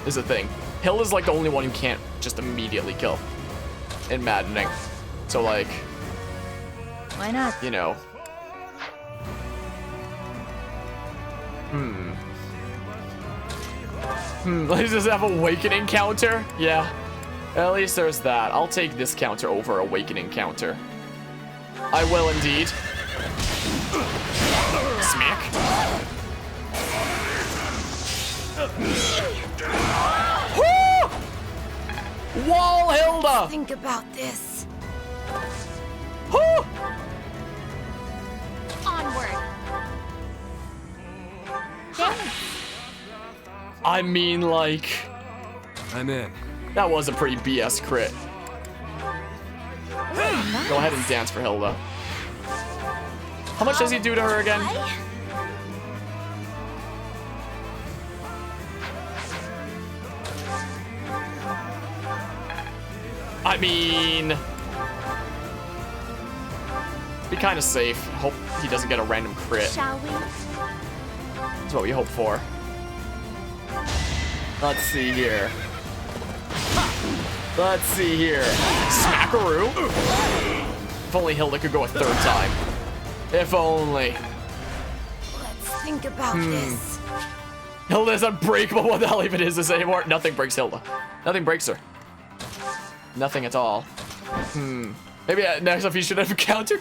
Is the thing. Hill is like the only one who can't just immediately kill in Maddening. So like, Why not? you know. Let's just have Awakening counter? Yeah. At least there's that. I'll take this counter over Awakening counter. I will indeed. Smack. Woo! Wall Hilda! Think about this. Woo! Onward. I mean, like, I'm in. that was a pretty BS crit. Go ahead and dance for Hilda. How much does he do to her again? I mean, be kind of safe. Hope he doesn't get a random crit. Shall we? That's what we hope for. Let's see here. Let's see here. Smackaroo. If only Hilda could go a third time. If only. Let's think about this. Hilda's unbreakable. What the hell even is this anymore? Nothing breaks Hilda. Nothing breaks her. Nothing at all. Maybe next up he should have counter.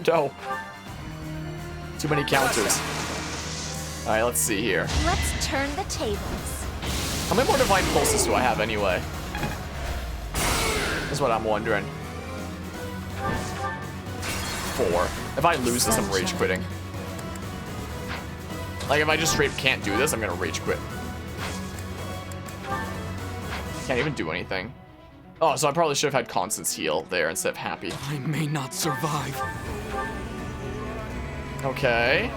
No. Too many counters. All right, let's see here. Let's turn the tables. How many more Divine Pulses do I have anyway? That's what I'm wondering. 4. If I lose this, I'm rage quitting. Like, if I just straight can't do this, I'm gonna rage quit. Can't even do anything. Oh, so I probably should have had Constance heal there instead of Happy. I may not survive. Okay.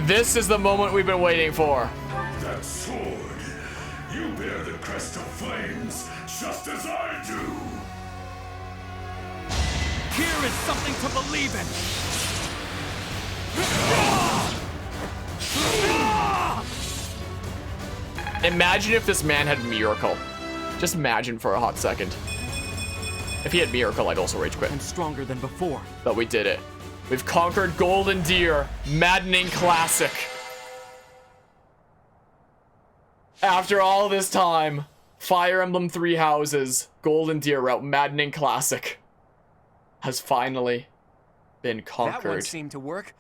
This is the moment we've been waiting for. That sword. You bear the crest of flames, just as I do. Here is something to believe in. Imagine if this man had Miracle. Just imagine for a hot second. If he had Miracle, I'd also rage quit. I'm stronger than before. But we did it. We've conquered Golden Deer, Maddening Classic. After all this time, Fire Emblem 3 Houses, Golden Deer route, Maddening Classic has finally been conquered. That one seemed to work.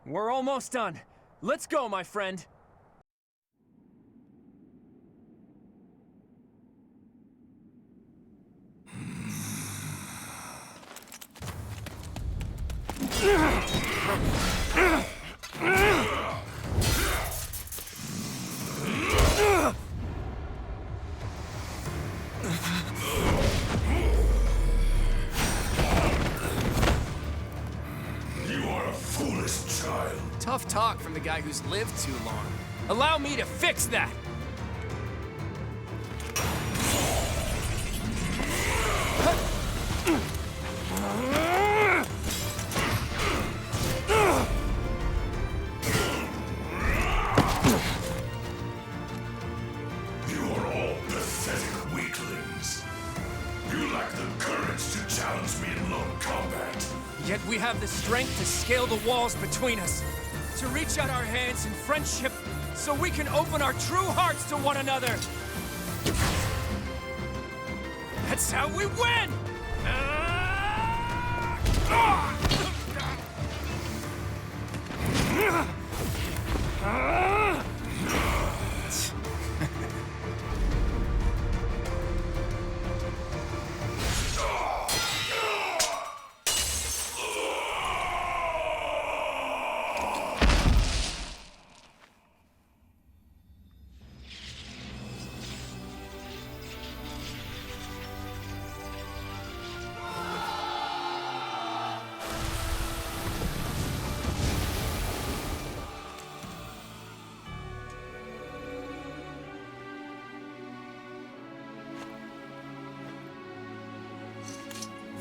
We're almost done. Let's go, my friend. You are a foolish child. Tough talk from the guy who's lived too long. Allow me to fix that. You are all pathetic weaklings. You lack the courage to challenge me in lone combat. Yet we have the strength to scale the walls between us, to reach out our hands in friendship so we can open our true hearts to one another. That's how we win!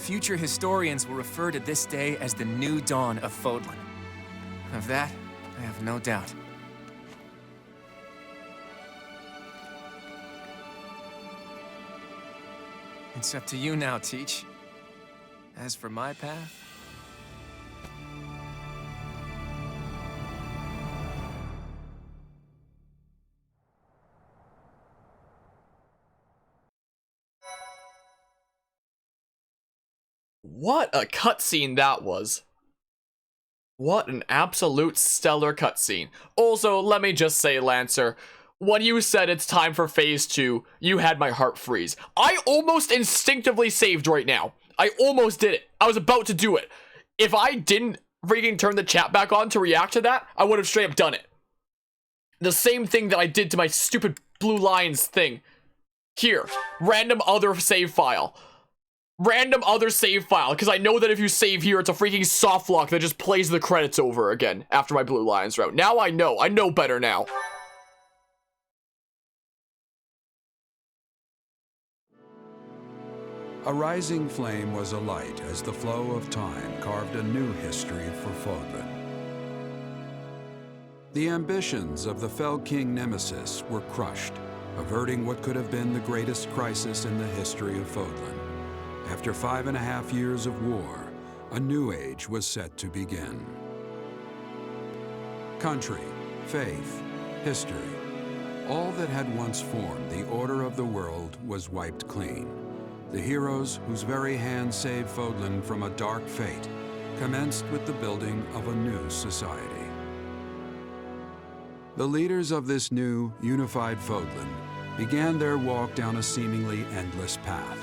Future historians will refer to this day as the new dawn of Fódlan. Of that, I have no doubt. It's up to you now, Teach. As for my path... What a cutscene that was. What an absolute stellar cutscene. Also, let me just say, Lancer, when you said it's time for Phase 2, you had my heart freeze. I almost instinctively saved right now. I almost did it. I was about to do it. If I didn't freaking turn the chat back on to react to that, I would have straight up done it. The same thing that I did to my stupid Blue Lions thing. Here, random other save file. Random other save file, because I know that if you save here, it's a freaking soft lock that just plays the credits over again after my Blue Lions route. Now I know better now. A rising flame was alight as the flow of time carved a new history for Fódlan. The ambitions of the Fell King Nemesis were crushed, averting what could have been the greatest crisis in the history of Fódlan. After 5.5 years of war, a new age was set to begin. Country, faith, history, all that had once formed the order of the world was wiped clean. The heroes whose very hands saved Fódlan from a dark fate commenced with the building of a new society. The leaders of this new, unified Fódlan began their walk down a seemingly endless path.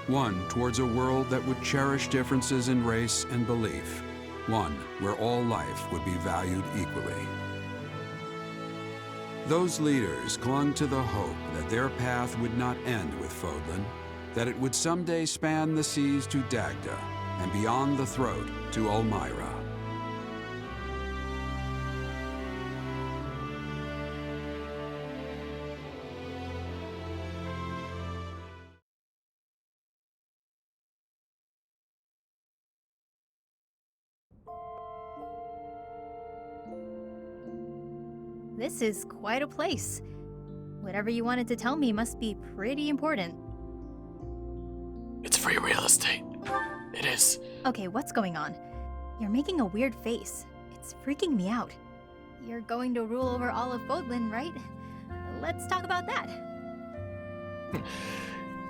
One towards a world that would cherish differences in race and belief. One where all life would be valued equally. Those leaders clung to the hope that their path would not end with Fódlan, that it would someday span the seas to Dagda and beyond the throat to Ulmira. This is quite a place. Whatever you wanted to tell me must be pretty important. It's free real estate. It is. Okay, what's going on? You're making a weird face. It's freaking me out. You're going to rule over all of Fódlan, right? Let's talk about that.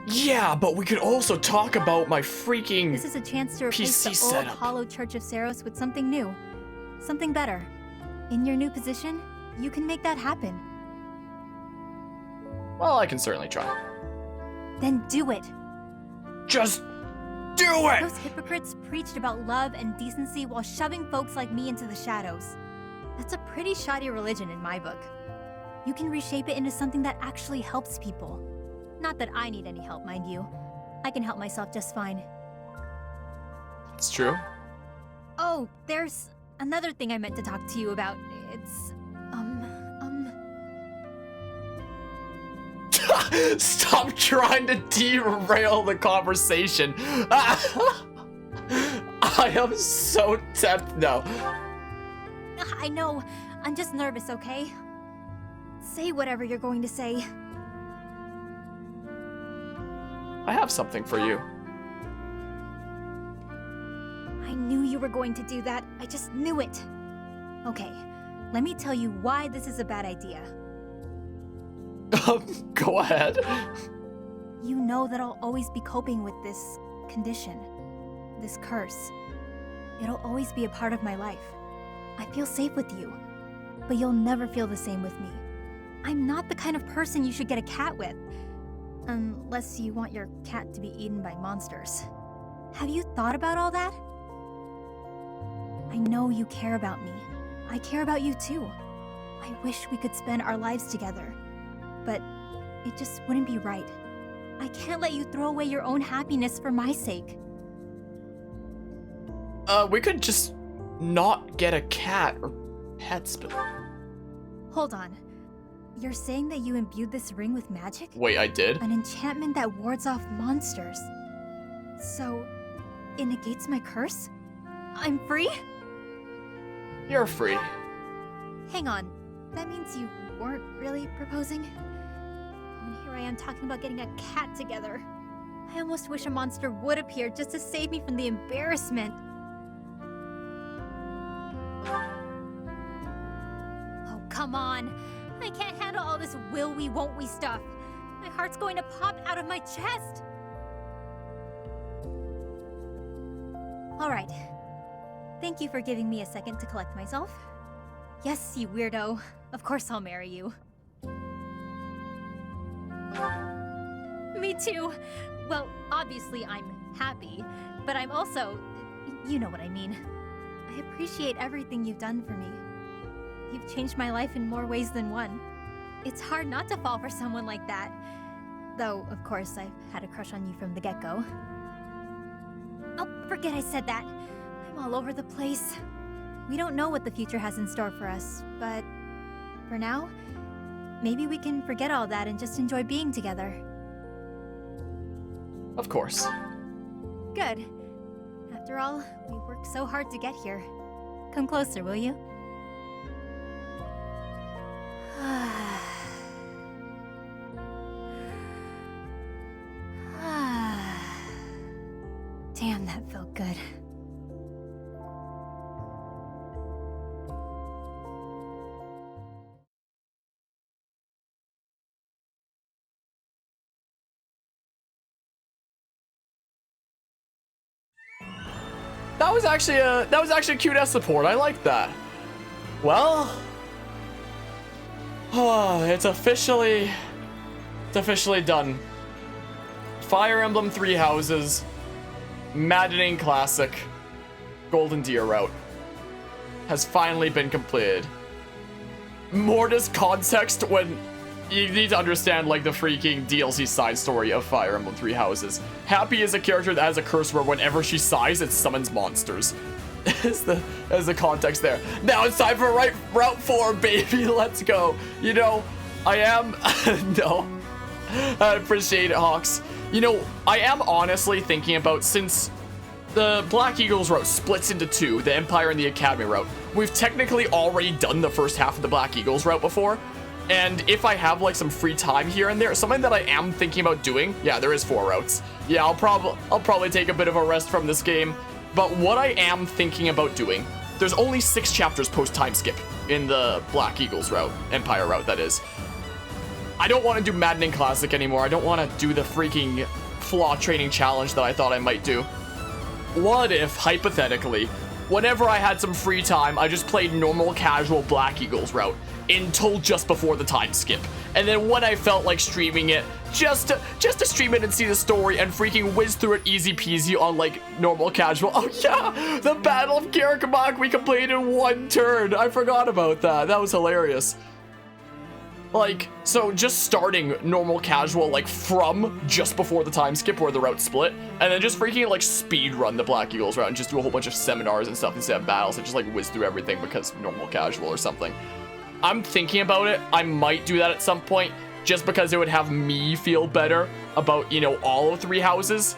Yeah, but we could also talk about my freaking This is a chance to replace PC the old setup. hollow Church of Saros with something new. Something better. In your new position, you can make that happen. Well, I can certainly try. Then do it. Just do it! Those hypocrites preached about love and decency while shoving folks like me into the shadows. That's a pretty shoddy religion in my book. You can reshape it into something that actually helps people. Not that I need any help, mind you. I can help myself just fine. It's true. Oh, there's another thing I meant to talk to you about. It's, Stop trying to derail the conversation. I am so tempted now. I know. I'm just nervous, okay? Say whatever you're going to say. I have something for you. I knew you were going to do that. I just knew it. Okay, let me tell you why this is a bad idea. Go ahead. You know that I'll always be coping with this condition, this curse. It'll always be a part of my life. I feel safe with you, but you'll never feel the same with me. I'm not the kind of person you should get a cat with, unless you want your cat to be eaten by monsters. Have you thought about all that? I know you care about me. I care about you too. I wish we could spend our lives together, but it just wouldn't be right. I can't let you throw away your own happiness for my sake. We could just not get a cat or pets, but... Hold on. You're saying that you imbued this ring with magic? Wait, I did? An enchantment that wards off monsters. So, It negates my curse? I'm free? You're free. Hang on. That means you weren't really proposing? And here I am talking about getting a cat together. I almost wish a monster would appear just to save me from the embarrassment. Oh, come on. I can't handle all this will we, won't we stuff. My heart's going to pop out of my chest. All right. Thank you for giving me a second to collect myself. Yes, you weirdo. Of course I'll marry you. Me too. Well, obviously I'm happy, but I'm also... you know what I mean. I appreciate everything you've done for me. You've changed my life in more ways than one. It's hard not to fall for someone like that. Though, of course, I've had a crush on you from the get-go. Oh, forget I said that. I'm all over the place. We don't know what the future has in store for us, but for now, maybe we can forget all that and just enjoy being together. Of course. Good. After all, we worked so hard to get here. Come closer, will you? Damn, that felt good. That was actually a cute S support. I like that. Well, it's officially done. Fire Emblem 3 Houses, Maddening Classic, Golden Deer route has finally been completed. Mortis context when you need to understand like the freaking DLC side story of Fire Emblem 3 Houses. Happy is a character that has a curse where whenever she sighs, it summons monsters. As the context there. Now it's time for Route 4, baby. Let's go. You know, I am... no. I appreciate it, Hawks. You know, I am honestly thinking about, since the Black Eagles route splits into two, the Empire and the Academy route, we've technically already done the first half of the Black Eagles route before. And if I have like some free time here and there, something that I am thinking about doing, yeah, there is 4 routes. Yeah, I'll probably take a bit of a rest from this game. But what I am thinking about doing, there's only 6 chapters post timeskip in the Black Eagles route, Empire route that is. I don't want to do Maddening Classic anymore. I don't want to do the freaking flaw training challenge that I thought I might do. What if, hypothetically, whenever I had some free time, I just played normal casual Black Eagles route until just before the time skip, and then when I felt like streaming it, just to stream it and see the story and freaking whiz through it easy peasy on like normal casual. Oh yeah, the Battle of Karakamok we completed in 1 turn. I forgot about that. That was hilarious. Like, so just starting normal casual like from just before the time skip where the route split, and then just freaking like speed run the Black Eagles route and just do a whole bunch of seminars and stuff instead of battles and just like whiz through everything because normal casual or something. I'm thinking about it. I might do that at some point just because it would have me feel better about, you know, all of 3 houses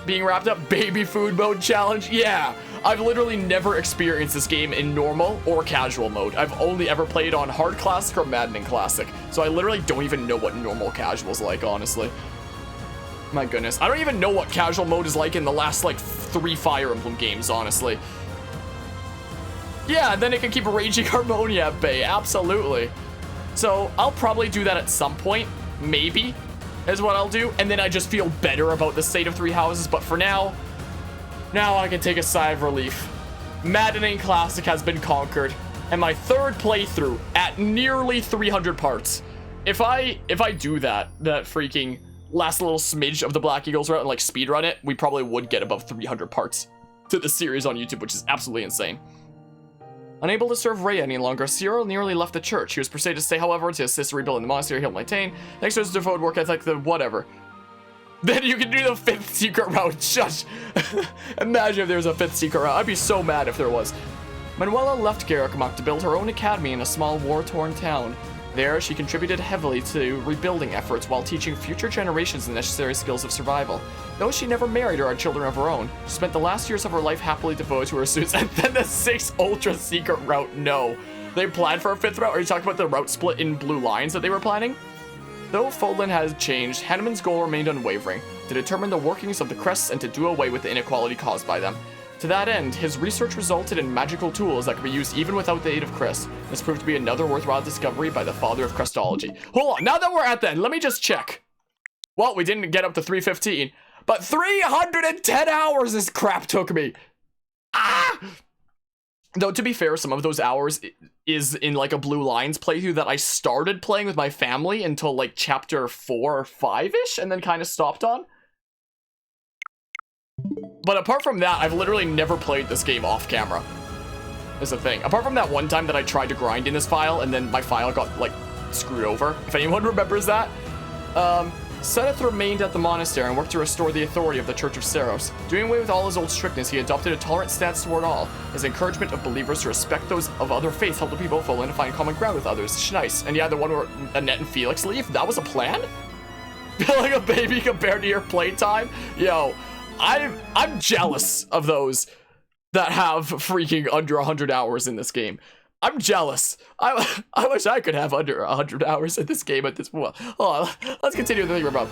being wrapped up. Baby food mode challenge. Yeah, I've literally never experienced this game in normal or casual mode. I've only ever played on hard classic or Maddening Classic. So I literally don't even know what normal casual is like, honestly. My goodness. I don't even know what casual mode is like in the last like 3 Fire Emblem games, honestly. Yeah, and then it can keep Raging Harmonia at bay. Absolutely. So I'll probably do that at some point. Maybe is what I'll do. And then I just feel better about the state of 3 houses. But for now I can take a sigh of relief. Maddening Classic has been conquered. And my 3rd playthrough at nearly 300 parts. If I do that freaking last little smidge of the Black Eagles route and like speedrun it, we probably would get above 300 parts to the series on YouTube, which is absolutely insane. Unable to serve Rhea any longer, Cyril nearly left the church. He was persuaded to stay, however, to assist rebuilding the monastery he'll maintain. Thanks to his devoted work ethic, the whatever. Then you can do the 5th secret route. Shush. Imagine if there was a 5th secret route. I'd be so mad if there was. Manuela left Karakamok to build her own academy in a small war-torn town. There, she contributed heavily to rebuilding efforts while teaching future generations the necessary skills of survival. Though she never married or had children of her own, she spent the last years of her life happily devoted to her students. And then the 6 ultra secret route, no. They planned for a 5th route? Are you talking about the route split in blue lines that they were planning? Though Fódlan had changed, Hanuman's goal remained unwavering, to determine the workings of the crests and to do away with the inequality caused by them. To that end, his research resulted in magical tools that could be used even without the aid of crests. This proved to be another worthwhile discovery by the father of crestology. Hold on, now that we're at that, let me just check. Well, we didn't get up to 315, but 310 hours this crap took me. Ah! Though, to be fair, some of those hours is in, like, a Blue Lines playthrough that I started playing with my family until, like, chapter 4 or 5-ish, and then kind of stopped on. But apart from that, I've literally never played this game off camera, is the thing. Apart from that one time that I tried to grind in this file, and then my file got, like, screwed over, if anyone remembers that. Seth remained at the monastery and worked to restore the authority of the Church of Seros. Doing away with all his old strictness, he adopted a tolerant stance toward all. His encouragement of believers to respect those of other faiths helped the people of Fódlan to find common ground with others. Nice. And yeah, the one where Annette and Felix leave, that was a plan? Feel like a baby compared to your playtime? Yo, I'm jealous of those that have freaking under 100 hours in this game. I'm jealous. I wish I could have under 100 hours in this game at this point. Hold on, let's continue with the thing above.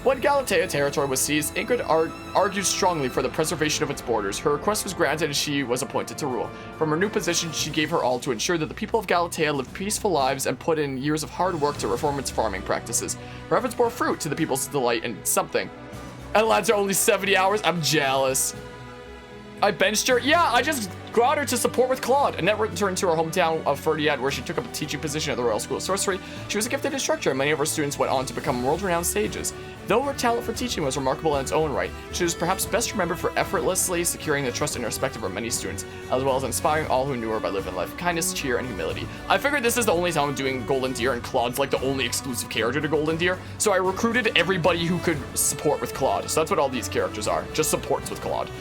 When Galatea territory was seized, Ingrid argued strongly for the preservation of its borders. Her request was granted and she was appointed to rule. From her new position, she gave her all to ensure that the people of Galatea lived peaceful lives and put in years of hard work to reform its farming practices. Her efforts bore fruit to the people's delight and something. And lads are only 70 hours? I'm jealous. I benched her? Yeah, I just got her to support with Claude. Annette returned to her hometown of Verdiad, where she took up a teaching position at the Royal School of Sorcery. She was a gifted instructor, and many of her students went on to become world-renowned sages. Though her talent for teaching was remarkable in its own right, she was perhaps best remembered for effortlessly securing the trust and respect of her many students, as well as inspiring all who knew her by living life of kindness, cheer, and humility. I figured this is the only time I'm doing Golden Deer, and Claude's like the only exclusive character to Golden Deer, so I recruited everybody who could support with Claude. So that's what all these characters are, just supports with Claude.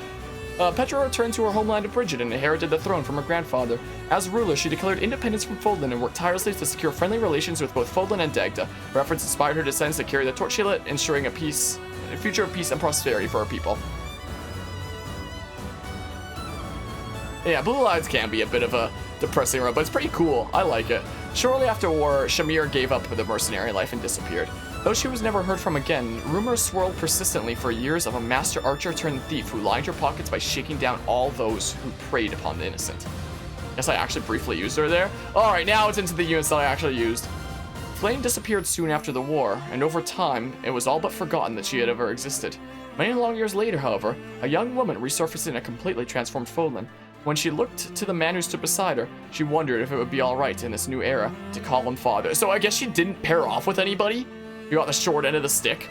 Petra returned to her homeland of Brigid and inherited the throne from her grandfather. As ruler, she declared independence from Fódlan and worked tirelessly to secure friendly relations with both Fódlan and Dagda. Her efforts inspired her descendants to carry the torch she lit, ensuring a future of peace and prosperity for her people. Yeah, Blue Lines can be a bit of a depressing road, but it's pretty cool. I like it. Shortly after war, Shamir gave up the mercenary life and disappeared. Though she was never heard from again, rumors swirled persistently for years of a master archer turned thief who lined her pockets by shaking down all those who preyed upon the innocent. Guess I actually briefly used her there. Alright, now it's into the units that I actually used. Flame disappeared soon after the war, and over time, it was all but forgotten that she had ever existed. Many long years later, however, a young woman resurfaced in a completely transformed Fódlan. When she looked to the man who stood beside her, she wondered if it would be alright in this new era to call him father. So I guess she didn't pair off with anybody? You got the short end of the stick?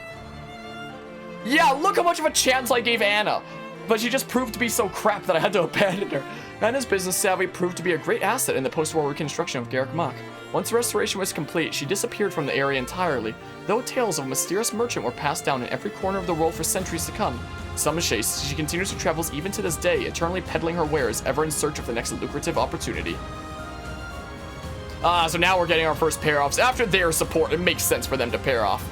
Yeah, look how much of a chance I gave Anna! But she just proved to be so crap that I had to abandon her. Anna's business savvy proved to be a great asset in the post-war reconstruction of Garrick Mach. Once the restoration was complete, she disappeared from the area entirely, though tales of a mysterious merchant were passed down in every corner of the world for centuries to come. Some chase, she continues her travels even to this day, eternally peddling her wares, ever in search of the next lucrative opportunity. So now we're getting our first pair-offs. After their support, it makes sense for them to pair off.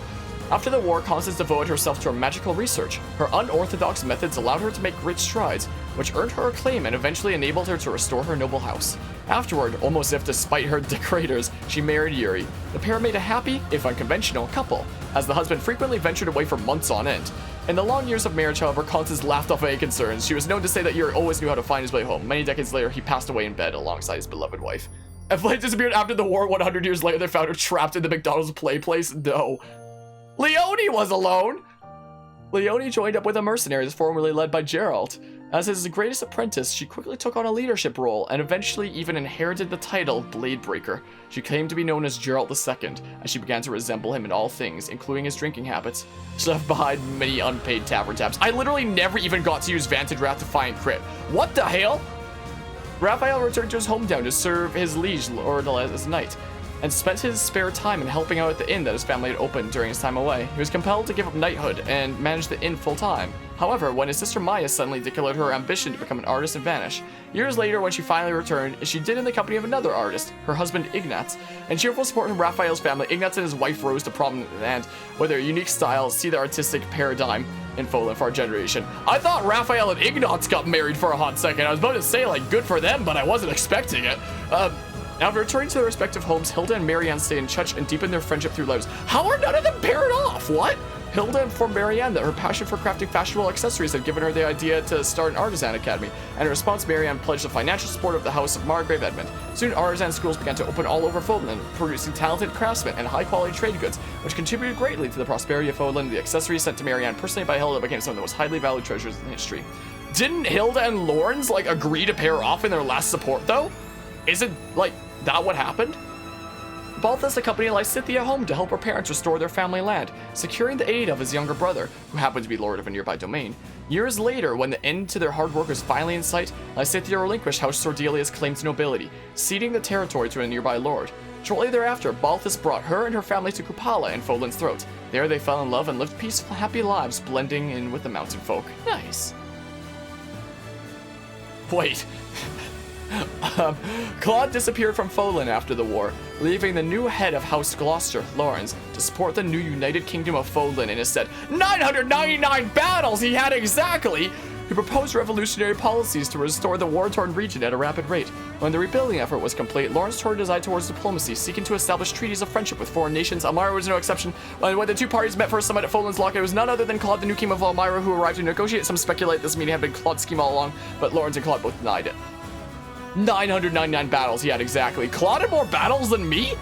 After the war, Constance devoted herself to her magical research. Her unorthodox methods allowed her to make great strides, which earned her acclaim and eventually enabled her to restore her noble house. Afterward, almost as if despite her degraders, she married Yuri. The pair made a happy, if unconventional, couple, as the husband frequently ventured away for months on end. In the long years of marriage, however, Constance laughed off any concerns. She was known to say that Yuri always knew how to find his way home. Many decades later, he passed away in bed alongside his beloved wife. And Flame disappeared after the war. 100 years later, they found her trapped in the McDonald's play place. No. Leone was alone! Leone joined up with a mercenary formerly led by Geralt. As his greatest apprentice, she quickly took on a leadership role and eventually even inherited the title Bladebreaker. She came to be known as Geralt II, as she began to resemble him in all things, including his drinking habits. She left behind many unpaid tavern taps. I literally never even got to use Vantage Wrath to find crit. What the hell? Raphael returned to his hometown to serve his liege lord as knight. and spent his spare time in helping out at the inn that his family had opened during his time away. He was compelled to give up knighthood and manage the inn full time. However, when his sister Maya suddenly declared her ambition to become an artist and vanish, years later when she finally returned, she did in the company of another artist, her husband Ignatz. In cheerful support of Raphael's family, Ignatz and his wife rose to prominence and, with their unique styles, see the artistic paradigm in Fódlan for our generation. I thought Raphael and Ignatz got married for a hot second. I was about to say, like, good for them, but I wasn't expecting it. After returning to their respective homes, Hilda and Marianne stayed in touch and deepened their friendship through letters. How are none of them paired off? What? Hilda informed Marianne that her passion for crafting fashionable accessories had given her the idea to start an artisan academy, and in response, Marianne pledged the financial support of the House of Margrave Edmund. Soon, artisan schools began to open all over Fódlan, producing talented craftsmen and high-quality trade goods, which contributed greatly to the prosperity of Fódlan. The accessories sent to Marianne personally by Hilda became some of the most highly valued treasures in history. Didn't Hilda and Lawrence, like, agree to pair off in their last support, though? Isn't, like, that what happened? Balthus accompanied Lysithea home to help her parents restore their family land, securing the aid of his younger brother, who happened to be lord of a nearby domain. Years later, when the end to their hard work was finally in sight, Lysithea relinquished House Sordelia's claim to nobility, ceding the territory to a nearby lord. Shortly thereafter, Balthus brought her and her family to Kupala in Fódlan's throat. There they fell in love and lived peaceful, happy lives, blending in with the mountain folk. Nice. Wait. Claude disappeared from Fódlan after the war, leaving the new head of House Gloucester, Lawrence, to support the new United Kingdom of Fódlan in his stead. 999 battles he had exactly! He proposed revolutionary policies to restore the war-torn region at a rapid rate. When the rebuilding effort was complete, Lawrence turned his eye towards diplomacy, seeking to establish treaties of friendship with foreign nations. Elmira was no exception. When the two parties met for a summit at Fódlan's Lock, it was none other than Claude, the new king of Elmira, who arrived to negotiate. Some speculate this meeting had been Claude's scheme all along, but Lawrence and Claude both denied it. 999 battles he had exactly. Claude had more battles than me?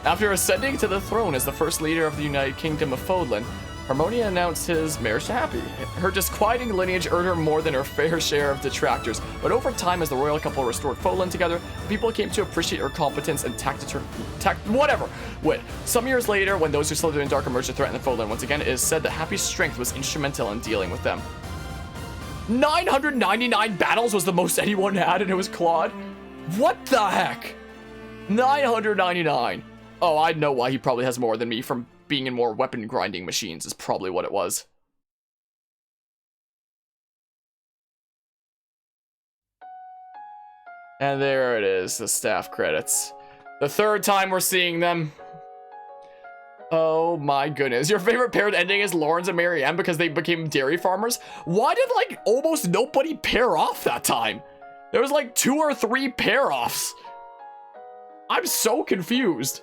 After ascending to the throne as the first leader of the United Kingdom of Fódlan, Harmonia announced his marriage to Happy. Her disquieting lineage earned her more than her fair share of detractors, but over time, as the royal couple restored Fódlan together, people came to appreciate her competence and wit. Some years later, when those who slithered in dark emerged to threaten the Fódlan once again, it is said that Happy's strength was instrumental in dealing with them. 999 battles was the most anyone had, and it was Claude? What the heck? 999. Oh, I know why he probably has more than me from being in more weapon grinding machines is probably what it was. And there it is, the staff credits. The third time we're seeing them. Oh my goodness. Your favorite paired ending is Lawrence and Marianne because they became dairy farmers? Why did, like, almost nobody pair off that time? There was like 2 or 3 pair-offs. I'm so confused.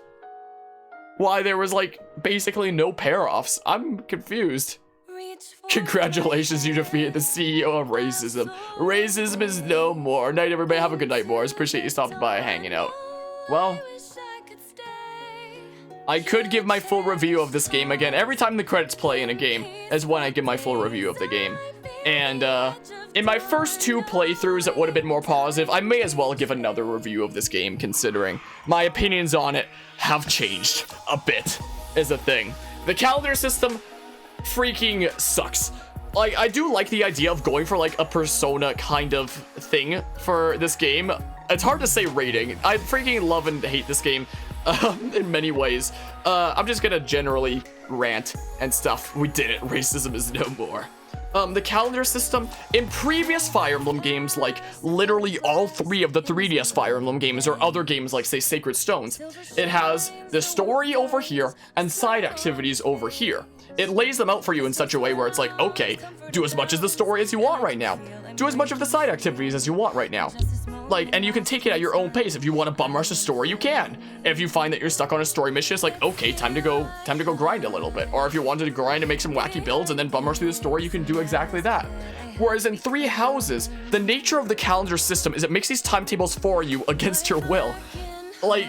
Why there was, like, basically no pair-offs. I'm confused. Congratulations, you defeated the CEO of racism. Racism is no more. Night, everybody. Have a good night, boys. Appreciate you stopping by and hanging out. Well, I could give my full review of this game again. Every time the credits play in a game is when I give my full review of the game. And in my first 2 playthroughs, it would have been more positive. I may as well give another review of this game, considering my opinions on it have changed a bit, is a thing. The calendar system freaking sucks. Like, I do like the idea of going for, like, a Persona kind of thing for this game. It's hard to say rating. I freaking love and hate this game. In many ways. I'm just gonna generally rant and stuff. We did it. Racism is no more. The calendar system in previous Fire Emblem games, like literally all 3 of the 3DS Fire Emblem games or other games like, say, Sacred Stones, it has the story over here and side activities over here. It lays them out for you in such a way where it's like, okay, do as much of the story as you want right now. Do as much of the side activities as you want right now. Like, and you can take it at your own pace. If you want to bum rush a story, you can. If you find that you're stuck on a story mission, it's like, okay, time to go grind a little bit. Or if you wanted to grind and make some wacky builds and then bum rush through the story, you can do exactly that. Whereas in 3 Houses, the nature of the calendar system is it makes these timetables for you against your will. Like,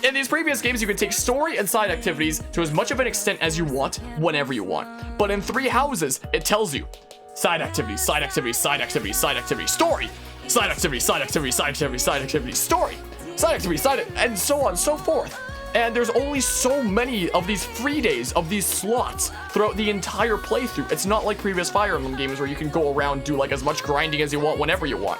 in these previous games, you can take story and side activities to as much of an extent as you want, whenever you want. But in 3 Houses, it tells you side activities, side activities, side activities, side activities, story, side activity, side activity, side activity, side activity, story, side activity, side, and so on and so forth. And there's only so many of these free days, of these slots throughout the entire playthrough. It's not like previous Fire Emblem games where you can go around, do like as much grinding as you want whenever you want.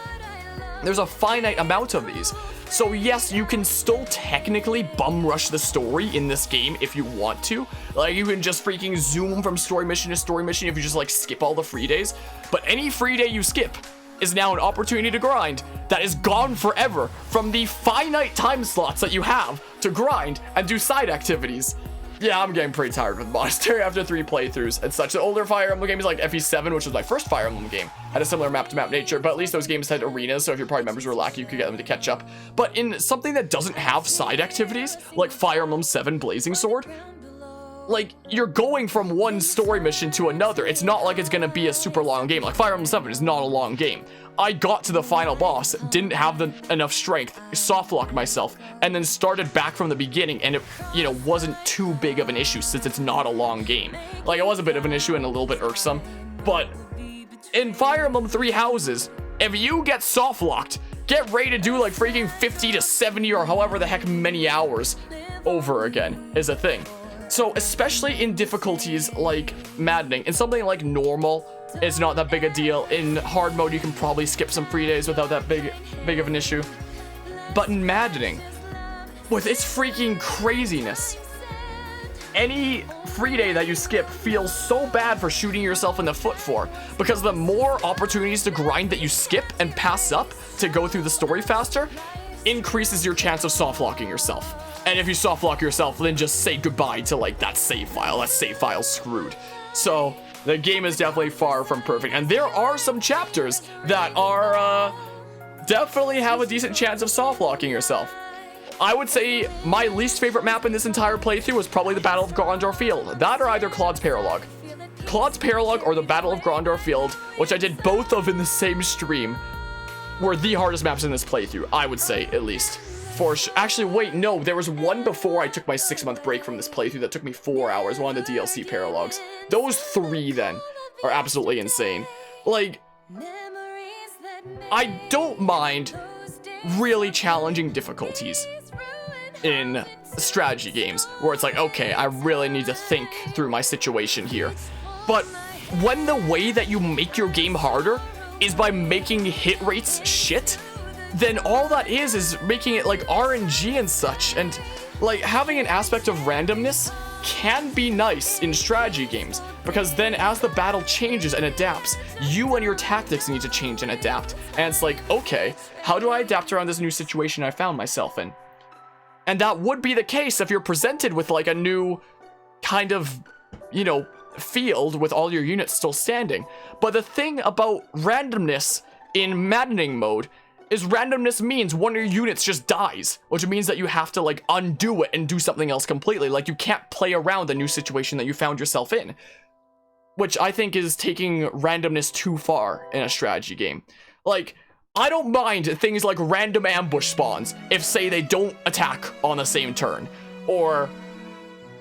There's a finite amount of these. So yes, you can still technically bum rush the story in this game if you want to. Like, you can just freaking zoom from story mission to story mission if you just like skip all the free days. But any free day you skip is now an opportunity to grind that is gone forever from the finite time slots that you have to grind and do side activities. Yeah, I'm getting pretty tired with Monastery after 3 playthroughs and such. The older Fire Emblem games like FE7, which was my first Fire Emblem game, had a similar map-to-map nature, but at least those games had arenas, so if your party members were lacking, you could get them to catch up. But in something that doesn't have side activities, like Fire Emblem 7 Blazing Sword, like, you're going from one story mission to another. It's not like it's gonna be a super long game. Like, Fire Emblem 7 is not a long game. I got to the final boss, didn't have enough strength, softlocked myself, and then started back from the beginning, and it, you know, wasn't too big of an issue since it's not a long game. Like, it was a bit of an issue and a little bit irksome, but in Fire Emblem 3 Houses, if you get softlocked, get ready to do like freaking 50 to 70 or however the heck many hours over again is a thing. So especially in difficulties like Maddening, in something like normal, it's not that big a deal. In hard mode, you can probably skip some free days without that big of an issue. But in Maddening, with its freaking craziness, any free day that you skip feels so bad for shooting yourself in the foot for, because the more opportunities to grind that you skip and pass up to go through the story faster, increases your chance of softlocking yourself. And if you softlock yourself, then just say goodbye to like that save file. That save file's screwed. So the game is definitely far from perfect. And there are some chapters that are definitely have a decent chance of softlocking yourself. I would say my least favorite map in this entire playthrough was probably the Battle of Grondor Field. That or either Claude's Paralog. Claude's Paralog or the Battle of Grondor Field, which I did both of in the same stream, were the hardest maps in this playthrough, I would say, at least. Actually, wait, no, there was one before I took my 6-month break from this playthrough that took me 4 hours, one of the DLC paralogs. Those 3, then, are absolutely insane. Like, I don't mind really challenging difficulties in strategy games, where it's like, okay, I really need to think through my situation here. But when the way that you make your game harder is by making hit rates shit, then all that is making it like RNG and such, and like having an aspect of randomness can be nice in strategy games, because then as the battle changes and adapts, you and your tactics need to change and adapt, and it's like, okay, how do I adapt around this new situation I found myself in? And that would be the case if you're presented with like a new kind of, you know, field with all your units still standing. But the thing about randomness in Maddening mode is randomness means one of your units just dies, which means that you have to like undo it and do something else completely. Like, you can't play around the new situation that you found yourself in, which I think is taking randomness too far in a strategy game. Like, I don't mind things like random ambush spawns if, say, they don't attack on the same turn, or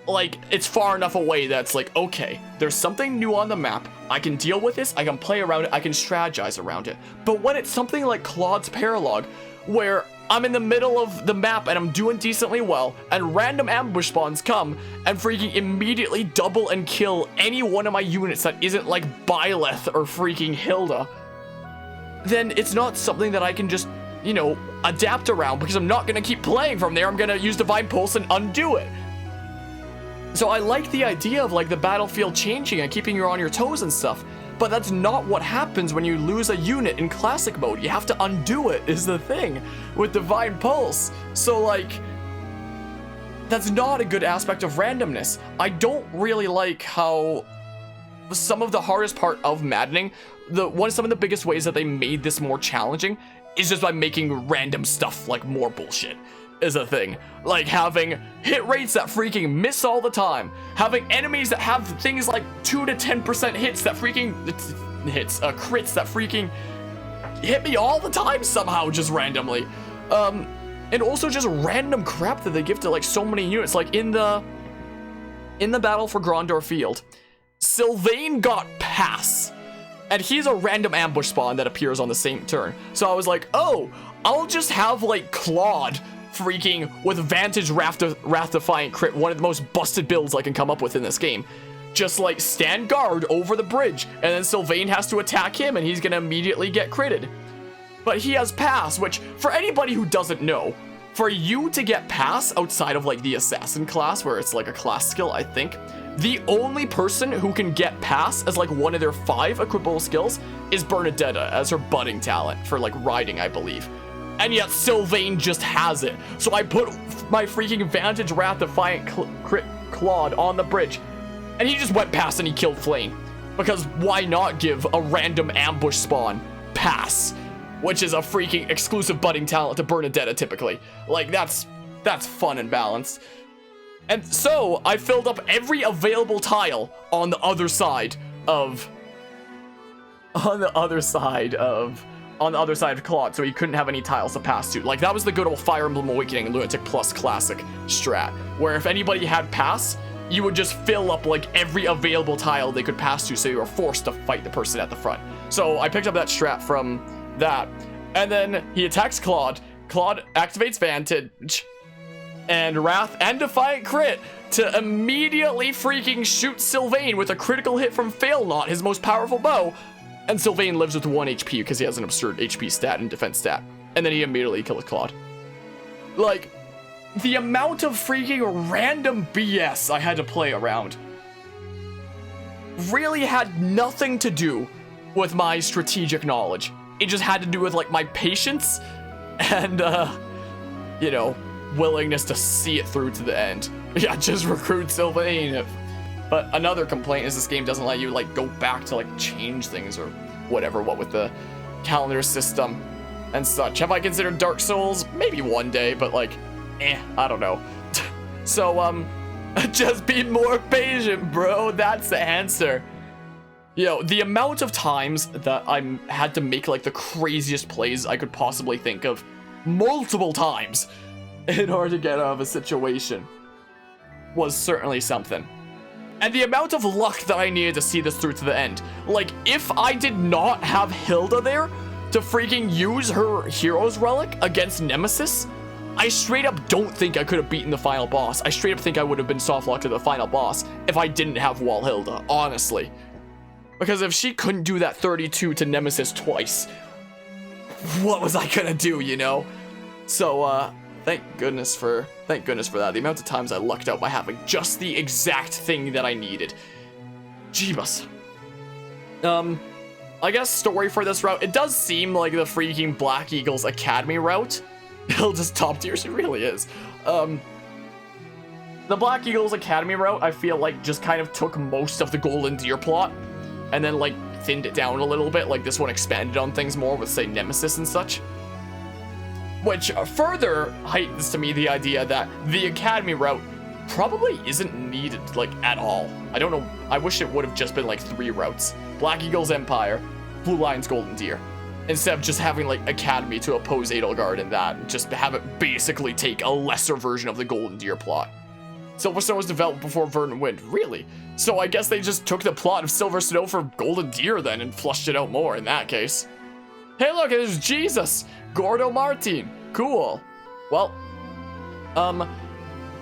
like it's far enough away that's like, okay, there's something new on the map, I can deal with this, I can play around it, I can strategize around it. But when it's something like Claude's Paralog, where I'm in the middle of the map and I'm doing decently well, and random ambush spawns come and freaking immediately double and kill any one of my units that isn't like Byleth or freaking Hilda, then it's not something that I can just, you know, adapt around, because I'm not gonna keep playing from there. I'm gonna use Divine Pulse and undo it. So I like the idea of like the battlefield changing and keeping you on your toes and stuff, but that's not what happens when you lose a unit in classic mode. You have to undo it, is the thing with Divine Pulse. So like, that's not a good aspect of randomness. I don't really like how some of the hardest part of Maddening, some of the biggest ways that they made this more challenging is just by making random stuff like more bullshit is a thing. Like having hit rates that freaking miss all the time, having enemies that have things like 2 to 10% hits that freaking crits that freaking hit me all the time somehow, just randomly, and also just random crap that they give to like so many units. Like in the battle for Grondor Field, Sylvain got pass, and he's a random ambush spawn that appears on the same turn. So I was like, oh, I'll just have like Claude freaking with Vantage Wrath Defiant crit, one of the most busted builds I can come up with in this game. Just like stand guard over the bridge, and then Sylvain has to attack him and he's gonna immediately get critted. but he has pass, which for anybody who doesn't know, for you to get pass outside of like the assassin class, where it's like a class skill, I think, the only person who can get pass as like one of their 5 equipable skills is Bernadetta as her budding talent for like riding, I believe. And yet Sylvain just has it. So I put my freaking Vantage Wrath Defiant crit Claude on the bridge, and he just went past and he killed Flame. Because why not give a random ambush spawn pass, which is a freaking exclusive budding talent to Bernadetta typically. Like that's fun and balanced. And so I filled up every available tile on the other side of Claude, so he couldn't have any tiles to pass to. Like that was the good old Fire Emblem Awakening Lunatic Plus classic strat, where if anybody had pass, you would just fill up like every available tile they could pass to, so you were forced to fight the person at the front. So I picked up that strat from that, and then he attacks Claude. Claude activates Vantage and Wrath and Defiant Crit to immediately freaking shoot Sylvain with a critical hit from Fail Not, his most powerful bow, and Sylvain lives with 1 HP because he has an absurd HP stat and defense stat, and then he immediately kills Claude. Like, the amount of freaking random BS I had to play around really had nothing to do with my strategic knowledge. It just had to do with like my patience and you know, willingness to see it through to the end. Yeah, just recruit Sylvain. But another complaint is this game doesn't let you like go back to like change things or whatever, what with the calendar system and such. Have I considered Dark Souls? Maybe one day, but like, I don't know. So, just be more patient, bro. That's the answer. Yo, the amount of times that I had to make like the craziest plays I could possibly think of, multiple times, in order to get out of a situation, was certainly something. And the amount of luck that I needed to see this through to the end. Like, if I did not have Hilda there to freaking use her Hero's Relic against Nemesis, I straight up don't think I could have beaten the final boss. I straight up think I would have been softlocked to the final boss if I didn't have Walhilda, honestly. Because if she couldn't do that 32 to Nemesis twice, what was I gonna do, you know? So, thank goodness for that. The amount of times I lucked out by having just the exact thing that I needed. Jeebus. I guess story for this route, it does seem like the freaking Black Eagles Academy route. Hilda's top tier, she really is. The Black Eagles Academy route, I feel like just kind of took most of the Golden Deer plot and then like thinned it down a little bit. Like this one expanded on things more with, say, Nemesis and such. Which further heightens to me the idea that the Academy route probably isn't needed, like, at all. I don't know, I wish it would have just been like 3 routes. Black Eagles Empire, Blue Lions Golden Deer. Instead of just having like Academy to oppose Edelgard and that, just have it basically take a lesser version of the Golden Deer plot. Silverstone was developed before Verdant Wind, really? So I guess they just took the plot of Silver Snow for Golden Deer then and flushed it out more in that case. Hey look, there's Jesus! Gordo Martin, cool. Well,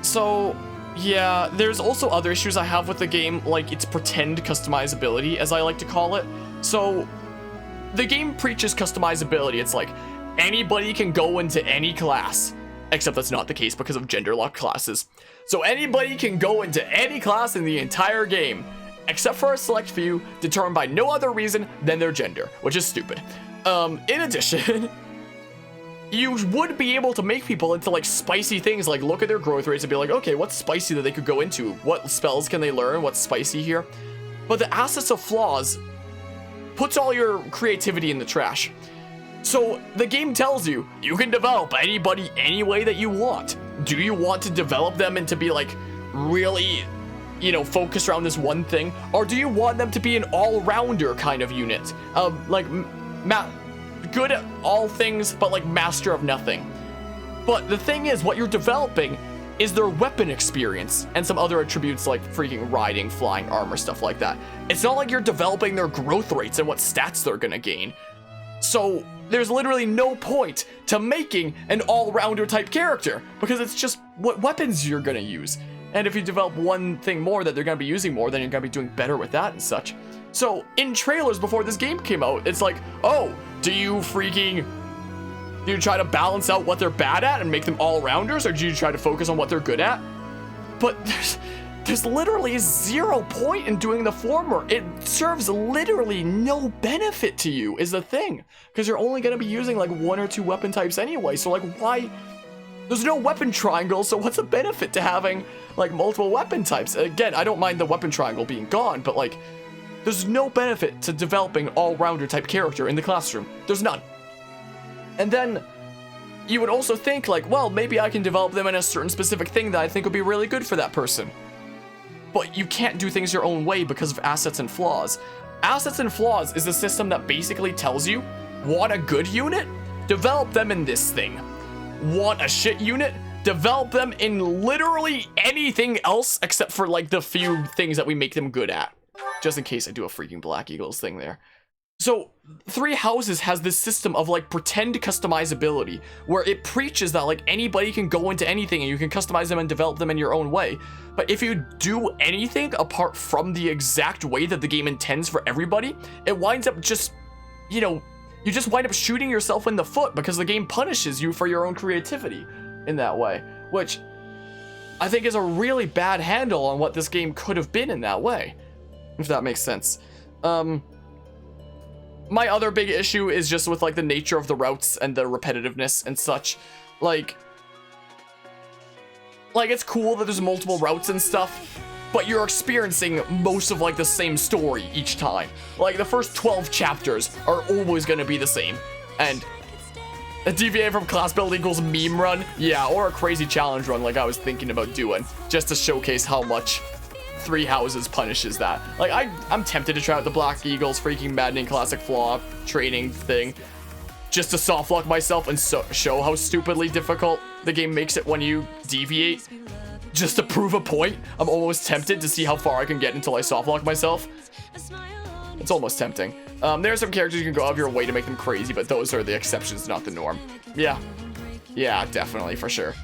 so yeah, there's also other issues I have with the game, like its pretend customizability, as I like to call it. So the game preaches customizability. It's like anybody can go into any class, except that's not the case because of gender locked classes. So anybody can go into any class in the entire game, except for a select few determined by no other reason than their gender, which is stupid. In addition, you would be able to make people into like spicy things, like look at their growth rates and be like, okay, what's spicy that they could go into? What spells can they learn? What's spicy here? But the assets of flaws puts all your creativity in the trash. So the game tells you, you can develop anybody any way that you want. Do you want to develop them into be like really, you know, focused around this one thing? Or do you want them to be an all-rounder kind of unit? Like, good at all things, but like master of nothing. But the thing is, what you're developing is their weapon experience and some other attributes like freaking riding, flying, armor, stuff like that. It's not like you're developing their growth rates and what stats they're gonna gain. So there's literally no point to making an all-rounder type character because it's just what weapons you're gonna use. And if you develop one thing more that they're gonna be using more, then you're gonna be doing better with that and such. So in trailers before this game came out, it's like, oh, do you freaking Do you try to balance out what they're bad at and make them all-rounders, or do you try to focus on what they're good at? But there's literally 0 point in doing the former. It serves literally no benefit to you is the thing, because you're only going to be using like 1 or 2 weapon types anyway. So like, why? There's no weapon triangle, so what's the benefit to having like multiple weapon types? Again, I don't mind the weapon triangle being gone, but like, there's no benefit to developing all-rounder type character in the classroom. There's none. And then you would also think like, well, maybe I can develop them in a certain specific thing that I think would be really good for that person. But you can't do things your own way because of assets and flaws. Assets and flaws is a system that basically tells you, want a good unit? Develop them in this thing. Want a shit unit? Develop them in literally anything else except for like the few things that we make them good at. Just in case I do a freaking Black Eagles thing there. So, Three Houses has this system of like pretend customizability, where it preaches that like anybody can go into anything and you can customize them and develop them in your own way. But if you do anything apart from the exact way that the game intends for everybody, it winds up just, you know, you just wind up shooting yourself in the foot because the game punishes you for your own creativity in that way, which I think is a really bad handle on what this game could have been in that way, if that makes sense. My other big issue is just with like the nature of the routes and the repetitiveness and such. Like it's cool that there's multiple routes and stuff, but you're experiencing most of like the same story each time. Like the first 12 chapters are always going to be the same. And a deviate from class build equals meme run, yeah, or a crazy challenge run like I was thinking about doing, just to showcase how much Three Houses punishes that. Like, I'm tempted to try out the Black Eagles freaking Maddening Classic Flaw training thing, just to softlock myself and show how stupidly difficult the game makes it when you deviate, just to prove a point. I'm almost tempted to see how far I can get until I softlock myself. It's almost tempting. There are some characters you can go out of your way to make them crazy, but those are the exceptions, not the norm. Yeah, definitely, for sure.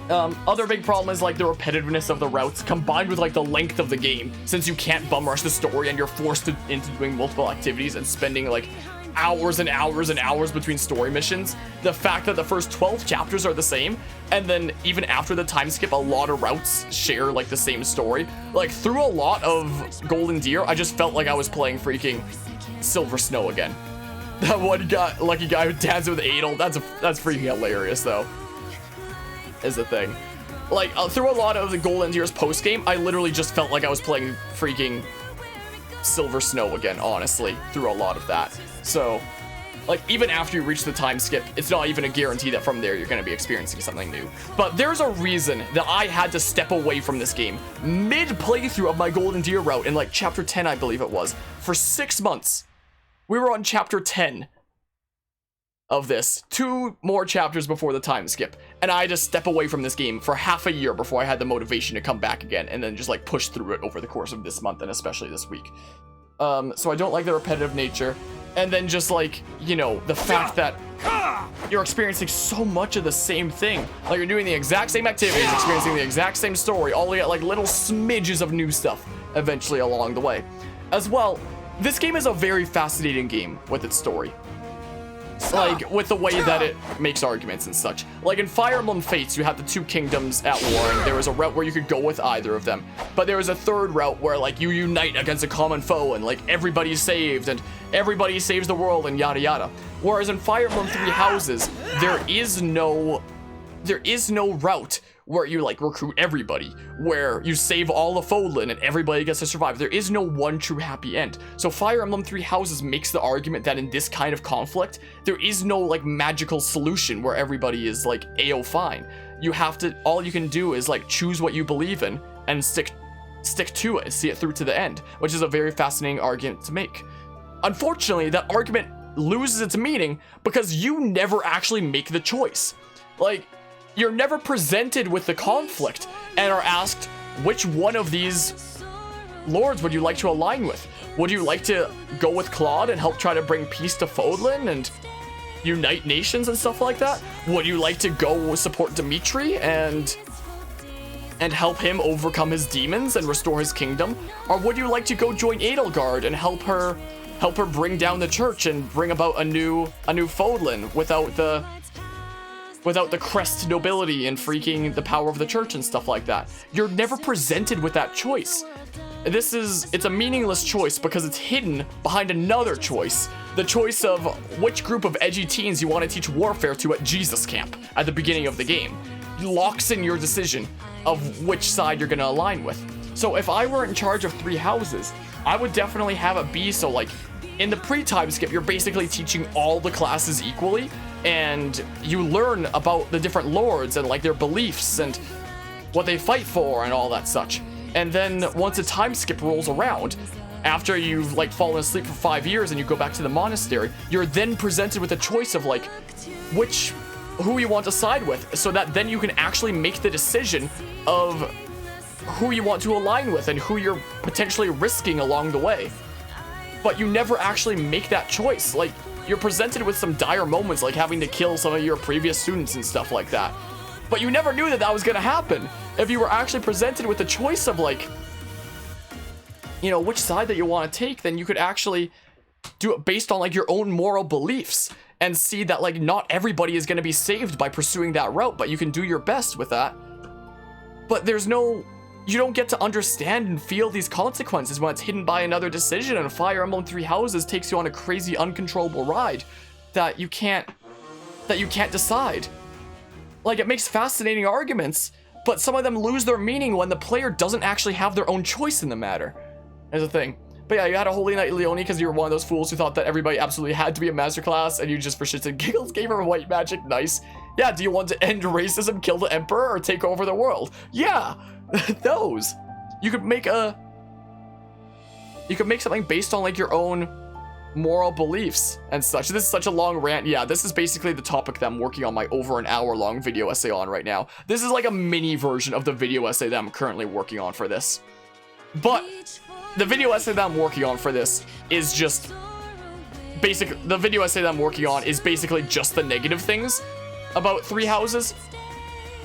Other big problem is like the repetitiveness of the routes combined with like the length of the game, since you can't bum rush the story and you're forced into doing multiple activities and spending like hours and hours and hours between story missions. The fact that the first 12 chapters are the same, and then even after the time skip, a lot of routes share like the same story. Like through a lot of Golden Deer, I just felt like I was playing freaking Silver Snow again. That one guy, lucky guy who dances with Adel, that's freaking hilarious though, is the thing. Like, through a lot of the Golden Deer's post-game, I literally just felt like I was playing freaking Silver Snow again, honestly, through a lot of that. So, like, even after you reach the time skip, it's not even a guarantee that from there you're going to be experiencing something new. But there's a reason that I had to step away from this game mid-playthrough of my Golden Deer route in, like, Chapter 10, I believe it was, for 6 months. We were on Chapter 10 of this, 2 more chapters before the time skip, and I had to step away from this game for half a year before I had the motivation to come back again, and then just like push through it over the course of this month and especially this week. So I don't like the repetitive nature, and then just like, you know, the fact that you're experiencing so much of the same thing. Like you're doing the exact same activities, experiencing the exact same story, all at like little smidges of new stuff eventually along the way. As well, this game is a very fascinating game with its story. Like, with the way that it makes arguments and such. Like, in Fire Emblem Fates, you have the 2 kingdoms at war, and there was a route where you could go with either of them. But there was a third route where, like, you unite against a common foe, and, like, everybody's saved, and everybody saves the world, and yada yada. Whereas in Fire Emblem Three Houses, there is no route where you, like, recruit everybody, where you save all the Fódlan and everybody gets to survive. There is no one true happy end. So Fire Emblem Three Houses makes the argument that in this kind of conflict, there is no, like, magical solution where everybody is, like, A-O fine. You have to, all you can do is, like, choose what you believe in and stick to it, see it through to the end, which is a very fascinating argument to make. Unfortunately, that argument loses its meaning because you never actually make the choice. Like, you're never presented with the conflict and are asked, which one of these lords would you like to align with? Would you like to go with Claude and help try to bring peace to Fódlan and unite nations and stuff like that? Would you like to go support Dimitri and help him overcome his demons and restore his kingdom? Or would you like to go join Edelgard and help help her bring down the church and bring about a new Fódlan without the crest nobility and freaking the power of the church and stuff like that. You're never presented with that choice. It's a meaningless choice because it's hidden behind another choice. The choice of which group of edgy teens you want to teach warfare to at Jesus camp at the beginning of the game. It locks in your decision of which side you're going to align with. So if I were in charge of 3 houses, I would definitely have it be so like in the pre-time skip, you're basically teaching all the classes equally, and you learn about the different lords and like their beliefs and what they fight for and all that such. And then once a time skip rolls around, after you've like fallen asleep for 5 years and you go back to the monastery, you're then presented with a choice of like who you want to side with, so that then you can actually make the decision of who you want to align with and who you're potentially risking along the way. But you never actually make that choice. Like, you're presented with some dire moments like having to kill some of your previous students and stuff like that. But you never knew that that was going to happen. If you were actually presented with the choice of like, you know, which side that you want to take, then you could actually do it based on like your own moral beliefs and see that like not everybody is going to be saved by pursuing that route, but you can do your best with that. But you don't get to understand and feel these consequences when it's hidden by another decision, and Fire Emblem 3 Houses takes you on a crazy uncontrollable ride that you can't decide. Like, it makes fascinating arguments, but some of them lose their meaning when the player doesn't actually have their own choice in the matter. There's a thing. But yeah, you had a Holy Knight Leone because you were one of those fools who thought that everybody absolutely had to be a master class, and you just for shits and giggles gave her white magic. Nice. Yeah, do you want to end racism, kill the emperor, or take over the world? Yeah, those. You could make something based on like your own moral beliefs and such. This is such a long rant. Yeah, this is basically the topic that I'm working on my over an hour long video essay on right now. This is like a mini version of the video essay that I'm currently working on for this. But the video essay that I'm working on for this is just the video essay that I'm working on is basically just the negative things about 3 Houses.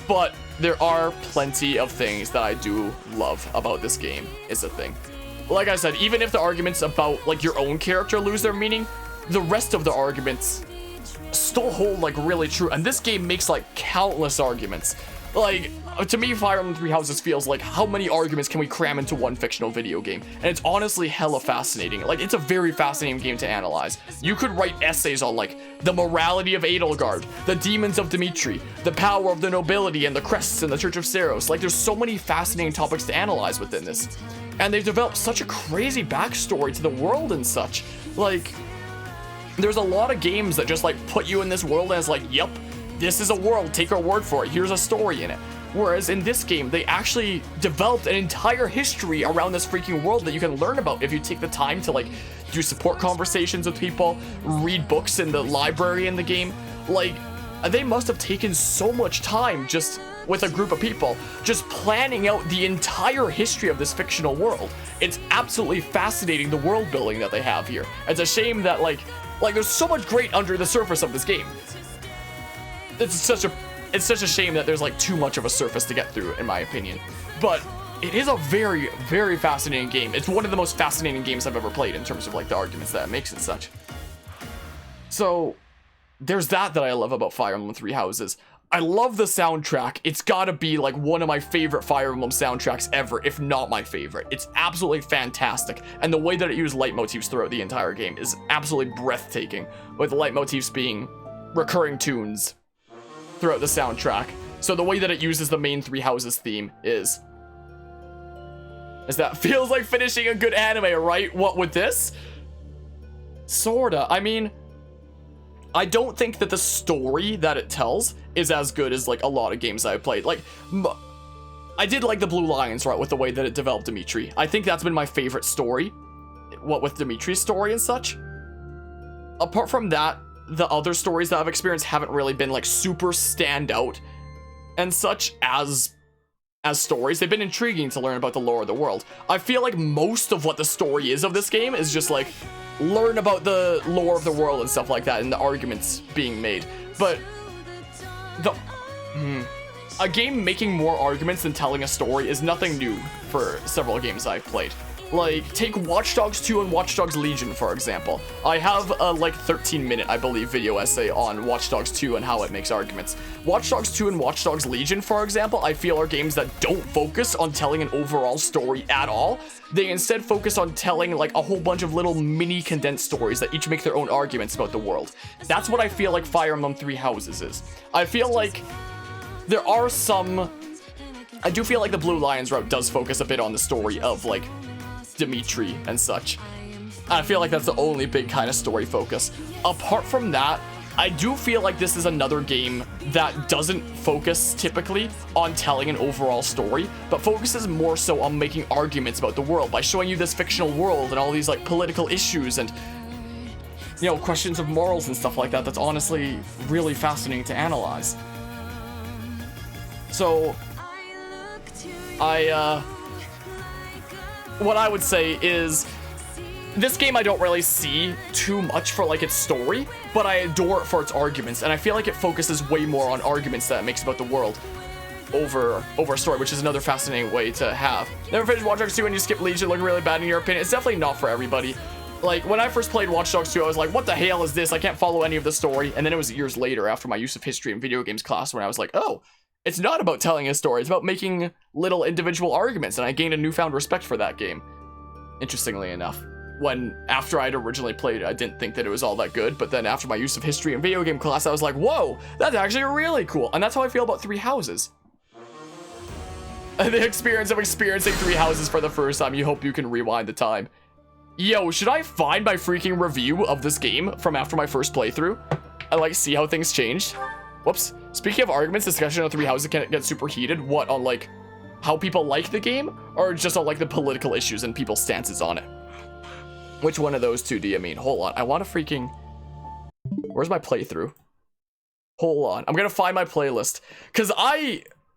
But there are plenty of things that I do love about this game, is the thing. Like I said, even if the arguments about like your own character lose their meaning, the rest of the arguments still hold like really true. And this game makes like countless arguments. Like, to me, Fire Emblem 3 Houses feels like how many arguments can we cram into one fictional video game? And it's honestly hella fascinating. Like, it's a very fascinating game to analyze. You could write essays on like the morality of Edelgard, the demons of Dimitri, the power of the nobility and the crests in the Church of Saros. Like, there's so many fascinating topics to analyze within this. And they've developed such a crazy backstory to the world and such. Like, there's a lot of games that just like put you in this world and it's like, yep, this is a world, take our word for it, here's a story in it. Whereas in this game, they actually developed an entire history around this freaking world that you can learn about if you take the time to like do support conversations with people, read books in the library in the game. Like, they must have taken so much time just with a group of people, just planning out the entire history of this fictional world. It's absolutely fascinating, the world building that they have here. It's a shame that like there's so much great under the surface of this game. It's such a shame that there's like too much of a surface to get through, in my opinion. But it is a very, very fascinating game. It's one of the most fascinating games I've ever played in terms of like the arguments that it makes and such. So there's that I love about Fire Emblem 3 Houses. I love the soundtrack. It's gotta be like one of my favorite Fire Emblem soundtracks ever, if not my favorite. It's absolutely fantastic. And the way that it used leitmotifs throughout the entire game is absolutely breathtaking, with the leitmotifs being recurring tunes throughout the soundtrack. So the way that it uses the main 3 Houses theme is that feels like finishing a good anime, right? What with this? Sorta. I mean, I don't think that the story that it tells is as good as like a lot of games I've played. Like, I did like the Blue Lions route with the way that it developed Dimitri. I think that's been my favorite story, what with Dimitri's story and such. Apart from that, the other stories that I've experienced haven't really been like super standout and such as stories. They've been intriguing to learn about the lore of the world. I feel like most of what the story is of this game is just like learn about the lore of the world and stuff like that and the arguments being made. But a game making more arguments than telling a story is nothing new for several games I've played. Like, take Watch Dogs 2 and Watch Dogs Legion, for example. I have a, like, 13-minute, I believe, video essay on Watch Dogs 2 and how it makes arguments. Watch Dogs 2 and Watch Dogs Legion, for example, I feel are games that don't focus on telling an overall story at all. They instead focus on telling, like, a whole bunch of little mini condensed stories that each make their own arguments about the world. That's what I feel like Fire Emblem Three Houses is. I feel like there are some... I do feel like the Blue Lions route does focus a bit on the story of, like, Dimitri and such. I feel like that's the only big kind of story focus. Apart from that, I do feel like this is another game that doesn't focus typically on telling an overall story, but focuses more so on making arguments about the world by showing you this fictional world and all these like political issues and, you know, questions of morals and stuff like that. That's honestly really fascinating to analyze. So what I would say is, this game I don't really see too much for like its story, but I adore it for its arguments, and I feel like it focuses way more on arguments that it makes about the world over a story, which is another fascinating way to have. Never finished Watch Dogs 2 and you skip Legion, looking really bad in your opinion. It's definitely not for everybody. Like, when I first played Watch Dogs 2, I was like, what the hell is this? I can't follow any of the story. And then it was years later, after my use of history in video games class, when I was like, oh, it's not about telling a story, it's about making little individual arguments, and I gained a newfound respect for that game. Interestingly enough. When, after I'd originally played it, I didn't think that it was all that good, but then after my use of history in video game class, I was like, whoa, that's actually really cool. And that's how I feel about Three Houses. The experience of experiencing Three Houses for the first time, you hope you can rewind the time. Yo, should I find my freaking review of this game from after my first playthrough? I like see how things changed. Whoops. Speaking of arguments, discussion on Three Houses can get super heated. What, on like how people like the game, or just on like the political issues and people's stances on it? Which one of those two do you mean? Hold on, I want to freaking... Where's my playthrough? Hold on, I'm gonna find my playlist. Because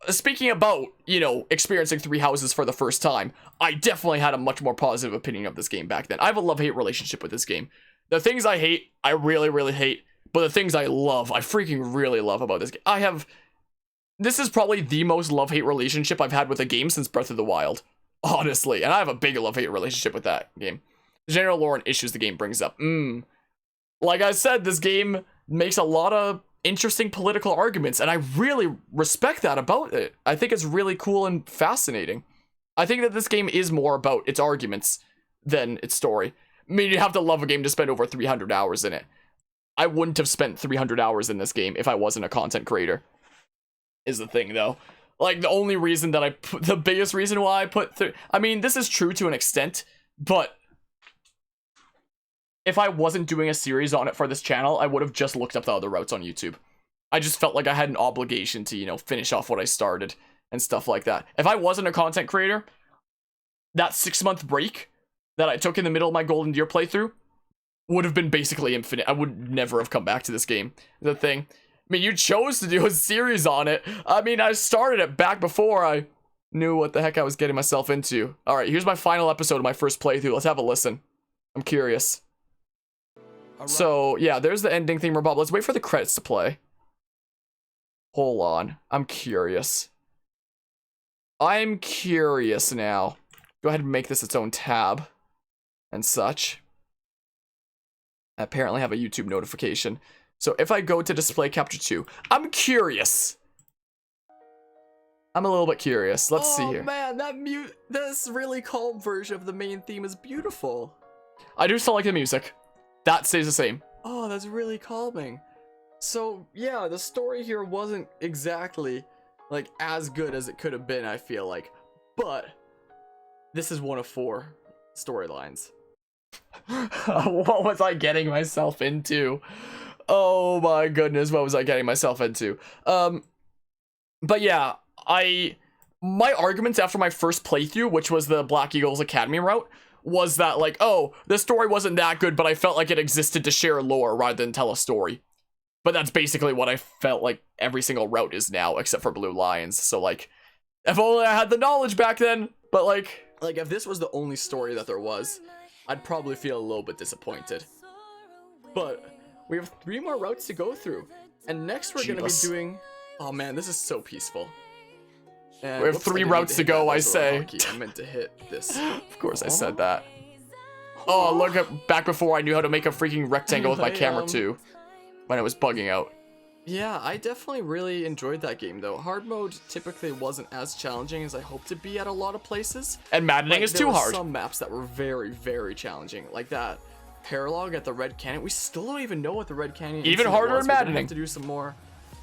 speaking about, you know, experiencing Three Houses for the first time, I definitely had a much more positive opinion of this game back then. I have a love-hate relationship with this game. The things I hate, I really, really hate. But the things I love, I freaking really love about this game. This is probably the most love-hate relationship I've had with a game since Breath of the Wild. Honestly, and I have a big love-hate relationship with that game. The general lore and issues the game brings up. Like I said, this game makes a lot of interesting political arguments, and I really respect that about it. I think it's really cool and fascinating. I think that this game is more about its arguments than its story. I mean, you have to love a game to spend over 300 hours in it. I wouldn't have spent 300 hours in this game if I wasn't a content creator, is the thing, though. Like, the only reason that the biggest reason why I put, I mean, this is true to an extent, but if I wasn't doing a series on it for this channel, I would have just looked up the other routes on YouTube. I just felt like I had an obligation to, you know, finish off what I started and stuff like that. If I wasn't a content creator, that 6-month break that I took in the middle of my Golden Deer playthrough would have been basically infinite. I would never have come back to this game. The thing. I mean, you chose to do a series on it. I mean, I started it back before I knew what the heck I was getting myself into. Alright, here's my final episode of my first playthrough. Let's have a listen. I'm curious. So, yeah, there's the ending theme, Bob. Let's wait for the credits to play. Hold on. I'm curious. I'm curious now. Go ahead and make this its own tab. And such. I apparently have a YouTube notification. So if I go to display capture 2, I'm curious. I'm a little bit curious. Let's see here. Oh man, this really calm version of the main theme is beautiful. I do still like the music. That stays the same. Oh, that's really calming. So yeah, the story here wasn't exactly like as good as it could have been, I feel like. But this is one of 4 storylines. What was I getting myself into? Oh my goodness, what was I getting myself into? But yeah, my arguments after my first playthrough, which was the Black Eagles Academy route, was that like, oh, the story wasn't that good, but I felt like it existed to share lore rather than tell a story. But that's basically what I felt like every single route is now, except for Blue Lions. So like, if only I had the knowledge back then. But like if this was the only story that there was, I'd probably feel a little bit disappointed. But we have 3 more routes to go through. And next we're going to be doing... Oh man, this is so peaceful. And We have 3 routes to go, I say. I meant to hit this. Of course I said that. Oh, look at back before I knew how to make a freaking rectangle with my camera too. When it was bugging out. Yeah, I definitely really enjoyed that game though. Hard mode typically wasn't as challenging as I hoped to be at a lot of places. And maddening is too hard. There were some maps that were very, very challenging. Like that paralog at the Red Canyon. We still don't even know what the Red Canyon Even incident harder was. and We're gonna maddening. have to do some more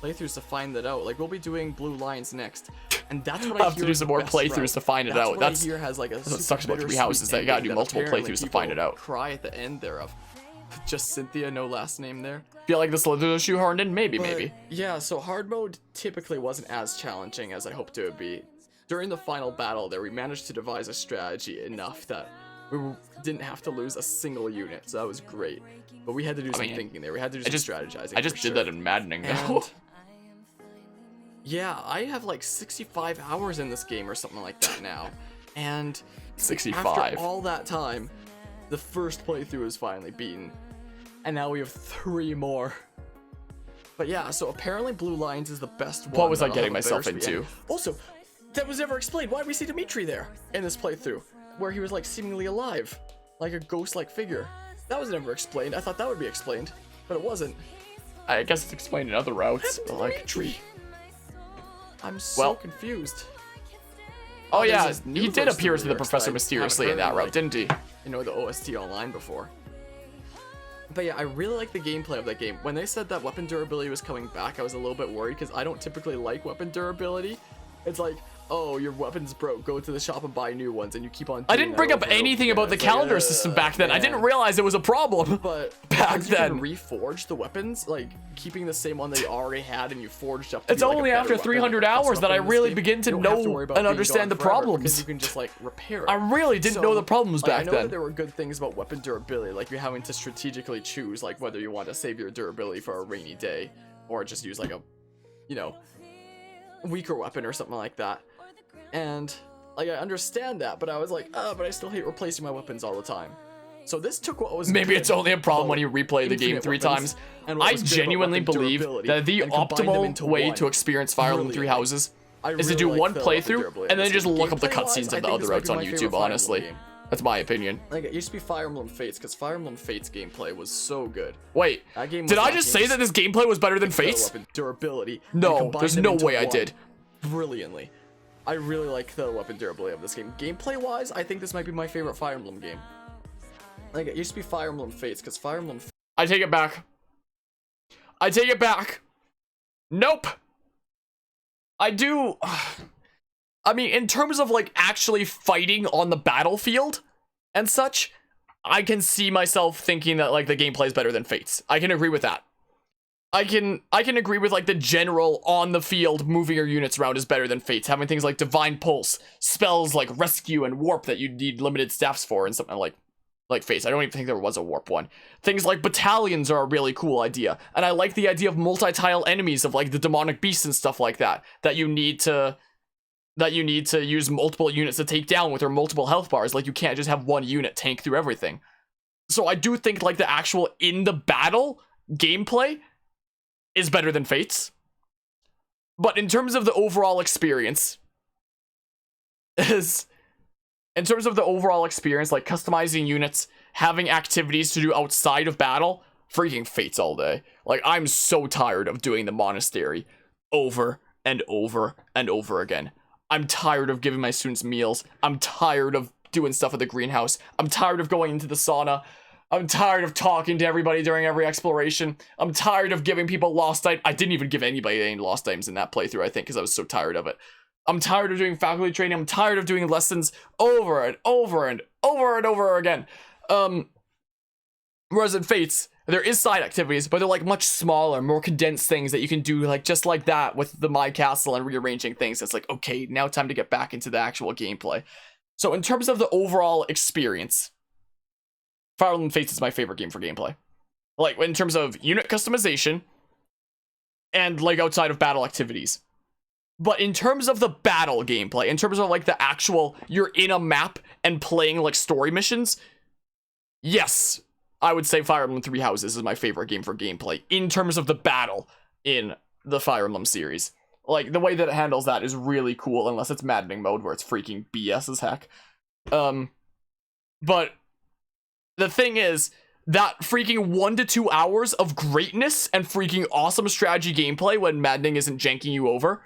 playthroughs to find that out. Like we'll be doing Blue Lions next. And that's what I'll I have hear to do is some the more best playthroughs route. to find it That's out. what That's I hear has like a what super sucks about 3 bittersweet houses, that you gotta do ending multiple apparently playthroughs to find it people out. Cry at the end thereof. Just Cynthia, no last name there. Feel like this a little shoehorned in? Maybe, But, maybe. Yeah, so hard mode typically wasn't as challenging as I hoped it would be. During the final battle there, we managed to devise a strategy enough that we didn't have to lose a single unit, so that was great. But we had to do some thinking there. We had to do some strategizing. I just did that in maddening though. Yeah, I have like 65 hours in this game or something like that now. And 65. after all that time, the first playthrough is finally beaten. And now we have 3 more. But yeah, so apparently Blue Lions is the best one. What was I that'll getting have a myself bittersweet into? end. Also, that was never explained. Why did we see Dimitri there in this playthrough? Where he was like seemingly alive. Like a ghost-like figure. That was never explained. I thought that would be explained. But it wasn't. I guess it's explained in other routes. But like, Dimitri? I'm so confused. oh there's yeah, this new he did verse of appear as the lyrics professor that I mysteriously in haven't that heard, route, like, didn't he? You know, the OST online before. But yeah, I really like the gameplay of that game. When they said that weapon durability was coming back, I was a little bit worried because I don't typically like weapon durability. It's like, oh, your weapons broke, go to the shop and buy new ones, and you keep on doing I didn't bring that up over and over anything again. about the It's like, calendar system back then. I didn't realize it was a problem. But back because you then. can reforge the weapons, like keeping the same one that you already had and you forged up to It's be, like, a only better after weapon 300 that pops hours up that I in this really game. begin to You don't have know worry about and being understand gone the forever, problems. because you can just like repair it. I really didn't know the problems like, back I know then. that there were good things about weapon durability, like you having to strategically choose like whether you want to save your durability for a rainy day or just use like a, you know, weaker weapon or something like that. And like I understand that, but I was like, but I still hate replacing my weapons all the time. So this took what was Maybe good it's only a problem when you about replay the game infinite 3 weapons times. and what I was good about genuinely weapon believe durability that the and combine them optimal into way one to experience Fire Emblem 3 brilliantly. houses I is to really do like one the weapon playthrough durability and of then this just game. look up the Gameplay-wise, cutscenes I of the think other this might routes be on my YouTube, favorite Fire Emblem honestly. game. That's my opinion. Like it used to be Fire Emblem Fates, because Fire Emblem Fates gameplay was so good. Wait, That game did was I just say that this gameplay was better than Fates? weapon durability. No, and combine there's them no into way I one did. Brilliantly. I really like the weapon durability of this game. Gameplay wise, I think this might be my favorite Fire Emblem game. Like it used to be Fire Emblem Fates, because Fire Emblem I take it back. I take it back. Nope. I do. I mean, in terms of like actually fighting on the battlefield and such, I can see myself thinking that like the gameplay is better than Fates. I can agree with that. I can agree with like the general on the field moving your units around is better than Fates. Having things like Divine Pulse, spells like Rescue and Warp that you need limited staffs for, and something like Fates. I don't even think there was a Warp one. Things like battalions are a really cool idea. And I like the idea of multi-tile enemies of like the demonic beasts and stuff like that. That you need to use multiple units to take down with, or multiple health bars. Like you can't just have one unit tank through everything. So I do think like the actual in the battle gameplay is better than Fates. But in terms of the overall experience, like customizing units, having activities to do outside of battle, freaking Fates all day. Like, I'm so tired of doing the monastery over and over and over again. I'm tired of giving my students meals. I'm tired of doing stuff at the greenhouse. I'm tired of going into the sauna. I'm tired of talking to everybody during every exploration. I'm tired of giving people lost items. I didn't even give anybody any lost items in that playthrough, I think, because I was so tired of it. I'm tired of doing faculty training. I'm tired of doing lessons over and over and over and over again. Whereas in Fates, there is side activities, but they're like much smaller, more condensed things that you can do like just like that with the My Castle and rearranging things. It's like, okay, now time to get back into the actual gameplay. So in terms of the overall experience, Fire Emblem Fates is my favorite game for gameplay. Like, in terms of unit customization and, like, outside of battle activities. But in terms of the battle gameplay, in terms of, like, the actual, you're in a map and playing, like, story missions, yes, I would say Fire Emblem 3 Houses is my favorite game for gameplay, in terms of the battle in the Fire Emblem series. Like, the way that it handles that is really cool, unless it's maddening mode, where it's freaking BS as heck. But the thing is, that freaking 1 to 2 hours of greatness and freaking awesome strategy gameplay when maddening isn't janking you over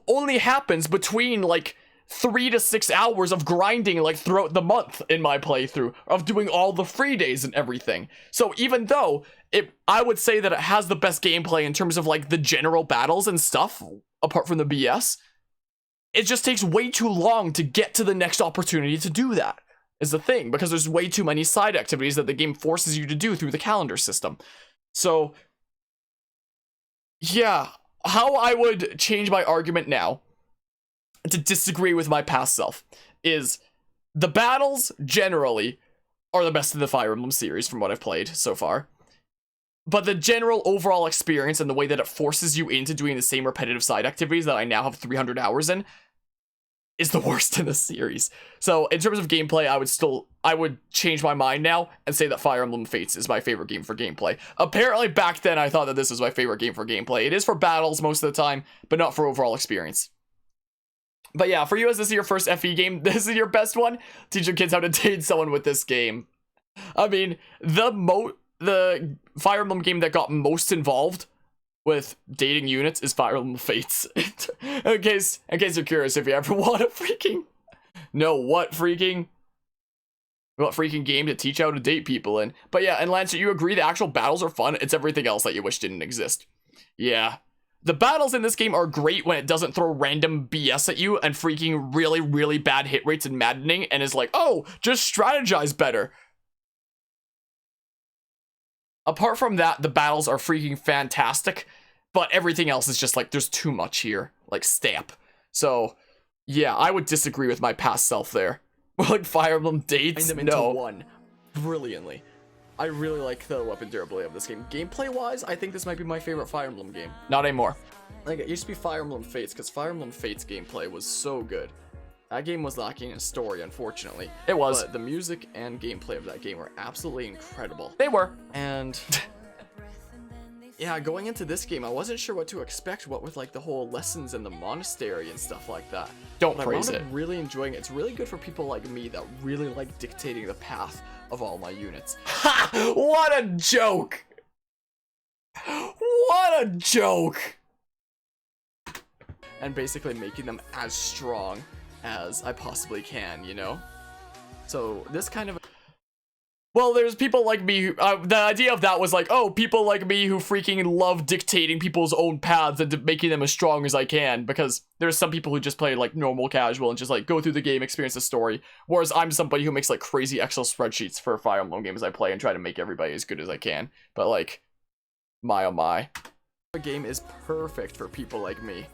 only happens between, like, 3 to 6 hours of grinding, like, throughout the month in my playthrough, of doing all the free days and everything. So even though I would say that it has the best gameplay in terms of, like, the general battles and stuff, apart from the BS, it just takes way too long to get to the next opportunity to do that, is the thing, because there's way too many side activities that the game forces you to do through the calendar system. So, yeah, how I would change my argument now to disagree with my past self is the battles generally are the best in the Fire Emblem series from what I've played so far. But the general overall experience and the way that it forces you into doing the same repetitive side activities that I now have 300 hours in is the worst in the series. So in terms of gameplay, I would change my mind now and say that Fire Emblem Fates is my favorite game for gameplay. Apparently back then I thought that this was my favorite game for gameplay. It is for battles most of the time, but not for overall experience. But yeah, for you, as this is your first FE game, this is your best one. Teach your kids how to date someone with this game. I mean, the Fire Emblem game that got most involved with dating units is Fire Emblem Fates. in case you're curious, if you ever want to freaking know what freaking game to teach how to date people in. But yeah, and Lancer, you agree the actual battles are fun. It's everything else that you wish didn't exist. Yeah. The battles in this game are great when it doesn't throw random BS at you and freaking really, really bad hit rates and maddening and is like, oh, just strategize better. Apart from that, the battles are freaking fantastic, but everything else is just like, there's too much here, like stamp. So, yeah, I would disagree with my past self there. Like Fire Emblem dates, them into one brilliantly. I really like the weapon durability of this game. Gameplay-wise, I think this might be my favorite Fire Emblem game. Not anymore. Like, it used to be Fire Emblem Fates, because Fire Emblem Fates gameplay was so good. That game was lacking in story, unfortunately. It was. But the music and gameplay of that game were absolutely incredible. They were. And yeah, going into this game, I wasn't sure what to expect, what with like the whole lessons in the monastery and stuff like that. Don't but praise I it. wound up really enjoying it. It's really good for people like me that really like dictating the path of all my units. Ha! What a joke! What a joke! And basically making them as strong as I possibly can, you know? So this kind of... Well, there's people like me who, the idea of that was like, oh, people like me who freaking love dictating people's own paths and making them as strong as I can, because there's some people who just play like normal casual and just like go through the game, experience the story, whereas I'm somebody who makes like crazy Excel spreadsheets for Fire Emblem games I play and try to make everybody as good as I can. But like, my oh my. The game is perfect for people like me.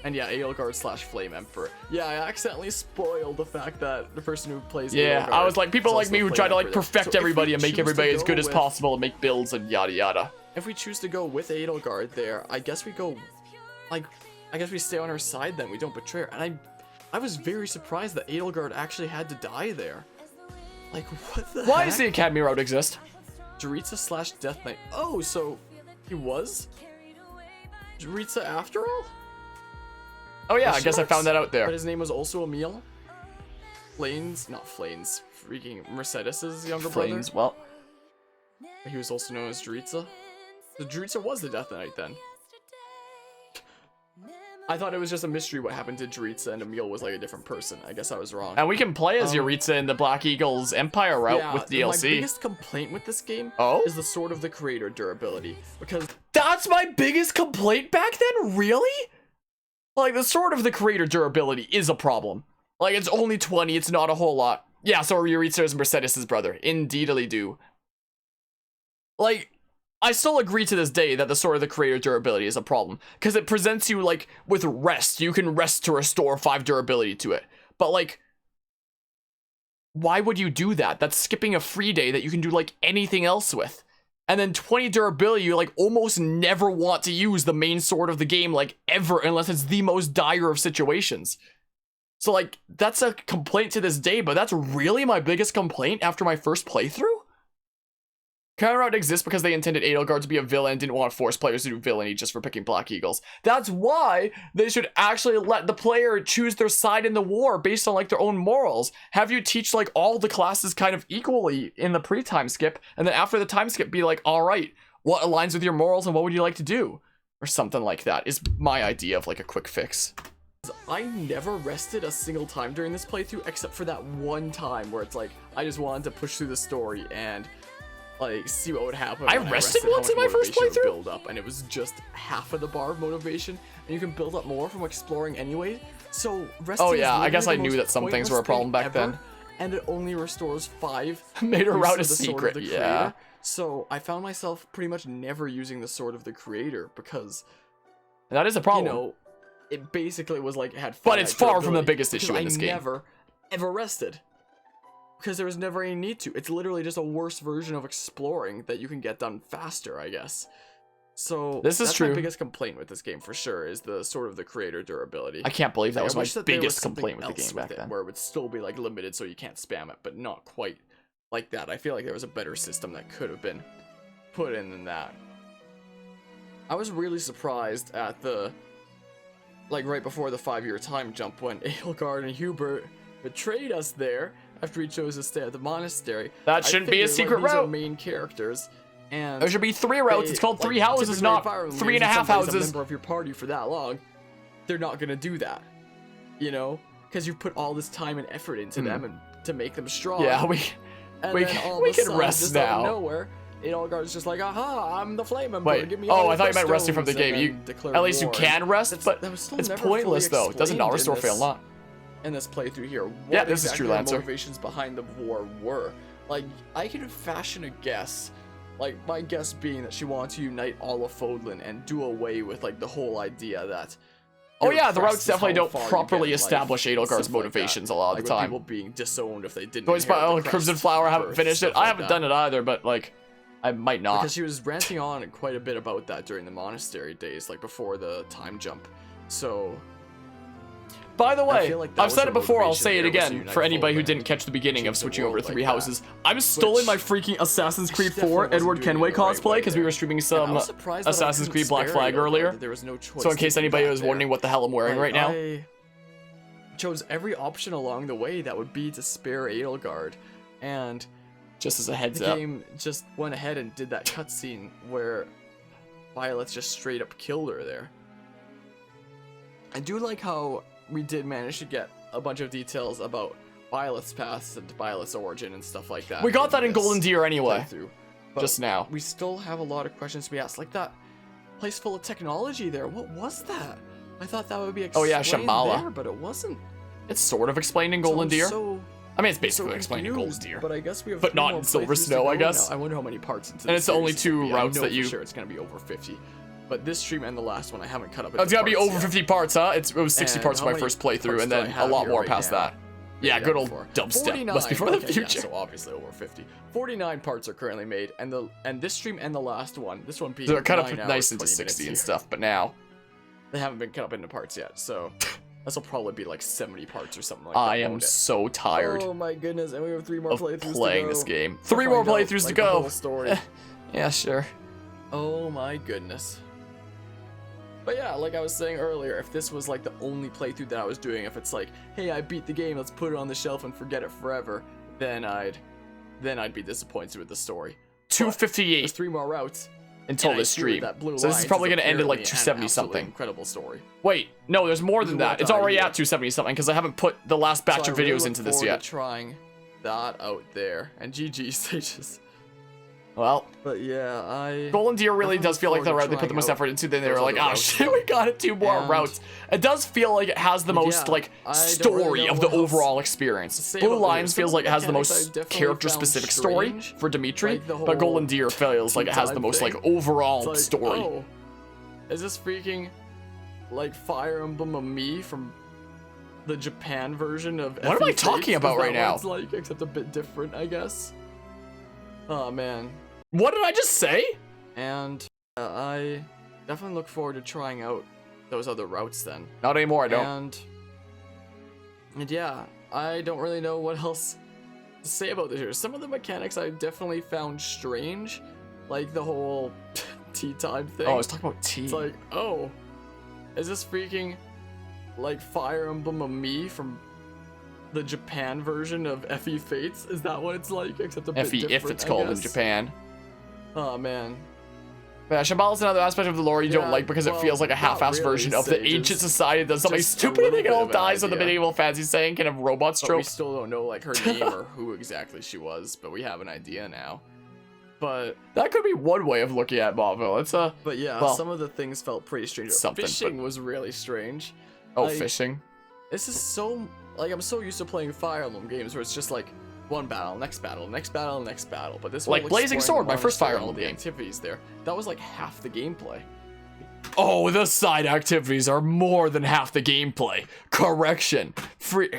And yeah, Edelgard / Flame Emperor. Yeah, I accidentally spoiled the fact that the person who plays Edelgard I was like, people like me who try to like Emperor perfect so everybody and make everybody as good as possible and make builds and yada yada. If we choose to go with Edelgard there, I guess we go, like, I guess we stay on her side then, we don't betray her. And I was very surprised that Edelgard actually had to die there. Like, what the Why heck? does the Academy Road exist? Jeritza / Death Knight. Oh, so he was Jeritza after all? Oh yeah, I guess I found that out there. But his name was also Emil. Not Flanes, freaking Mercedes's younger brother. Well, he was also known as Jeritza. So Jeritza was the Death Knight then. I thought it was just a mystery what happened to Jeritza and Emil was like a different person. I guess I was wrong. And we can play as Jeritza in the Black Eagles Empire route with DLC. My biggest complaint with this game is the Sword of the Creator durability. Because that's my biggest complaint back then? Really? Like, the Sword of the Creator durability is a problem. Like, it's only 20, it's not a whole lot. Yeah, so Jeritza is Mercedes' brother. Indeedly do. Like, I still agree to this day that the Sword of the Creator durability is a problem. Because it presents you, like, with rest. You can rest to restore 5 durability to it. But, like, why would you do that? That's skipping a free day that you can do, like, anything else with. And then 20 durability, you like almost never want to use the main sword of the game, like ever, unless it's the most dire of situations. So like, that's a complaint to this day, but that's really my biggest complaint after my first playthrough? Counter route exists because they intended Edelgard to be a villain and didn't want to force players to do villainy just for picking Black Eagles. That's why they should actually let the player choose their side in the war based on like their own morals. Have you teach like all the classes kind of equally in the pre-time skip, and then after the time skip be like, all right, what aligns with your morals and what would you like to do? Or something like that is my idea of like a quick fix. I never rested a single time during this playthrough except for that one time where it's like, I just wanted to push through the story and like see what would happen. I rested once in my first playthrough. Build up, and it was just half of the bar of motivation, and you can build up more from exploring anyway. So resting. Oh yeah, I guess I knew that some things were a problem back then. And it only restores 5. Made a route a secret. Yeah. So I found myself pretty much never using the Sword of the Creator because that is a problem. You know, it basically was like it had. But it's far from the biggest issue in this game. I never ever rested. Because there was never any need to. It's literally just a worse version of exploring that you can get done faster, I guess. So this is true. My biggest complaint with this game for sure is the Sword of the Creator durability. I can't believe that was my biggest complaint with the game back then. Where it would still be like limited so you can't spam it, but not quite like that. I feel like there was a better system that could have been put in than that. I was really surprised at the, like right before the 5-year time jump when Edelgard and Hubert betrayed us there. After he chose to stay at the monastery. That shouldn't be a secret route. These are main characters, and there should be 3 routes. It's called 3 houses, not 3.5 houses. A member of your party for that long, they're not gonna do that, you know, because you've put all this time and effort into them and to make them strong. Yeah, we can rest now. Out of nowhere, Edelgard's just like, aha, I'm the flame emperor. Wait, give me I thought you meant resting from the game. At least you can rest, but it's pointless though. It doesn't not restore fail not. In this playthrough here, yeah, this is true, Lancer. The motivations behind the war were. Like, I can fashion a guess. Like, my guess being that she wanted to unite all of Fódlan and do away with, like, the whole idea that... Oh yeah, the routes definitely don't properly establish Edelgard's motivations a lot of the time. People being disowned if they didn't. Voiced by Crimson Flower, I haven't finished it. I haven't done it either, but, like, I might not. Because she was ranting on quite a bit about that during the monastery days, like, before the time jump. So... By the way, I've said it before, I'll say it again, for anybody who didn't catch the beginning of switching over to 3 houses. I'm still in my freaking Assassin's Creed 4 Edward Kenway cosplay, because we were streaming some Assassin's Creed Black Flag earlier. So in case anybody was wondering what the hell I'm wearing right now. I chose every option along the way that would be to spare Edelgard, and just as a heads up, the game just went ahead and did that cutscene where Violet's just straight up killed her there. I do like how we did manage to get a bunch of details about Violet's past and Violet's origin and stuff like that. We got that in Golden Deer anyway, just now. We still have a lot of questions to be asked, like that place full of technology there. What was that? I thought that would be explained there, but it wasn't. It's sort of explained in Golden Deer. I mean, it's basically explained in Golden Deer, but I guess we have but not in Silver Snow, I guess. I wonder how many parts into this. And it's the only 2 routes that you. For sure, it's gonna be over 50. But this stream and the last one I haven't cut up. It's gotta be over 50 parts, huh? It was 60 parts for my first playthrough, and then a lot more past that. Yeah, good old dubstep. Must be for the future. Yeah, so obviously over 50. 49 parts are currently made, and this stream and the last one, this one being they're cut up nice into 60 and stuff, but now they haven't been cut up into parts yet. So this will probably be like 70 parts or something like that. I am so tired. Oh my goodness, and we have 3 more playthroughs playing to go. this game. 3 more playthroughs to go. The whole story. Yeah, sure. Oh my goodness. But yeah, like I was saying earlier, if this was like the only playthrough that I was doing, if it's like, hey, I beat the game, let's put it on the shelf and forget it forever, then I'd be disappointed with the story. 258. There's 3 more routes until this stream. So this is probably going to end at like 270 something. Incredible story. Wait, no, there's more than that. It's already at 270 something because I haven't put the last batch of videos into this yet. Trying that out there, and GG stages. Well, but yeah, Golden Deer really does feel like the route they put the most effort into. Then they were like, oh shit, we got it 2 more routes. It does feel like it has the most like story of the overall experience. Blue Lions feels like it has the most character-specific story for Dimitri, but Golden Deer feels like it has the most like overall story. Oh, is this freaking like Fire Emblem of me from the Japan version of? What am I talking about right now? It's like except a bit different, I guess. Oh man. What did I just say? And I definitely look forward to trying out those other routes then. Not anymore, I don't. And yeah, I don't really know what else to to say about this here. Some of the mechanics I definitely found strange, like the whole tea time thing. Oh, I was talking about tea. It's like, oh, is this freaking like Fire Emblem of Me from the Japan version of FE Fates? Is that what it's like? Except a bit FE, different, if it's called in Japan. Oh man. Yeah, Shambhala is another aspect of the lore you don't like because it feels like a half-assed version of the ancient society that somebody stupid and they can all die, so the medieval fantasy saying can have robots But we trope. still don't know like her name or who exactly she was, but we have an idea now. But that could be one way of looking at Mauville. It's a But yeah, well, some of the things felt pretty strange. Something, Fishing but- was really strange. Oh, Like, fishing. This is so like I'm so used to playing Fire Emblem games where it's just like one battle, next battle, next battle, next battle. But this Like whole Blazing exploring Sword, my the first Fire monastery and all Emblem the game. activities there. That was like half the gameplay. Oh, the side activities are more than half the gameplay. Correction. Free.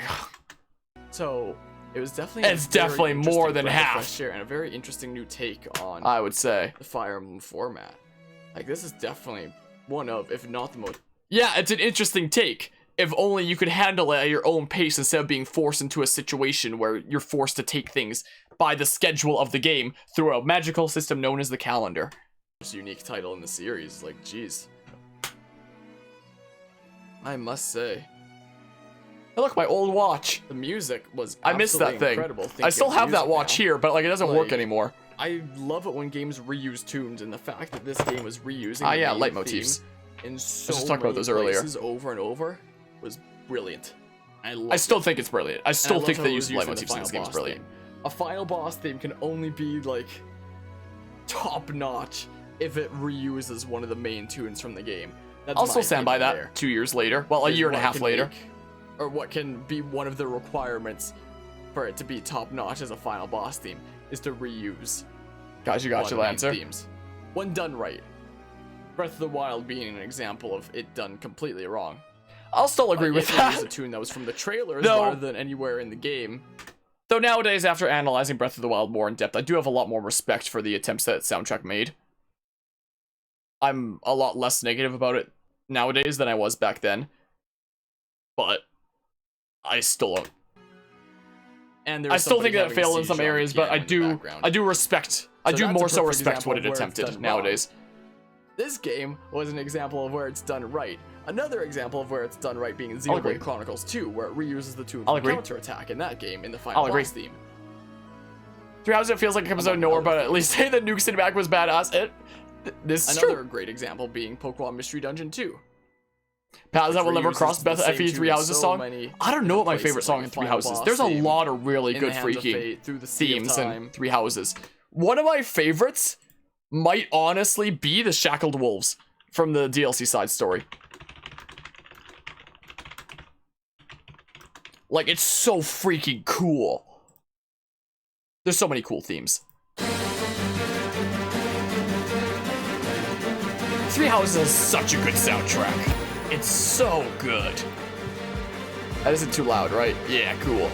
So it was definitely It's definitely more than half. and a very interesting new take on I would say. the Fire Emblem format. Like this is definitely one of, if not the most. Yeah, it's an interesting take. If only you could handle it at your own pace instead of being forced into a situation where you're forced to take things by the schedule of the game through a magical system known as the calendar. Most unique title in the series. Like, jeez. I must say. Hey, look, my old watch. The music was I missed that thing. incredible. I still have that watch here, but like it doesn't work Like, anymore. I love it when games reuse tunes, and the fact that this game was reusing Ah, the yeah, main leitmotifs. theme in so just talked about many those earlier. places over and over was brilliant. I still think it's brilliant. I still think the use of leitmotifs leitmotifs in this game is brilliant. A final boss theme can only be like top notch if it reuses one of the main tunes from the game. That's I'll my still stand by opinion that there. 2 years later. Well, a Is year and a what half can later. make- or what can be one of the requirements for it to be top notch as a final boss theme is to reuse Guys, you got one your of the main answer. themes when done right. Breath of the Wild being an example of it done completely wrong. I'll still agree with If they use that. a tune that was from the trailers No. rather than anywhere in the game. Though nowadays, after analyzing Breath of the Wild more in depth, I do have a lot more respect for the attempts that soundtrack made. I'm a lot less negative about it nowadays than I was back then. But I still don't. And I still think that it failed in some areas, but I do respect. I do that's more a so perfect respect what it example of where it's attempted done nowadays. This game was an example of where it's done right. Another example of where it's done right being agree. Xenoblade Chronicles 2, where it reuses the tune I'll from agree. Counterattack in that game in the final I'll agree. boss theme. Three Houses, it feels like it comes out of nowhere, but at least say the Nuke Cinematic was badass. This is Another true. great example being Pokemon Mystery Dungeon 2. Paths that will never reuses cross the Beth same FE tune Three in Houses so song. many I don't know what my different favorite places, song like in the Three final Houses. boss There's a theme, lot of really In good the Hands of freaking Fate, Through the Sea of themes in Time. Three Houses. One of my favorites might honestly be the Shackled Wolves from the DLC side story. Like, it's so freaking cool. There's so many cool themes. Three Houses has such a good soundtrack. It's so good. That isn't too loud, right? Yeah, cool.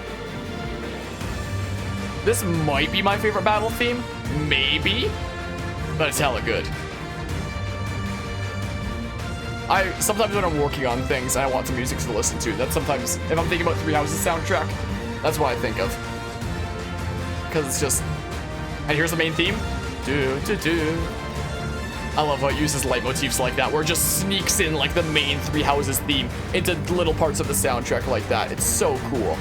This might be my favorite battle theme. Maybe. But it's hella good. Sometimes when I'm working on things and I want some music to listen to, that's sometimes, if I'm thinking about Three Houses soundtrack, that's what I think of. Because it's just, and here's the main theme. Do, do, do. I love how it uses leitmotifs like that, where it just sneaks in like the main Three Houses theme into little parts of the soundtrack like that. It's so cool.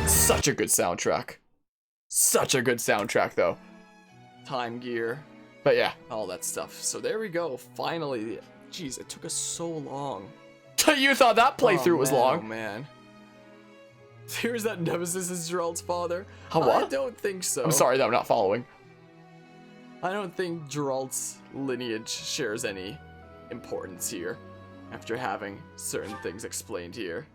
Such a good soundtrack. Such a good soundtrack, though. Time Gear. But yeah. All that stuff. So there we go. Finally. Jeez, it took us so long. You thought that playthrough was long. Oh, man. Here's that Nemesis is Gerald's father. How, what? I don't think so. I'm sorry that I'm not following. I don't think Gerald's lineage shares any importance here after having certain things explained here.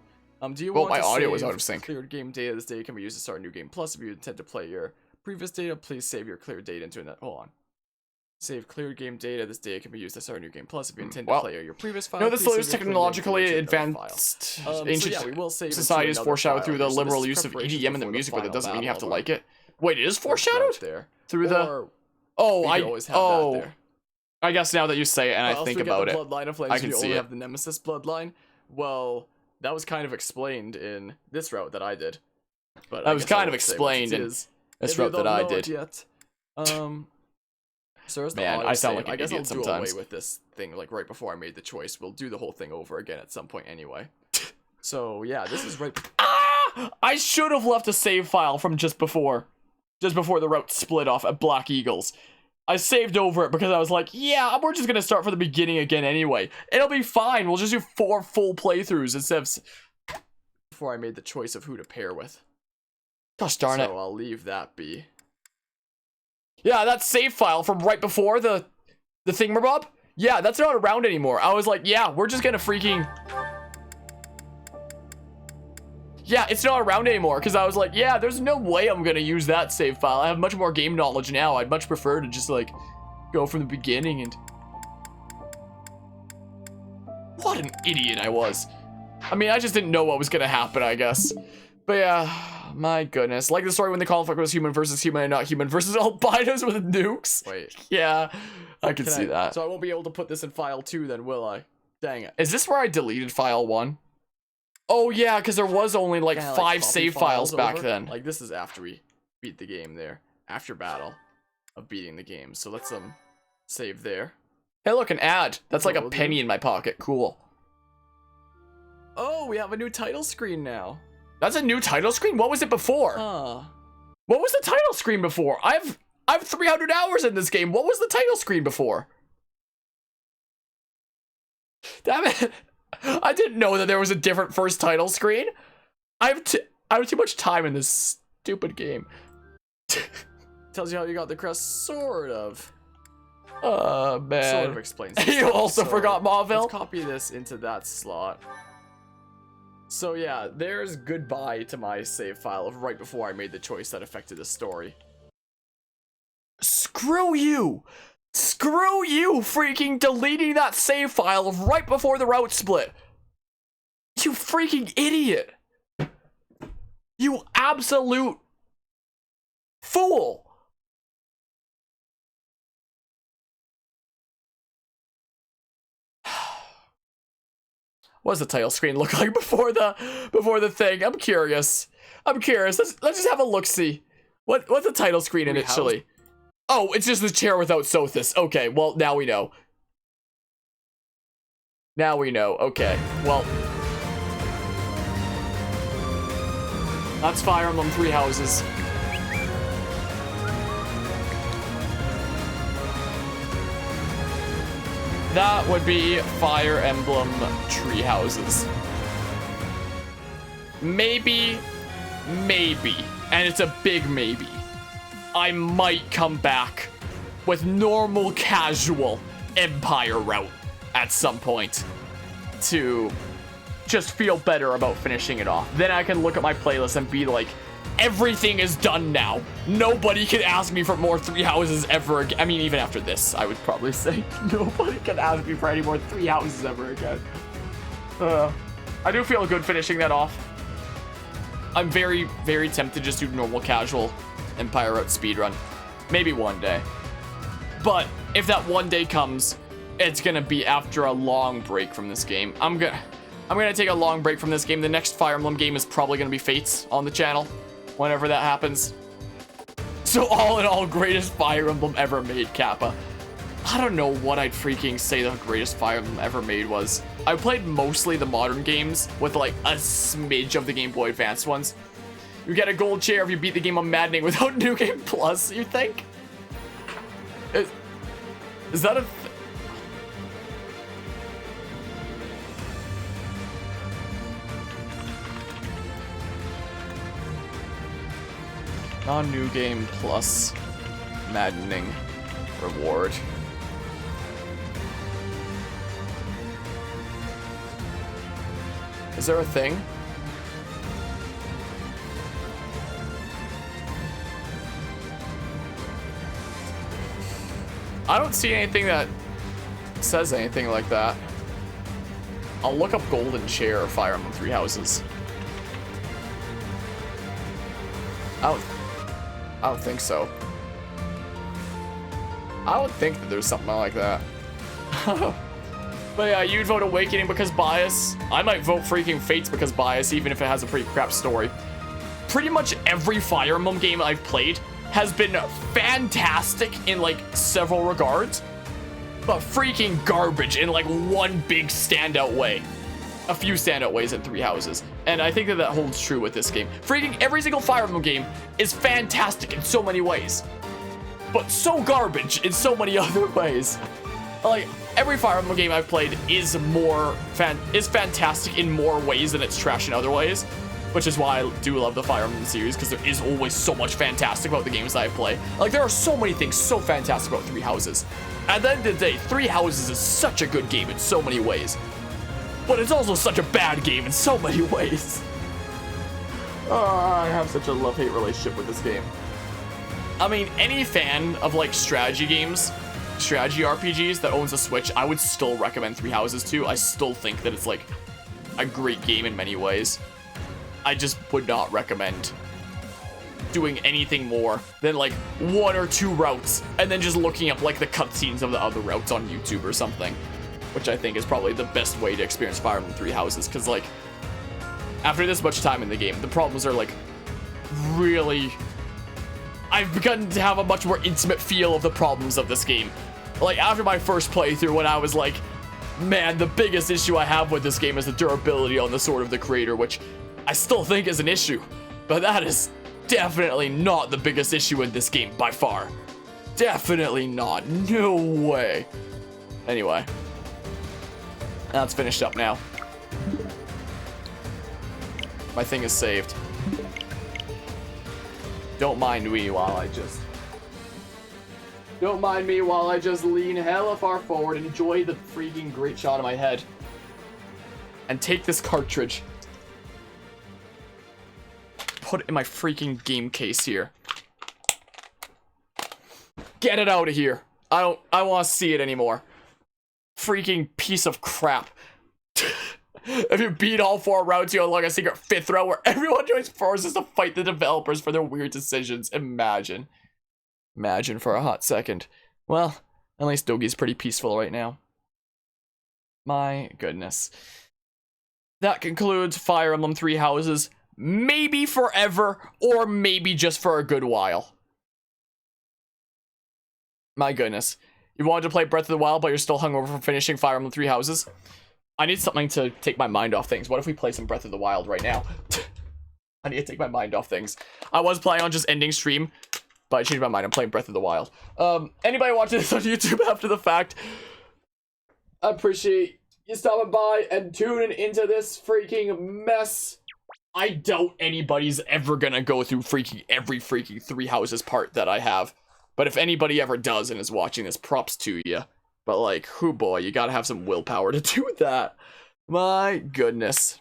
Do you Well, want my to audio save was out of sync. Cleared game data this data can be used to start a new game. Plus, if you intend to play your previous data, please save your cleared data into a Hold on. Save cleared game data. This data can be used to start a new game. Plus, if you intend to play your previous file, No, this please is save your cleared data technologically into another advanced file. ancient So yeah, we will save it to societies another foreshadowed file through the here. So this liberal is use of preparations EDM in the before music, but that final doesn't mean you have to battle, like it. Wait, it is Out foreshadowed? there. Through the... Or Oh, we I... could always have that there. I guess now that you say it and Or I else think we get about the it, Bloodline of Flames, I can you see only it. have the Nemesis bloodline. Well, that was kind of explained in this route that I did. But That was kind of explained in this route that I did. Yet. So there's the Man, I sound like an I guess I'll idiot do sometimes. away with this thing like right before I made the choice. We'll do the whole thing over again at some point anyway. So yeah, this is right. I should have left a save file from just before the route split off at Black Eagles. I saved over it because I was like, yeah, we're just gonna start from the beginning again anyway. It'll be fine. We'll just do 4 full playthroughs instead of Before I made the choice of who to pair with. Gosh darn it. So I'll leave that be. Yeah, that save file from right before the thingamabob. Yeah, that's not around anymore. I was like, yeah, we're just gonna freaking. Yeah, it's not around anymore because I was like, yeah, there's no way I'm gonna use that save file. I have much more game knowledge now. I'd much prefer to just like go from the beginning and. What an idiot I was. I mean, I just didn't know what was gonna happen, I guess. But yeah, my goodness. Like the story when the conflict was human versus human and not human versus albinos with nukes. Wait. Yeah, I can see that. So I won't be able to put this in file 2 then, will I? Dang it. Is this where I deleted file 1? Oh yeah, because there was only like Kinda, 5 copy save files back over. then. Like this is after we beat the game there. After battle of beating the game. So let's save there. Hey look, an ad. That's like a we'll penny in my pocket. Cool. Oh, we have a new title screen now. That's a new title screen? What was it before? What was the title screen before? I've 300 hours in this game. What was the title screen before? Damn it. I didn't know that there was a different first title screen. I have too much time in this stupid game. Tells you how you got the crest, sort of. Man. Sort of explains it. You also forgot Mauville? Let's copy this into that slot. So yeah, there's goodbye to my save file of right before I made the choice that affected the story. Screw you! Screw you freaking deleting that save file of right before the route split! You freaking idiot! You absolute fool! What does the title screen look like before the thing? I'm curious. Let's just have a look-see. What's the title screen initially? Oh, it's just the chair without Sothis. Okay, well, now we know. Now we know. Okay, well. That's Fire Emblem 3 Houses. That would be Fire Emblem Tree Houses. Maybe, and it's a big maybe, I might come back with normal casual Empire route at some point to just feel better about finishing it off. Then I can look at my playlist and be like, everything is done now. Nobody can ask me for more 3 houses ever again. I mean, even after this, I would probably say nobody can ask me for any more 3 houses ever again. I do feel good finishing that off. I'm very, very tempted to just do normal casual Empire route speedrun. Maybe one day. But if that one day comes, it's gonna be after a long break from this game. I'm gonna take a long break from this game. The next Fire Emblem game is probably gonna be Fates on the channel, whenever that happens. So all in all, greatest Fire Emblem ever made, Kappa. I don't know what I'd freaking say the greatest Fire Emblem ever made was. I played mostly the modern games with like a smidge of the Game Boy Advance ones. You get a gold chair if you beat the game on Maddening without New Game Plus, you think? Is that a... Non-New Game Plus Maddening reward. Is there a thing? I don't see anything that says anything like that. I'll look up Golden Chair or Fire Emblem 3 Houses. I don't think so. I would think that there's something like that. But yeah, you'd vote Awakening because bias. I might vote freaking Fates because bias, even if it has a pretty crap story. Pretty much every Fire Emblem game I've played has been fantastic in like several regards, but freaking garbage in like one big standout way. A few standout ways in Three Houses. And I think that holds true with this game. Freaking every single Fire Emblem game is fantastic in so many ways, but so garbage in so many other ways. Like, every Fire Emblem game I've played is fantastic in more ways than it's trash in other ways, which is why I do love the Fire Emblem series, because there is always so much fantastic about the games that I play. Like, there are so many things so fantastic about Three Houses. At the end of the day, Three Houses is such a good game in so many ways, but it's also such a bad game in so many ways. I have such a love-hate relationship with this game. I mean, any fan of, like, strategy games, strategy RPGs that owns a Switch, I would still recommend Three Houses to. I still think that it's, like, a great game in many ways. I just would not recommend doing anything more than, like, 1 or 2 routes, and then just looking up, like, the cutscenes of the other routes on YouTube or something, which I think is probably the best way to experience Fire Emblem Three Houses, because, like, after this much time in the game, the problems are, like, really... I've begun to have a much more intimate feel of the problems of this game. Like, after my first playthrough, when I was like, man, the biggest issue I have with this game is the durability on the Sword of the Creator, which I still think is an issue, but that is definitely not the biggest issue in this game by far. Definitely not. No way. Anyway, that's finished up now. My thing is saved. Don't mind me while I just... Don't mind me while I just lean hella far forward and enjoy the freaking great shot of my head. And take this cartridge. Put it in my freaking game case here. Get it out of here. I want to see it anymore. Freaking piece of crap. If you beat all 4 routes, you unlock a secret 5th route where everyone joins forces to fight the developers for their weird decisions. Imagine. Imagine for a hot second. Well, at least Dogi's pretty peaceful right now. My goodness. That concludes Fire Emblem Three Houses. Maybe forever, or maybe just for a good while. My goodness. You wanted to play Breath of the Wild, but you're still hungover from finishing Fire Emblem Three Houses? I need something to take my mind off things. What if we play some Breath of the Wild right now? I need to take my mind off things. I was planning on just ending stream, but I changed my mind. I'm playing Breath of the Wild. Anybody watching this on YouTube after the fact, I appreciate you stopping by and tuning into this freaking mess. I doubt anybody's ever gonna go through every freaking Three Houses part that I have. But if anybody ever does and is watching this, props to you. But like, whoo boy, you gotta have some willpower to do that. My goodness.